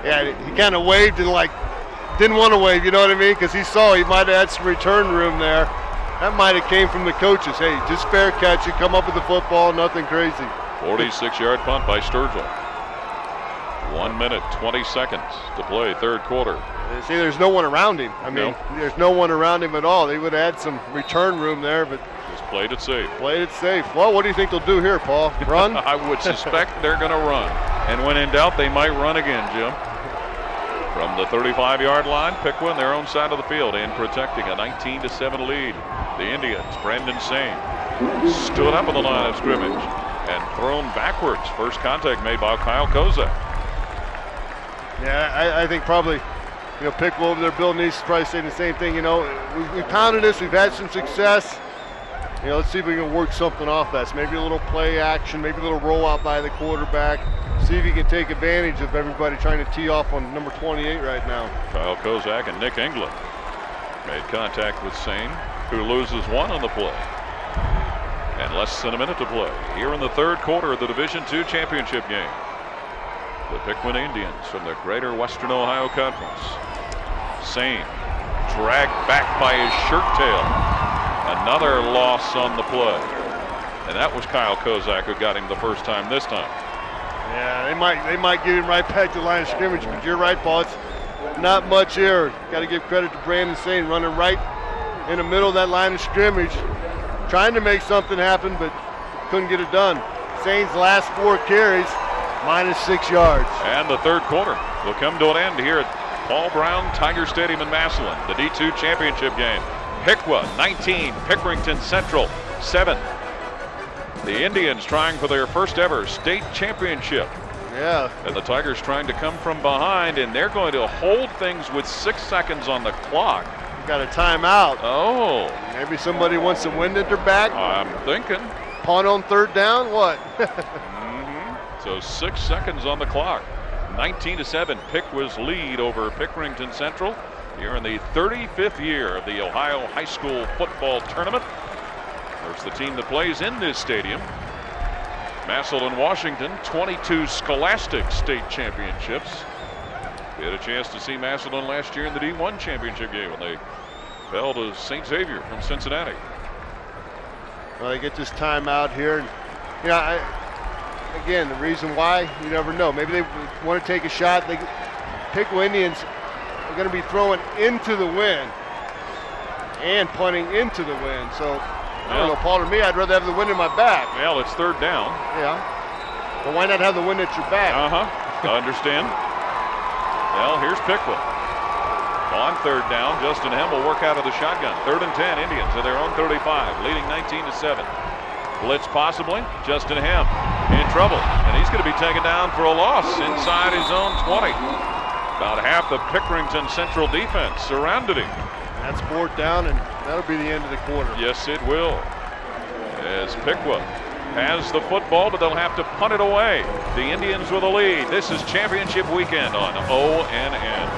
Yeah, he kind of waved and didn't want to wave, you know what I mean? Because he saw he might have had some return room there. That might have came from the coaches. Hey, just fair catch, you come up with the football, nothing crazy. 46-yard punt by Sturgill. 1 minute, 20 seconds to play, 3rd quarter. See, there's no one around him. I mean, there's no one around him at all. They would have had some return room there, but just played it safe. Played it safe. Well, what do you think they'll do here, Paul? Run? I would suspect they're going to run. And when in doubt, they might run again, Jim. From the 35-yard line, Piqua on their own side of the field and protecting a 19-7 lead. The Indians, Brandon Sane, stood up on the line of scrimmage and thrown backwards. First contact made by Kyle Kozak. Yeah, I think probably, Piqua over there, Bill Neese is probably saying the same thing. We pounded this, we've had some success. Let's see if we can work something off that. So maybe a little play action, maybe a little rollout by the quarterback. See if he can take advantage of everybody trying to tee off on number 28 right now. Kyle Kozak and Nick England made contact with Sane, who loses one on the play. And less than a minute to play here in the third quarter of the Division II championship game. The Piqua Indians from the Greater Western Ohio Conference. Sane dragged back by his shirt tail. Another loss on the play. And that was Kyle Kozak who got him the first time this time. Yeah, they might get him right back to the line of scrimmage, but you're right, Paul. It's not much here. Got to give credit to Brandon Sane running right in the middle of that line of scrimmage, trying to make something happen, but couldn't get it done. Sane's last 4 carries, -6 yards. And the third quarter will come to an end here at Paul Brown Tiger Stadium in Massillon, the D2 championship game. Piqua 19, Pickerington Central 7. The Indians trying for their first ever state championship. Yeah. And the Tigers trying to come from behind, and they're going to hold things with 6 seconds on the clock. You got a timeout. Oh. Maybe somebody wants some wind at their back. I'm thinking. Punt on third down, what? So 6 seconds on the clock. 19-7, Piqua's lead over Pickerington Central here in the 35th year of the Ohio High School Football Tournament. There's the team that plays in this stadium. Massillon, Washington, 22 Scholastic State Championships. We had a chance to see Massillon last year in the D1 championship game when they fell to St. Xavier from Cincinnati. Well, they get this timeout here. Again, the reason why, you never know. Maybe they want to take a shot. Piqua Indians are going to be throwing into the wind and punting into the wind. So, I don't know, Paul, to me, I'd rather have the wind in my back. Well, it's third down. Yeah. But why not have the wind at your back? I understand. Well, here's Piqua. On third down, Justin Hem will work out of the shotgun. 3rd and 10, Indians at their own 35, leading 19-7. Blitz possibly. Justin Hem in trouble, and he's going to be taken down for a loss inside his own 20. About half the Pickerington Central defense surrounded him. That's 4th down, and that'll be the end of the quarter. Yes, it will. As Piqua has the football, but they'll have to punt it away. The Indians with a lead. This is championship weekend on ONN.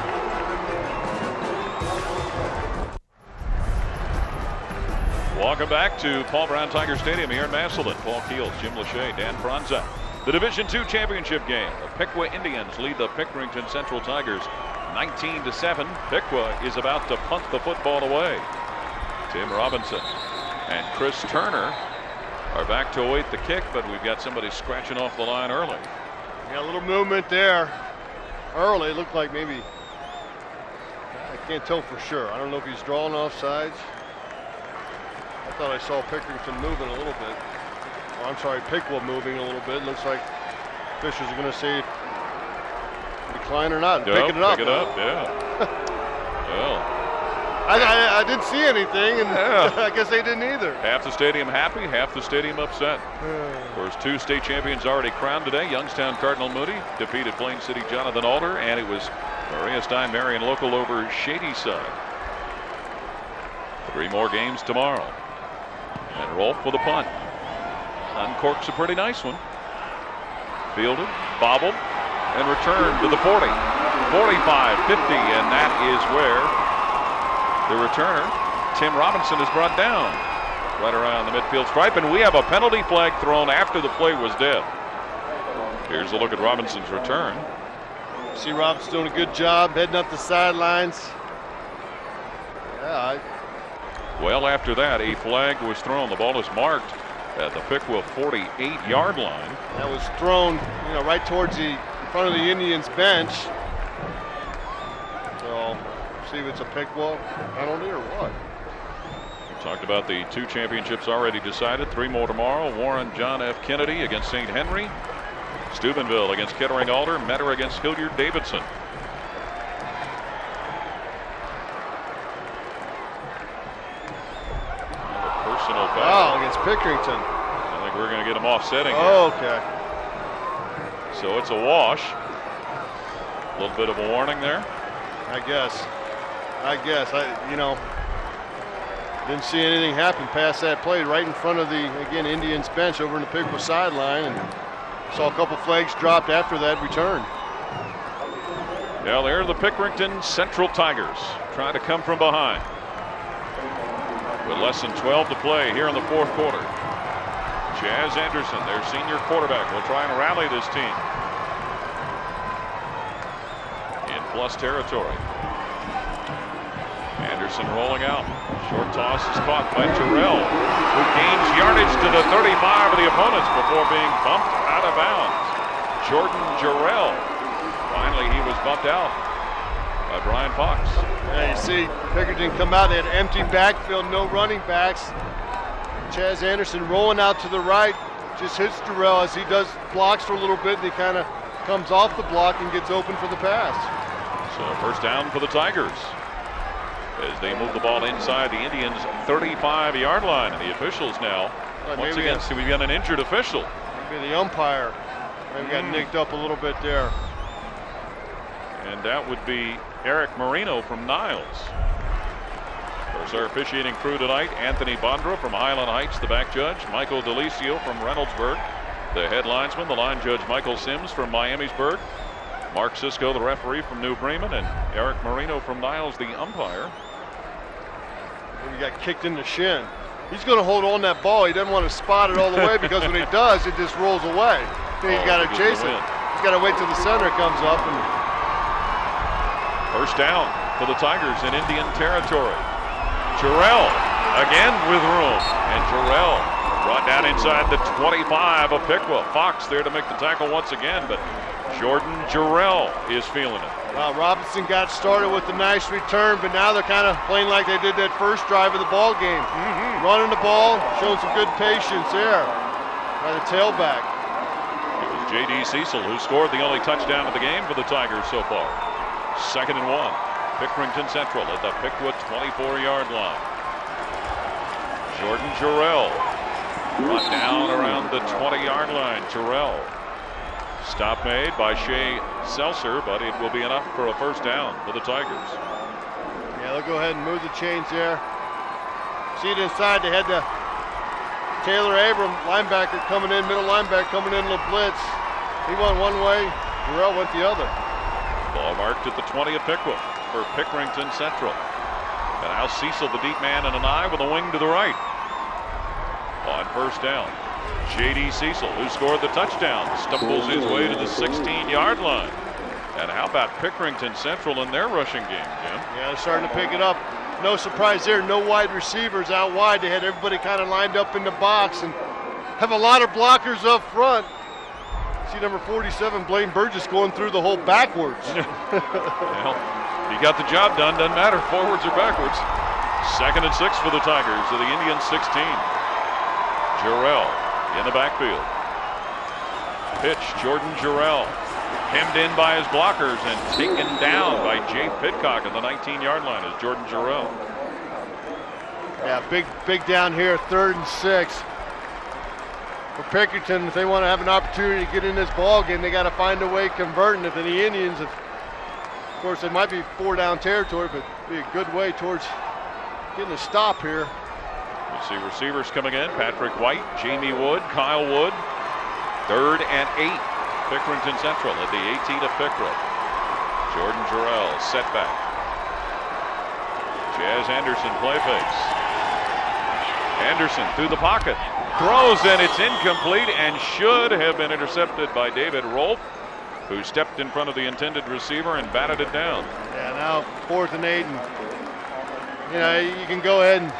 Welcome back to Paul Brown Tiger Stadium here in Massillon. Paul Keels, Jim Lachey, Dan Franza. The Division II championship game. The Piqua Indians lead the Pickerington Central Tigers 19-7. Piqua is about to punt the football away. Tim Robinson and Chris Turner are back to await the kick, but we've got somebody scratching off the line early. Yeah, a little movement there early. It looked like maybe, I can't tell for sure. I don't know if he's drawing off sides. I thought I saw Pickerington moving a little bit. Oh, I'm sorry, Piqua moving a little bit. Looks like officials are going to say decline or not. Yep, picking it up. Pick it up, yeah. Well, I didn't see anything, and I guess they didn't either. half the stadium happy, half the stadium upset. Of course, 2 state champions already crowned today. Youngstown Cardinal Moody defeated Plain City Jonathan Alder, and it was Maria Stein Marion Local over Shadyside. 3 more games tomorrow. And Rolf with a punt. Uncorks a pretty nice one. Fielded, bobbled, and returned to the 40. 45, 50, and that is where the returner, Tim Robinson, is brought down right around the midfield stripe, and we have a penalty flag thrown after the play was dead. Here's a look at Robinson's return. See Robinson doing a good job heading up the sidelines. Yeah, Well, after that, a flag was thrown. The ball is marked at the Piqua 48-yard line. That was thrown, right towards the front of the Indians bench. So, see if it's a Piqua penalty or what. We talked about the 2 championships already decided. 3 more tomorrow. Warren John F. Kennedy against St. Henry. Steubenville against Kettering Alder. Metter against Hilliard Davidson. foul. Against Pickerington. I think we're going to get him offsetting Oh, here. okay. So it's a wash. A little bit of a warning there. I guess. Didn't see anything happen past that play right in front of the, again, Indians bench over in the Piqua sideline, and saw a couple flags dropped after that return. Yeah, they're the Pickerington Central Tigers trying to come from behind. With less than 12 to play here in the fourth quarter. Chaz Anderson, their senior quarterback, will try and rally this team in plus territory. Anderson rolling out. Short toss is caught by Terrell, who gains yardage to the 35 of the opponents before being bumped out of bounds. Jordan Jarrell. Finally, he was bumped out by Brian Fox. Yeah, you see Pickerington come out, they had empty backfield, no running backs. Chaz Anderson rolling out to the right, just hits Jarrell as he does blocks for a little bit, and he kind of comes off the block and gets open for the pass. So first down for the Tigers as they move the ball inside the Indians' 35-yard line. And the officials now, once again, see we've got an injured official. Maybe the umpire maybe got nicked up a little bit there. And that would be Eric Marino from Niles. Of course, our officiating crew tonight, Anthony Bondra from Highland Heights, the back judge, Michael Delisio from Reynoldsburg, the head linesman, the line judge Michael Sims from Miamisburg, Mark Sisko, the referee from New Bremen, and Eric Marino from Niles, the umpire. He got kicked in the shin. He's going to hold on that ball. He doesn't want to spot it all the way because when he does, it just rolls away. Then he's got to chase it. He's got to wait till the center comes up. And first down for the Tigers in Indian territory. Jarrell again with room, and Jarrell brought down inside the 25 of Piqua. Fox there to make the tackle once again, but Jordan Jarrell is feeling it. Robinson got started with a nice return, but now they're kind of playing like they did that first drive of the ball game. Running the ball, showing some good patience there by the tailback. It was J.D. Cecil who scored the only touchdown of the game for the Tigers so far. 2nd and 1. Pickerington Central at the Piqua 24-yard line. Jordan Jarrell brought down around the 20-yard line. Jarrell. Stop made by Shea Seltzer, but it will be enough for a first down for the Tigers. Yeah, they'll go ahead and move the chains there. See it inside. They had the Taylor Abram, linebacker coming in, middle linebacker coming in, a little blitz. He went one way, Jarrell went the other. Ball marked at the 20 of Piqua for Pickerington Central. And now Cecil, the deep man, and an eye with a wing to the right. On first down, J.D. Cecil, who scored the touchdown, stumbles his way to the 16-yard line. And how about Pickerington Central in their rushing game, Jim? Yeah, they're starting to pick it up. No surprise there, no wide receivers out wide. They had everybody kind of lined up in the box and have a lot of blockers up front. See number 47, Blaine Burgess, going through the hole backwards. Well, he got the job done, doesn't matter forwards or backwards. 2nd and 6 for the Tigers of the Indian 16. Jarrell in the backfield. Pitch, Jordan Jarrell. Hemmed in by his blockers and taken down by Jay Pitcock at the 19-yard line is Jordan Jarrell. Yeah, big down here, 3rd and 6. For Pickerington, if they want to have an opportunity to get in this ball game, they got to find a way converting it. And the Indians, of course, they might be 4-down territory, but be a good way towards getting a stop here. You see receivers coming in, Patrick White, Jamie Wood, Kyle Wood. 3rd and 8. Pickerington Central at the 18 of Piqua. Jordan Jarrell set back. Chaz Anderson play fakes. Anderson through the pocket. Throws, and it's incomplete and should have been intercepted by David Rolfe, who stepped in front of the intended receiver and batted it down. Yeah, now 4th and 8. And, you know, you can go ahead and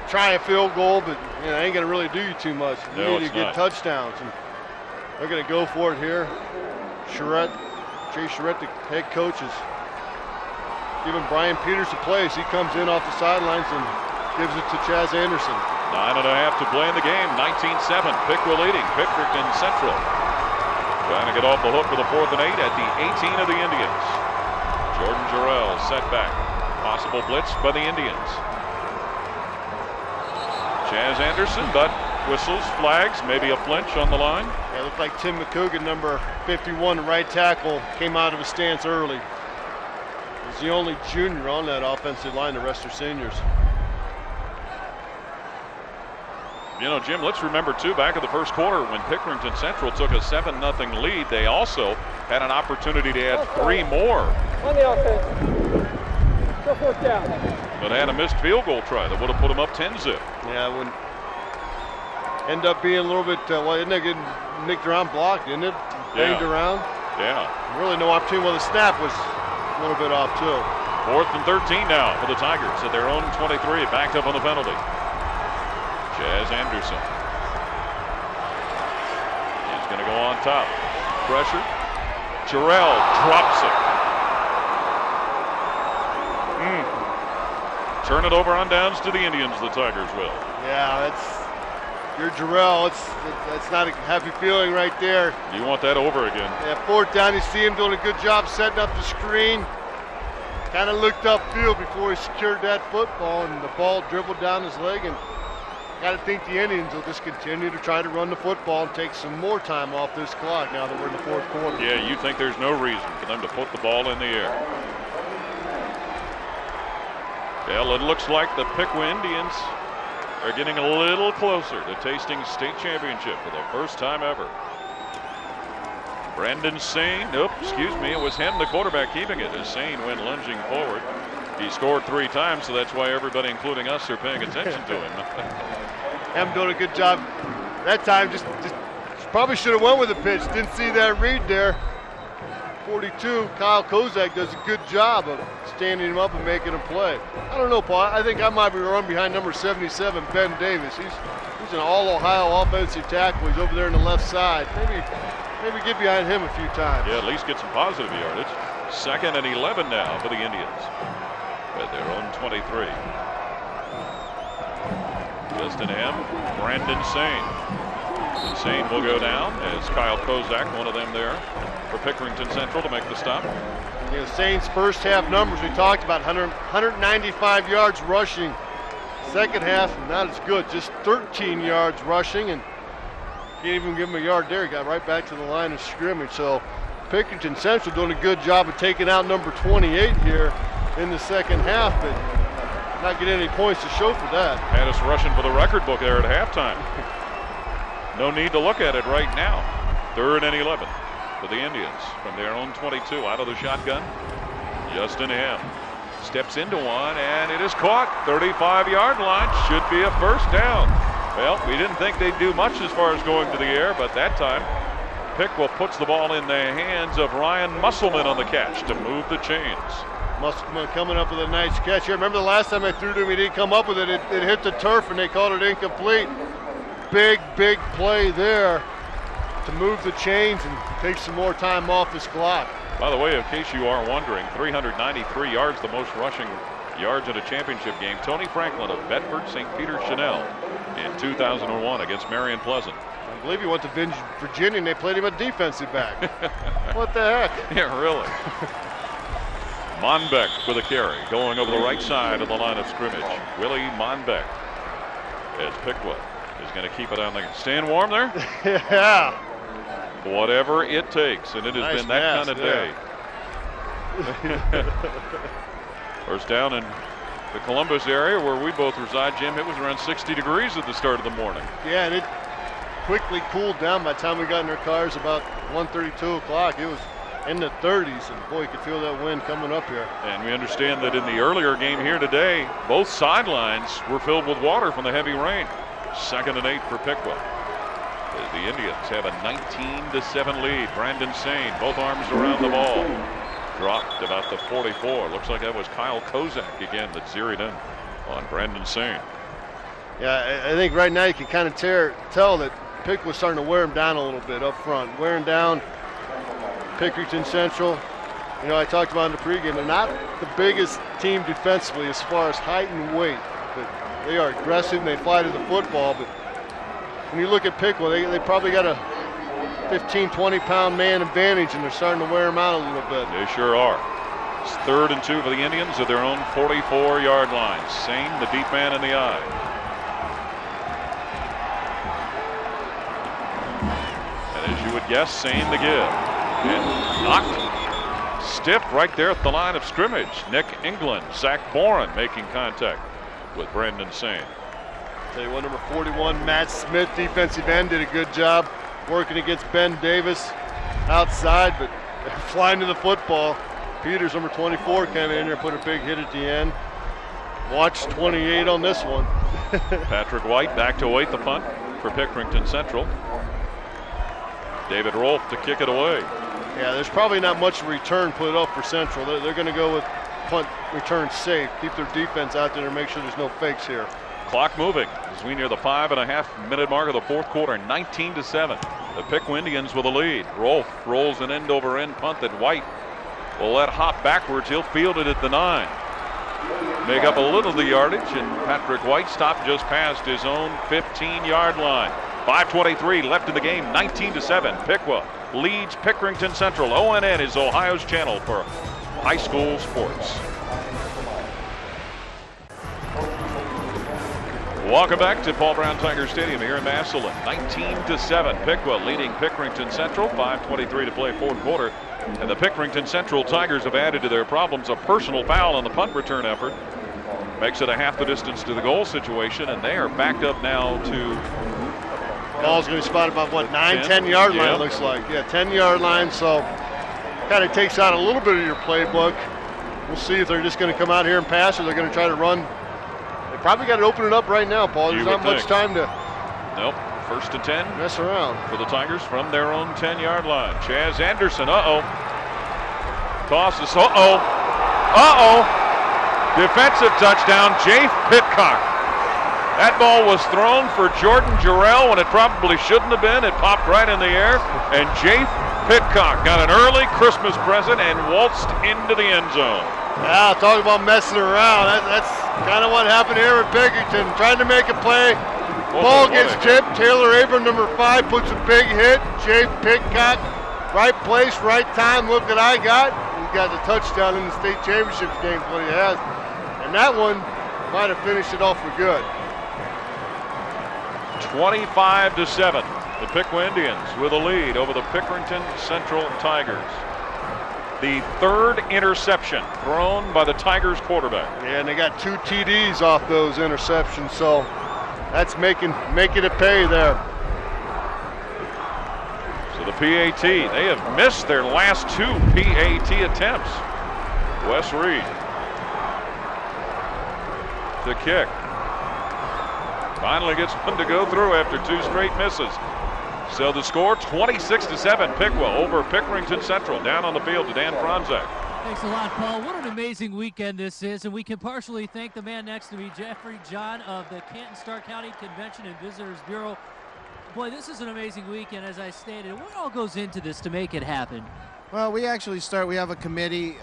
try a field goal, but you know, it ain't going to really do you too much. You No, need it's to get not. touchdowns. And they're going to go for it here. Jay Charette, the head coach, is giving Brian Peters a play as he comes in off the sidelines and gives it to Chaz Anderson. 9.5 to play in the game. 19-7. Piqua leading. Pickerington Central trying to get off the hook for the 4th and 8 at the 18 of the Indians. Jordan Jarrell set back. Possible blitz by the Indians. Chaz Anderson, but whistles, flags, maybe a flinch on the line. Yeah, it looked like Tim McCougan, number 51, the right tackle, came out of his stance early. He's the only junior on that offensive line. The rest are seniors. You know, Jim, let's remember, too, back in the first quarter when Pickerington Central took a 7-0 lead, they also had an opportunity to add 3 more. On the offense. Go fourth down. But had a missed field goal try that would have put them up 10-zip. Yeah, it would end up being a little bit, well, isn't it getting nicked around, blocked, isn't it? Banged around. Yeah. Really no opportunity. Well, the snap was a little bit off, too. 4th and 13 now for the Tigers at their own 23, backed up on the penalty. Chaz Anderson. He's going to go on top. Pressure. Jarrell drops it. Turn it over on downs to the Indians, the Tigers will. Yeah, you're Jarrell. That's not a happy feeling right there. You want that over again. Yeah, 4th down, you see him doing a good job setting up the screen. Kind of looked upfield before he secured that football, and the ball dribbled down his leg. And got to think the Indians will just continue to try to run the football and take some more time off this clock now that we're in the 4th quarter. Yeah, you think there's no reason for them to put the ball in the air. Well, it looks like the Piqua Indians are getting a little closer to tasting state championship for the first time ever. Brandon Sane, it was him, the quarterback, keeping it as Sane went lunging forward. He scored 3 times, so that's why everybody, including us, are paying attention to him. Him doing a good job that time. Just probably should have went with the pitch. Didn't see that read there. 42, Kyle Kozak does a good job of standing him up and making a play. I don't know, Paul. I think I might be run behind number 77, Ben Davis. He's an all-Ohio offensive tackle. He's over there on the left side. Maybe get behind him a few times. Yeah, at least get some positive yardage. 2nd and 11 now for the Indians at their own 23. Justin M. Brandon Sane. And Sane will go down as Kyle Kozak, one of them there for Pickerington Central to make the stop. You know, Sane's first half numbers we talked about, 195 yards rushing. Second half, not as good, just 13 yards rushing, and can't even give him a yard there. He got right back to the line of scrimmage. So Pickerington Central doing a good job of taking out number 28 here in the second half, but not getting any points to show for that. Had us rushing for the record book there at halftime. No need to look at it right now. 3rd and 11 for the Indians from their own 22 out of the shotgun. Justin M. steps into one, and it is caught. 35-yard line, should be a first down. Well, we didn't think they'd do much as far as going to the air, but that time Piqua puts the ball in the hands of Ryan Musselman on the catch to move the chains. Musselman coming up with a nice catch here. Remember the last time I threw to him, he didn't come up with it. It hit the turf, and they called it incomplete. Big play there to move the chains and take some more time off this clock. By the way, in case you are wondering, 393 yards, the most rushing yards in a championship game. Tony Franklin of Bedford St. Peter Chanel in 2001 against Marion Pleasant. I believe he went to Virginia and they played him a defensive back. What the heck? Yeah, really. Monbeck with a carry, going over the right side of the line of scrimmage. Willie Monbeck as Piqua is going to keep it on the staying warm there. Yeah. Whatever it takes, and it has been that kind of day. First down in the Columbus area where we both reside, Jim. It was around 60 degrees at the start of the morning. Yeah, and it quickly cooled down by the time we got in our cars about 1:30, 2 o'clock. It was in the 30s, and boy, you could feel that wind coming up here. And we understand that in the earlier game here today, both sidelines were filled with water from the heavy rain. 2nd and 8 for Piqua, as the Indians have a 19-7 lead. Brandon Sane, both arms around the ball. Dropped about the 44. Looks like that was Kyle Kozak again that zeroed in on Brandon Sane. Yeah, I think right now you can kind of tell that Piqua's starting to wear him down a little bit up front. Wearing down Pickerington Central. You know, I talked about in the pregame, they're not the biggest team defensively as far as height and weight, but they are aggressive and they fly to the football. But when you look at Piqua, they probably got a 15, 20-pound man advantage, and they're starting to wear him out a little bit. They sure are. It's 3rd and 2 for the Indians at their own 44-yard line. Sane, the deep man in the eye. you would guess, Sane the give. And knocked stiff right there at the line of scrimmage. Nick England, Zach Boren making contact with Brandon Sane. Tell you what, number 41, Matt Smith, defensive end, did a good job working against Ben Davis outside, but flying to the football. Peters, number 24, came in there, put a big hit at the end. Watch 28 on this one. Patrick White back to await the punt for Pickerington Central. David Rolfe to kick it away. Yeah, there's probably not much return put up for Central. They're going to go with punt return safe, keep their defense out there and make sure there's no fakes here. Clock moving as we near the 5.5 minute mark of the fourth quarter, 19-7. The Piqua Indians with a lead. Rolfe rolls an end over end punt that White will let hop backwards. He'll field it at the 9. Make up a little of the yardage, and Patrick White stopped just past his own 15-yard line. 5:23 left in the game, 19-7. Piqua leads Pickerington Central. ONN is Ohio's channel for high school sports. Welcome back to Paul Brown Tiger Stadium here in Massillon. 19-7. Piqua leading Pickerington Central. 5:23 to play fourth quarter. And the Pickerington Central Tigers have added to their problems a personal foul on the punt return effort. Makes it a half the distance to the goal situation, and they are backed up now to... Ball's going to be spotted about, what, 10-yard line, it looks like. Yeah, 10-yard line, so kind of takes out a little bit of your playbook. We'll see if they're just going to come out here and pass, or they're going to try to run. They probably got to open it up right now, Paul. There's not much time to... Nope. First and 10. Mess around. For the Tigers from their own 10-yard line. Chaz Anderson, tosses, defensive touchdown, Jafe Pitcock. That ball was thrown for Jordan Jarrell when it probably shouldn't have been. It popped right in the air, and Jafe Pitcock got an early Christmas present and waltzed into the end zone. Yeah, talk about messing around. That's kind of what happened here at Pickerington. Trying to make a play. Ball gets tipped. Taylor Abram, number 5, puts a big hit. Jay Pitcock, right place, right time. Look what I got. He got the touchdown in the state championship game, what he has. And that one might have finished it off for good. 25-7. The Piqua Indians with a lead over the Pickerington Central Tigers. The third interception thrown by the Tigers quarterback. Yeah, and they got 2 TDs off those interceptions, so that's making it pay there. So the PAT, they have missed their last 2 PAT attempts. Wes Reed to kick. Finally gets one to go through after 2 straight misses. So the score, 26-7, Piqua over Pickerington Central. Down on the field to Dan Franzak. Thanks a lot, Paul. What an amazing weekend this is, and we can partially thank the man next to me, Jeffrey John of the Canton-Starr County Convention and Visitors Bureau. Boy, this is an amazing weekend, as I stated. What all goes into this to make it happen? Well, we actually we have a committee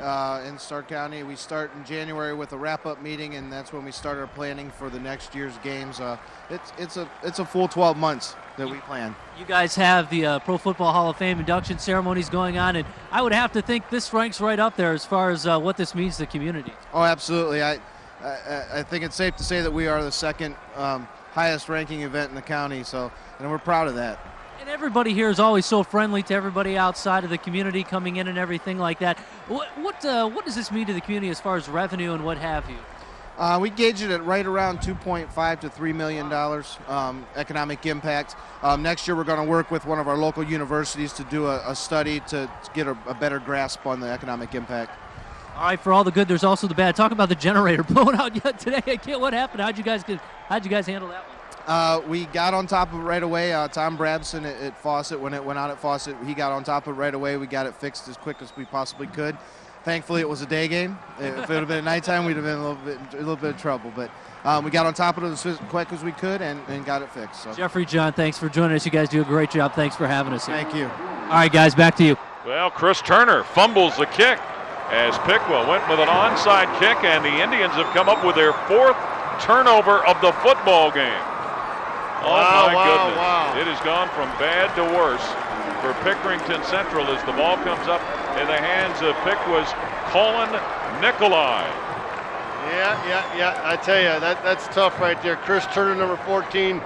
in Starr County. We start in January with a wrap-up meeting, and that's when we start our planning for the next year's games. It's a full 12 months that we plan. You guys have the Pro Football Hall of Fame induction ceremonies going on, and I would have to think this ranks right up there as far as what this means to the community. Oh, absolutely. I think it's safe to say that we are the second highest ranking event in the county, and we're proud of that. And everybody here is always so friendly to everybody outside of the community coming in and everything like that. What does this mean to the community as far as revenue and what have you? We gauge it at right around $2.5 to $3 million economic impact. Next year we're going to work with one of our local universities to do a study to get a better grasp on the economic impact. All right, for all the good, there's also the bad. Talk about the generator blowing out yet today. What happened? How'd you guys handle that one? We got on top of it right away. Tom Brabson at Fawcett, when it went out at Fawcett, he got on top of it right away. We got it fixed as quick as we possibly could. Thankfully, it was a day game. If it would have been at nighttime, we'd have been a little bit of trouble. But we got on top of it as quick as we could and got it fixed. So. Jeffrey John, thanks for joining us. You guys do a great job. Thanks for having us here. Thank you. All right, guys, back to you. Well, Chris Turner fumbles the kick as Piqua went with an onside kick, and the Indians have come up with their 4th turnover of the football game. Oh, my goodness. Wow. It has gone from bad to worse for Pickerington Central as the ball comes up in the hands of Piqua's Colin Nikolai. Yeah. I tell you, that's tough right there. Chris Turner, number 14,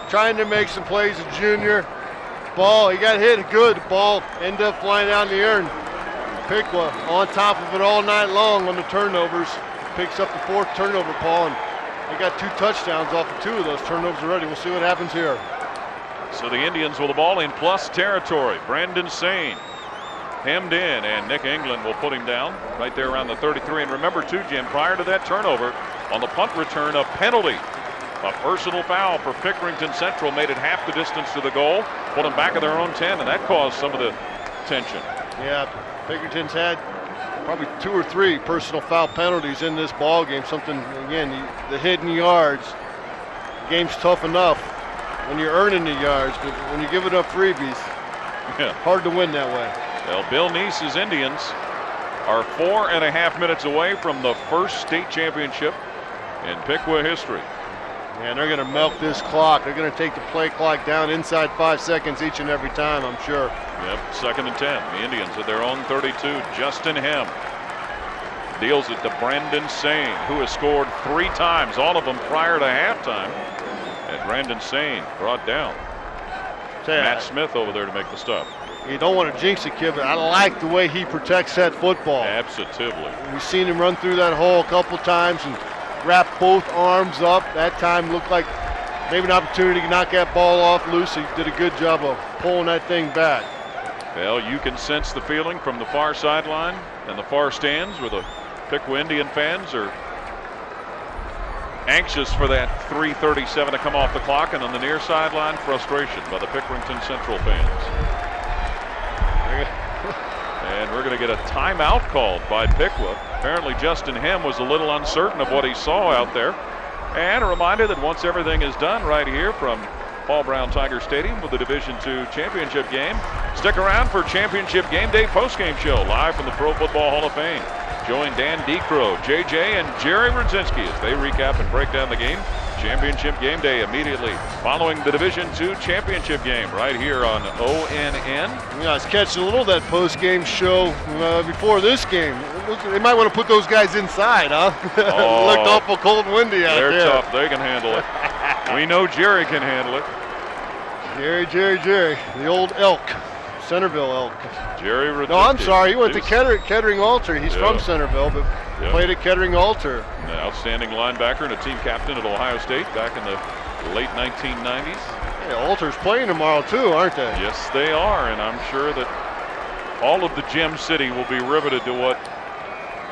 trying to make some plays, a junior. ball. He got hit good. The ball ended up flying down in the air, and Piqua on top of it all night long on the turnovers. Picks up the 4th turnover, Paul, and they got 2 touchdowns off of 2 of those turnovers already. We'll see what happens here. So the Indians with the ball in plus territory. Brandon Sane hemmed in, and Nick England will put him down right there around the 33. And remember too, Jim, prior to that turnover, on the punt return, a penalty. A personal foul for Pickerington Central made it half the distance to the goal, put them back at their own 10, and that caused some of the tension. Yeah, Pickerington's had probably 2 or 3 personal foul penalties in this ball game. Something, again, the hidden yards. The game's tough enough when you're earning the yards, but when you give it up freebies, hard to win that way. Well, Bill Neese's Indians are 4.5 minutes away from the first state championship in Piqua history. And they're going to milk this clock. They're going to take the play clock down inside 5 seconds each and every time, I'm sure. Yep, 2nd and 10. The Indians at their own 32. Justin Hem deals it to Brandon Sane, who has scored 3 times, all of them prior to halftime. And Brandon Sane brought down. Matt Smith over there to make the stop. You don't want to jinx a kid, but I like the way he protects that football. Absolutely. We've seen him run through that hole a couple times and wrap both arms up. That time looked like maybe an opportunity to knock that ball off loose. He did a good job of pulling that thing back. Well, you can sense the feeling from the far sideline and the far stands where the Piqua Indian fans are anxious for that 3:37 to come off the clock, and on the near sideline, frustration by the Pickerington Central fans. And we're going to get a timeout called by Piqua. Apparently Justin Hem was a little uncertain of what he saw out there. And a reminder that once everything is done right here from Paul Brown Tiger Stadium with the Division II championship game, stick around for Championship Game Day postgame show live from the Pro Football Hall of Fame. Join Dan Decrow, JJ, and Jerry Rudzinski as they recap and break down the game. Championship Game Day immediately following the Division II championship game right here on ONN. I was catching a little of that post-game show before this game. They might want to put those guys inside, huh? Oh, Looked awful cold and windy out there. They're tough. They can handle it. We know Jerry can handle it. Jerry. The old elk. Centerville elk. Jerry Rudzinski. No, I'm sorry. He went to Kettering Alter. He's from Centerville, but played at Kettering Alter. An outstanding linebacker and a team captain at Ohio State back in the late 1990s. Hey, Alter's playing tomorrow too, aren't they? Yes, they are, and I'm sure that all of the Gem City will be riveted to what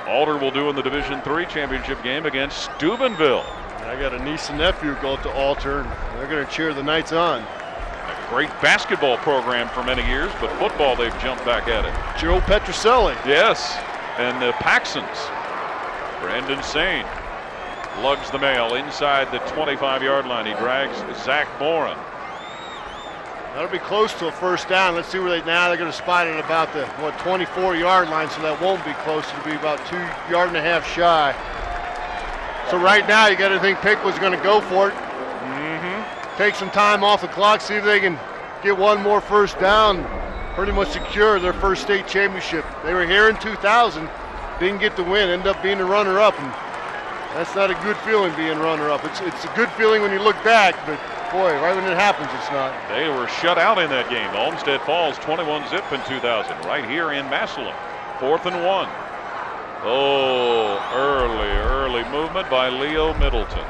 Alter will do in the Division III championship game against Steubenville. I got a niece and nephew who go to Alter, and they're going to cheer the Knights on. A great basketball program for many years, but football, they've jumped back at it. Joe Petroselli. Yes, and the Paxsons. Brandon Sane lugs the mail inside the 25-yard line. He drags Zach Moran. That'll be close to a first down. Let's see where they're going to spot it about the 24-yard line, so that won't be close. It'll be about 2.5 yards shy. So right now you got to think Piqua's going to go for it. Take some time off the clock, see if they can get one more first down. Pretty much secure their first state championship. They were here in 2000, didn't get the win, ended up being the runner-up, and that's not a good feeling being runner-up. It's a good feeling when you look back, but boy, right when it happens, it's not. They were shut out in that game. Olmsted Falls 21-zip in 2000, right here in Massillon. 4th and 1. Oh, early movement by Leo Middleton.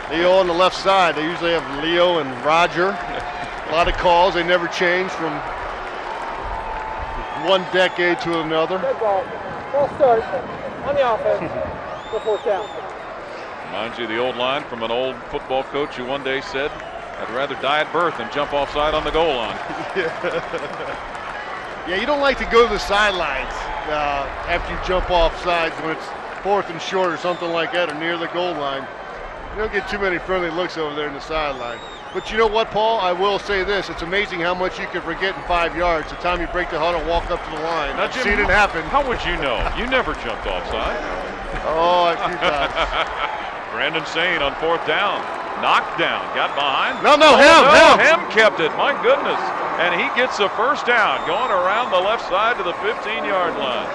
Leo on the left side. They usually have Leo and Roger. A lot of calls. They never change from one decade to another. Good ball. Ball start on the offense. Go fourth down. Reminds you of the old line from an old football coach who one day said, "I'd rather die at birth than jump offside on the goal line." Yeah, you don't like to go to the sidelines after you jump off sides when it's 4th and short or something like that, or near the goal line. You don't get too many friendly looks over there in the sideline. But you know what, Paul? I will say this. It's amazing how much you can forget in 5 yards. The time you break the huddle, walk up to the line. Now, Jim, see it happen. How would you know? You never jumped offside. Oh, a few times. Brandon Sane on 4th down. Knocked down. Got behind. Hem kept it. My goodness. And he gets a first down going around the left side to the 15-yard line.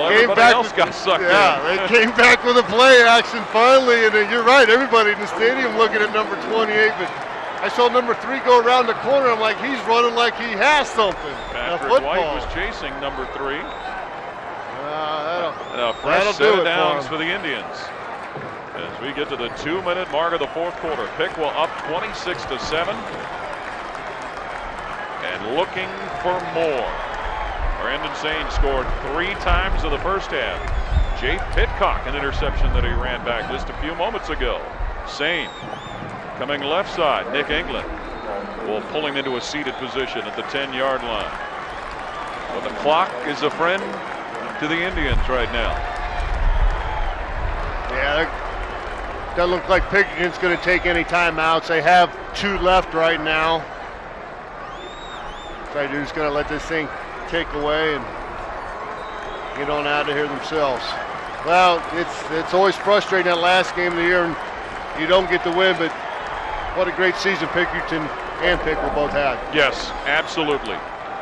everybody else got sucked in. They came back with a play action finally, and you're right, everybody in the stadium looking at number 28, but I saw number 3 go around the corner. I'm like, he's running like he has something. Patrick White was chasing number 3. And a fresh set of downs for the Indians. As we get to the 2-minute mark of the fourth quarter, Piqua up 26-7. And looking for more. Brandon Sane scored 3 times in the first half. Jay Pitcock, an interception that he ran back just a few moments ago. Sane coming left side. Nick England will pull him into a seated position at the 10-yard line. But the clock is a friend to the Indians right now. Yeah, doesn't look like Pickerington's going to take any timeouts. They have 2 left right now. So they're just going to let this thing take away and get on out of here themselves. Well, it's always frustrating that last game of the year and you don't get the win, but what a great season Pickerington and Piqua both had. Yes, absolutely.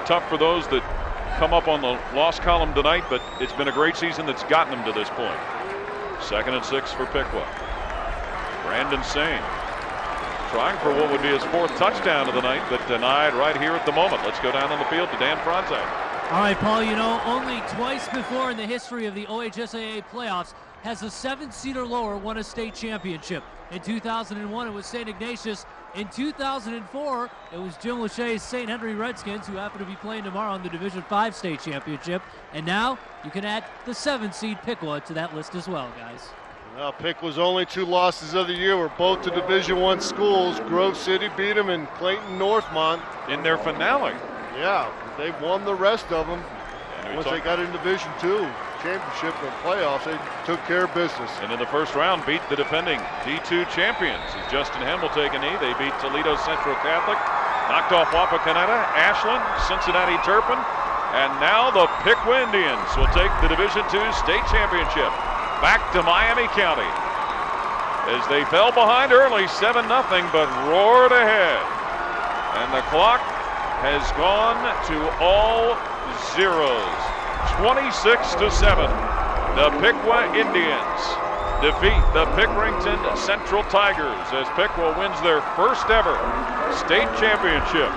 Tough for those that come up on the loss column tonight, but it's been a great season that's gotten them to this point. 2nd and 6 for Piqua. Brandon Sane trying for what would be his 4th touchdown of the night, but denied right here at the moment. Let's go down on the field to Dan Franzak. All right, Paul, you know, only twice before in the history of the OHSAA playoffs has a 7-seed or lower won a state championship. In 2001, it was St. Ignatius. In 2004, it was Jim Lachey's St. Henry Redskins, who happen to be playing tomorrow in the Division 5 state championship. And now you can add the 7-seed Piqua to that list as well, guys. Well, Piqua's only 2 losses of the year were both to Division I schools. Grove City beat them and Clayton Northmont. In their finale. Yeah, they won the rest of them. Once they got in Division II championship and playoffs, they took care of business. And in the first round, beat the defending D2 champions. As Justin Hem will take a knee. They beat Toledo Central Catholic, knocked off Wapakoneta, Ashland, Cincinnati Turpin, and now the Piqua Indians will take the Division II state championship back to Miami County. As they fell behind early, 7-0, but roared ahead. And the clock has gone to all zeros. 26-7. The Piqua Indians defeat the Pickerington Central Tigers as Piqua wins their first ever state championship.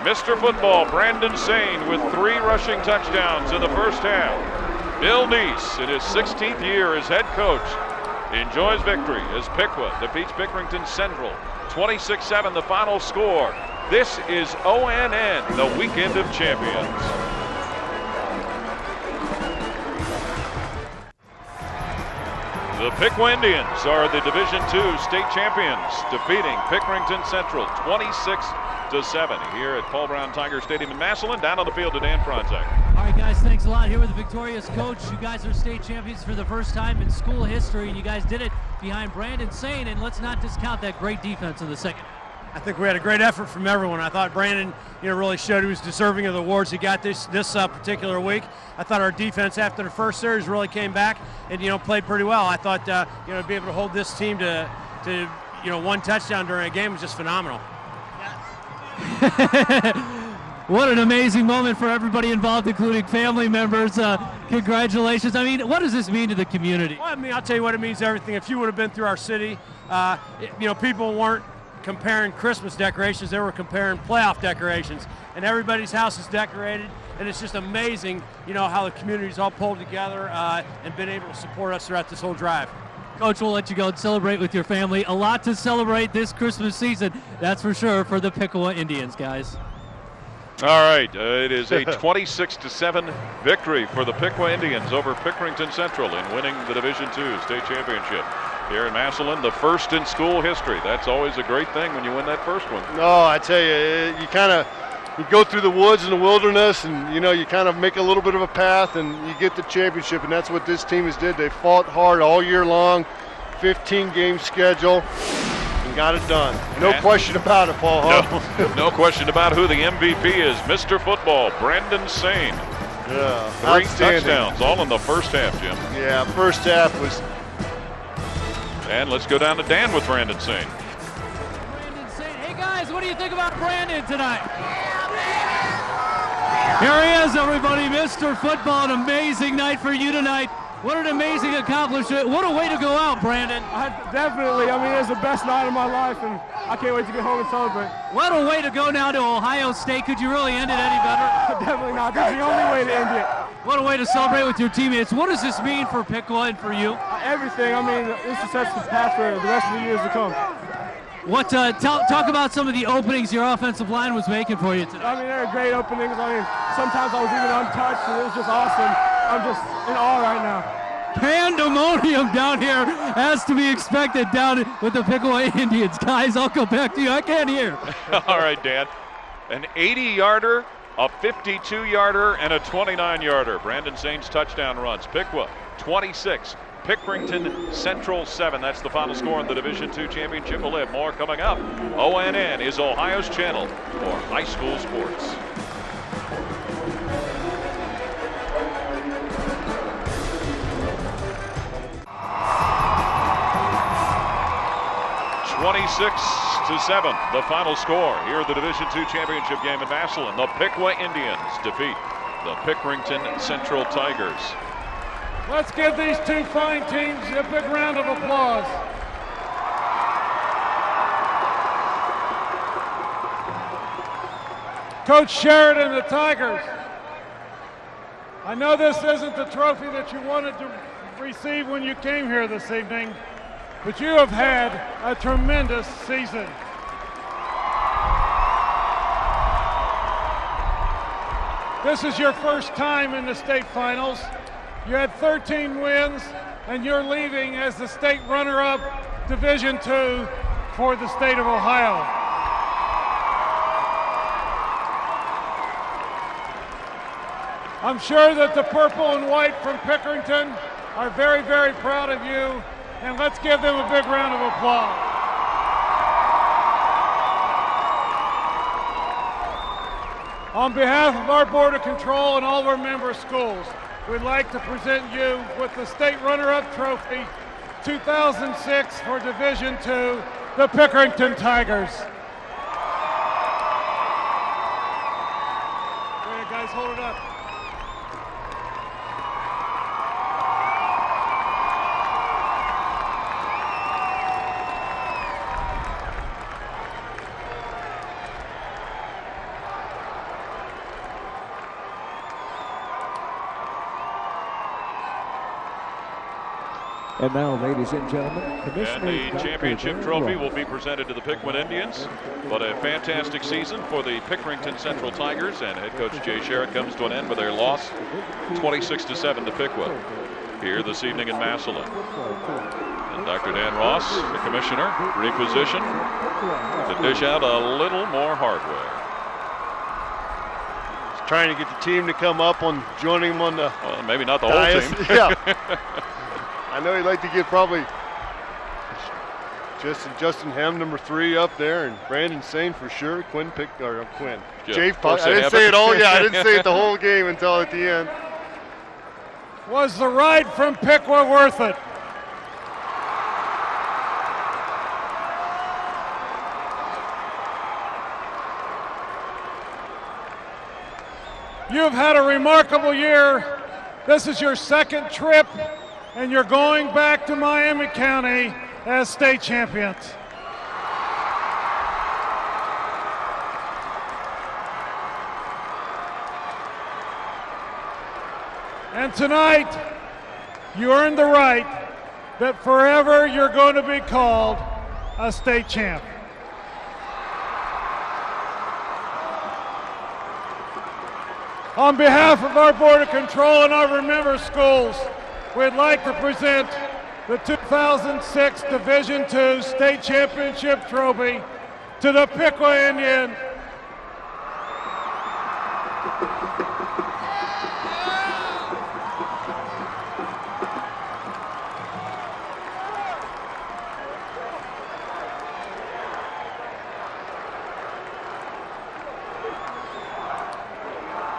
Mr. Football Brandon Sane with 3 rushing touchdowns in the first half. Bill Neese, in his 16th year as head coach, enjoys victory as Piqua defeats Pickerington Central 26-7, the final score. This is ONN, the Weekend of Champions. The Piqua Indians are the Division II state champions, defeating Pickerington Central 26-7 here at Paul Brown Tiger Stadium in Massillon. Down on the field to Dan Franzak. All right, guys, thanks a lot. Here with the victorious coach. You guys are state champions for the first time in school history, and you guys did it behind Brandon Sane, and let's not discount that great defense in the second. I think we had a great effort from everyone. I thought Brandon, really showed he was deserving of the awards he got this particular week. I thought our defense after the first series really came back and played pretty well. I thought to be able to hold this team to 1 touchdown during a game was just phenomenal. What an amazing moment for everybody involved, including family members. Congratulations. I mean, what does this mean to the community? Well, I mean, I'll tell you what it means, everything. If you would have been through our city, people weren't comparing Christmas decorations, they were comparing playoff decorations, and everybody's house is decorated, and it's just amazing, how the community's all pulled together and been able to support us throughout this whole drive. Coach, we'll let you go and celebrate with your family. A lot to celebrate this Christmas season, that's for sure, for the Piqua Indians, guys. All right, it is a 26-7 victory for the Piqua Indians over Pickerington Central in winning the Division II state championship. Here in Massillon, the first in school history. That's always a great thing when you win that first one. No, I tell you, you go through the woods and the wilderness, and you kind of make a little bit of a path, and you get the championship, and that's what this team has did. They fought hard all year long, 15-game schedule, and got it done. No question about it, Paul Hall. No question about who the MVP is. Mr. Football, Brandon Sane. Yeah, 3 touchdowns, all in the first half, Jim. Yeah, first half was. And let's go down to Dan with Brandon Sane. Brandon Sane. Hey, guys, what do you think about Brandon tonight? Here he is, everybody, Mr. Football. An amazing night for you tonight. What an amazing accomplishment. What a way to go out, Brandon. Definitely. I mean, it's the best night of my life, and I can't wait to get home and celebrate. What a way to go now to Ohio State. Could you really end it any better? Definitely not. This is the only way to end it. What a way to celebrate with your teammates. What does this mean for Piqua and for you? Everything. I mean, this sets the path for the rest of the years to come. Talk about some of the openings your offensive line was making for you today. I mean, there are great openings. I mean, sometimes I was even untouched, and it was just awesome. I'm just in awe right now. Pandemonium down here, as to be expected down with the Piqua Indians. Guys, I'll go back to you. I can't hear. All right, Dan. An 80-yarder, a 52-yarder, and a 29-yarder. Brandon Sain's touchdown runs. Piqua 26. Pickerington Central 7. That's the final score in the Division II championship. We'll have more coming up. ONN is Ohio's channel for high school sports. (26-7), the final score here at the Division II championship game in Massillon. The Piqua Indians defeat the Pickerington Central Tigers. Let's give these two fine teams a big round of applause. Coach Sheridan, the Tigers. I know this isn't the trophy that you wanted to receive when you came here this evening, but you have had a tremendous season. This is your first time in the state finals. You had 13 wins, and you're leaving as the state runner-up Division II for the state of Ohio. I'm sure that the purple and white from Pickerington are very, very proud of you, and let's give them a big round of applause. On behalf of our Board of Control and all of our member schools, we'd like to present you with the state runner-up trophy 2006 for Division II, the Pickerington Tigers. Go ahead, guys, hold it up. And now, ladies and gentlemen, And the championship trophy will be presented to the Piqua Indians. But a fantastic season for the Pickerington Central Tigers, and head coach Jay Sherritt comes to an end with their loss 26-7 to Piqua here this evening in Massillon. And Dr. Dan Ross, the commissioner, repositioned to dish out a little more hardware. He's trying to get the team to come up on joining him on the maybe not the dais. whole team. Yeah. I know he'd like to get probably Justin Ham, number 3, up there, and Brandon Sain for sure. Quinn. Jay, I didn't say it all. Yeah, I didn't say it the whole game until at the end. Was the ride from Piqua worth it? You've had a remarkable year. This is your second trip, and you're going back to Miami County as state champions. And tonight, you earned the right that forever you're going to be called a state champ. On behalf of our Board of Control and our member schools, we'd like to present the 2006 Division II State Championship Trophy to the Piqua Indians.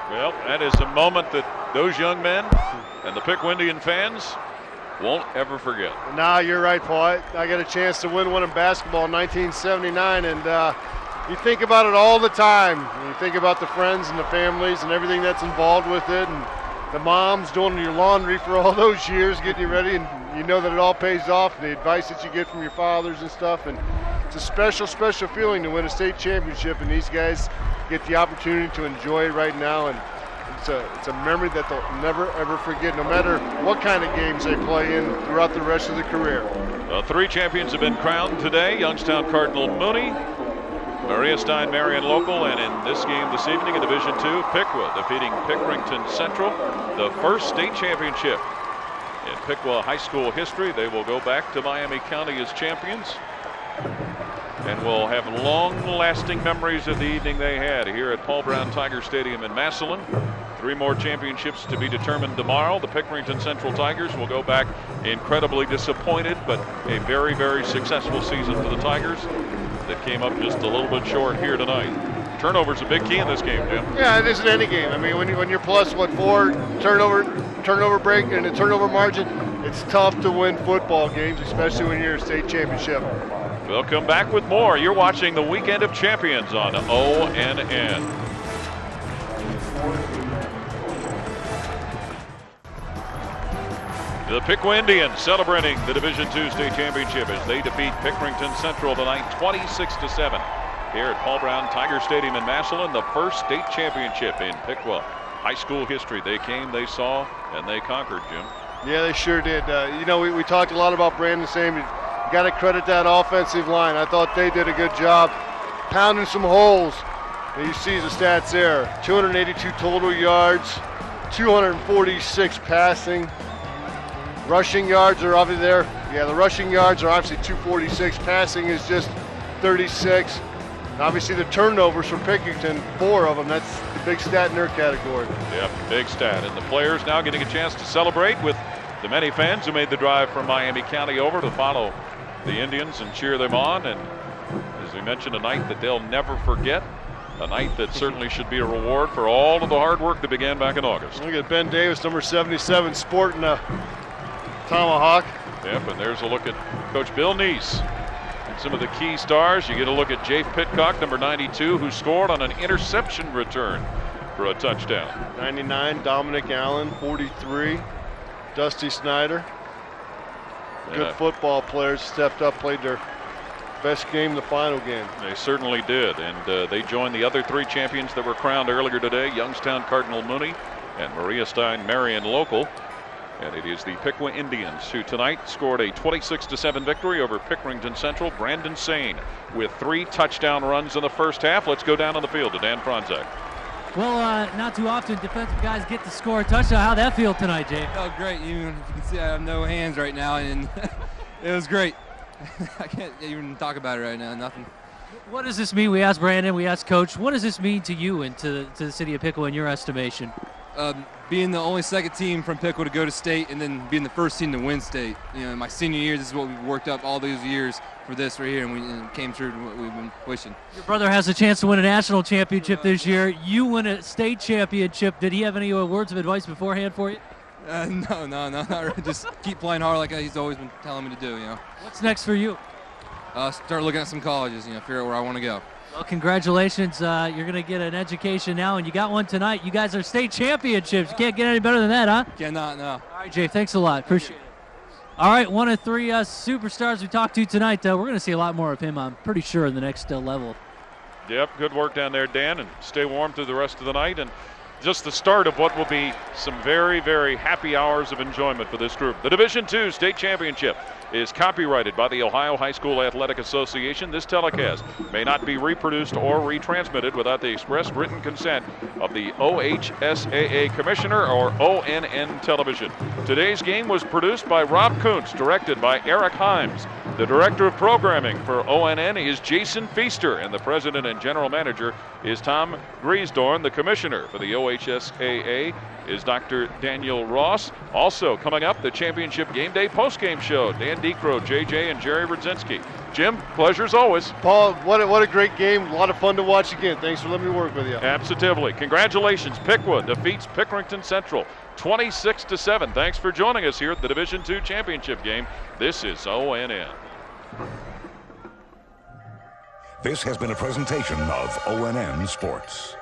Well, that is a moment that those young men and the Piqua Indian fans won't ever forget. Nah, you're right, Paul. I got a chance to win one in basketball in 1979, and you think about it all the time. You think about the friends and the families and everything that's involved with it, and the moms doing your laundry for all those years, getting you ready, and you know that it all pays off, and the advice that you get from your fathers and stuff. And it's a special, special feeling to win a state championship, and these guys get the opportunity to enjoy it right now. And it's a memory that they'll never, ever forget, no matter what kind of games they play in throughout the rest of the career. The 3 champions have been crowned today. Youngstown Cardinal Mooney, Maria Stein Marion Local, and in this game this evening in Division II, Piqua defeating Pickerington Central, the first state championship in Piqua high school history. They will go back to Miami County as champions and will have long-lasting memories of the evening they had here at Paul Brown Tiger Stadium in Massillon. 3 more championships to be determined tomorrow. The Pickerington Central Tigers will go back incredibly disappointed, but a very, very successful season for the Tigers that came up just a little bit short here tonight. Turnover's a big key in this game, Jim. Yeah, it is in any game. I mean, when you're plus 4 turnover break and a turnover margin, it's tough to win football games, especially when you're a state championship. We'll come back with more. You're watching the Weekend of Champions on ONN. The Piqua Indians celebrating the Division II state championship as they defeat Pickerington Central tonight 26-7 here at Paul Brown Tiger Stadium in Massillon, the first state championship in Piqua high school history. They came, they saw, and they conquered, Jim. Yeah, they sure did. You know, we talked a lot about Brandon Same. You got to credit that offensive line. I thought they did a good job pounding some holes. And you see the stats there. 282 total yards, 246 passing. Rushing yards are obviously there. Yeah, the rushing yards are obviously 246. Passing is just 36. And obviously the turnovers for Pickerington, 4 of them. That's the big stat in their category. Yep, big stat. And the players now getting a chance to celebrate with the many fans who made the drive from Miami County over to follow the Indians and cheer them on. And as we mentioned, a night that they'll never forget. A night that certainly should be a reward for all of the hard work that began back in August. Look at Ben Davis, number 77, sporting a tomahawk. Yep, and there's a look at Coach Bill Neese and some of the key stars. You get a look at Jake Pitcock, number 92, who scored on an interception return for a touchdown. 99, Dominic Allen, 43, Dusty Snyder. Good football players stepped up, played their best game, the final game. They certainly did, and they joined the other 3 champions that were crowned earlier today, Youngstown Cardinal Mooney and Maria Stein Marion Local. And it is the Piqua Indians who tonight scored a 26-7 victory over Pickerington Central. Brandon Sane with 3 touchdown runs in the first half. Let's go down on the field to Dan Franzak. Well, not too often defensive guys get to score a touchdown. How'd that feel tonight, Jay? Oh, great. You can see I have no hands right now, and it was great. I can't even talk about it right now, nothing. What does this mean? We asked Brandon, we asked Coach. What does this mean to you and to the city of Piqua in your estimation? Being the only second team from Piqua to go to state and then being the first team to win state. You know, in my senior year, this is what we've worked up all those years for this right here, and we came true to what we've been wishing. Your brother has a chance to win a national championship this year. You win a state championship. Did he have any words of advice beforehand for you? No, not really. Just keep playing hard like he's always been telling me to do, you know. What's next for you? Start looking at some colleges, you know, figure out where I want to go. Well, congratulations. You're going to get an education now, and you got one tonight. You guys are state championships. You can't get any better than that, huh? Cannot, no. All right, Jay, thanks a lot. Appreciate it. All right, one of 3 superstars we talked to tonight. We're going to see a lot more of him, I'm pretty sure, in the next level. Yep, good work down there, Dan, and stay warm through the rest of the night. And just the start of what will be some very, very happy hours of enjoyment for this group. The Division II State Championship is copyrighted by the Ohio High School Athletic Association. This telecast may not be reproduced or retransmitted without the express written consent of the OHSAA Commissioner or ONN Television. Today's game was produced by Rob Kuntz, directed by Eric Himes. The Director of Programming for ONN is Jason Feaster, and the President and General Manager is Tom Griesdorn. The Commissioner for the OHSAA is Dr. Daniel Ross. Also coming up, the Championship Game Day postgame show. Dan Decro, JJ, and Jerry Rudzinski. Jim, pleasure as always. Paul, what a great game. A lot of fun to watch again. Thanks for letting me work with you. Absolutely. Congratulations. Piqua defeats Pickerington Central 26-7. Thanks for joining us here at the Division II Championship game. This is ONN. This has been a presentation of ONN Sports.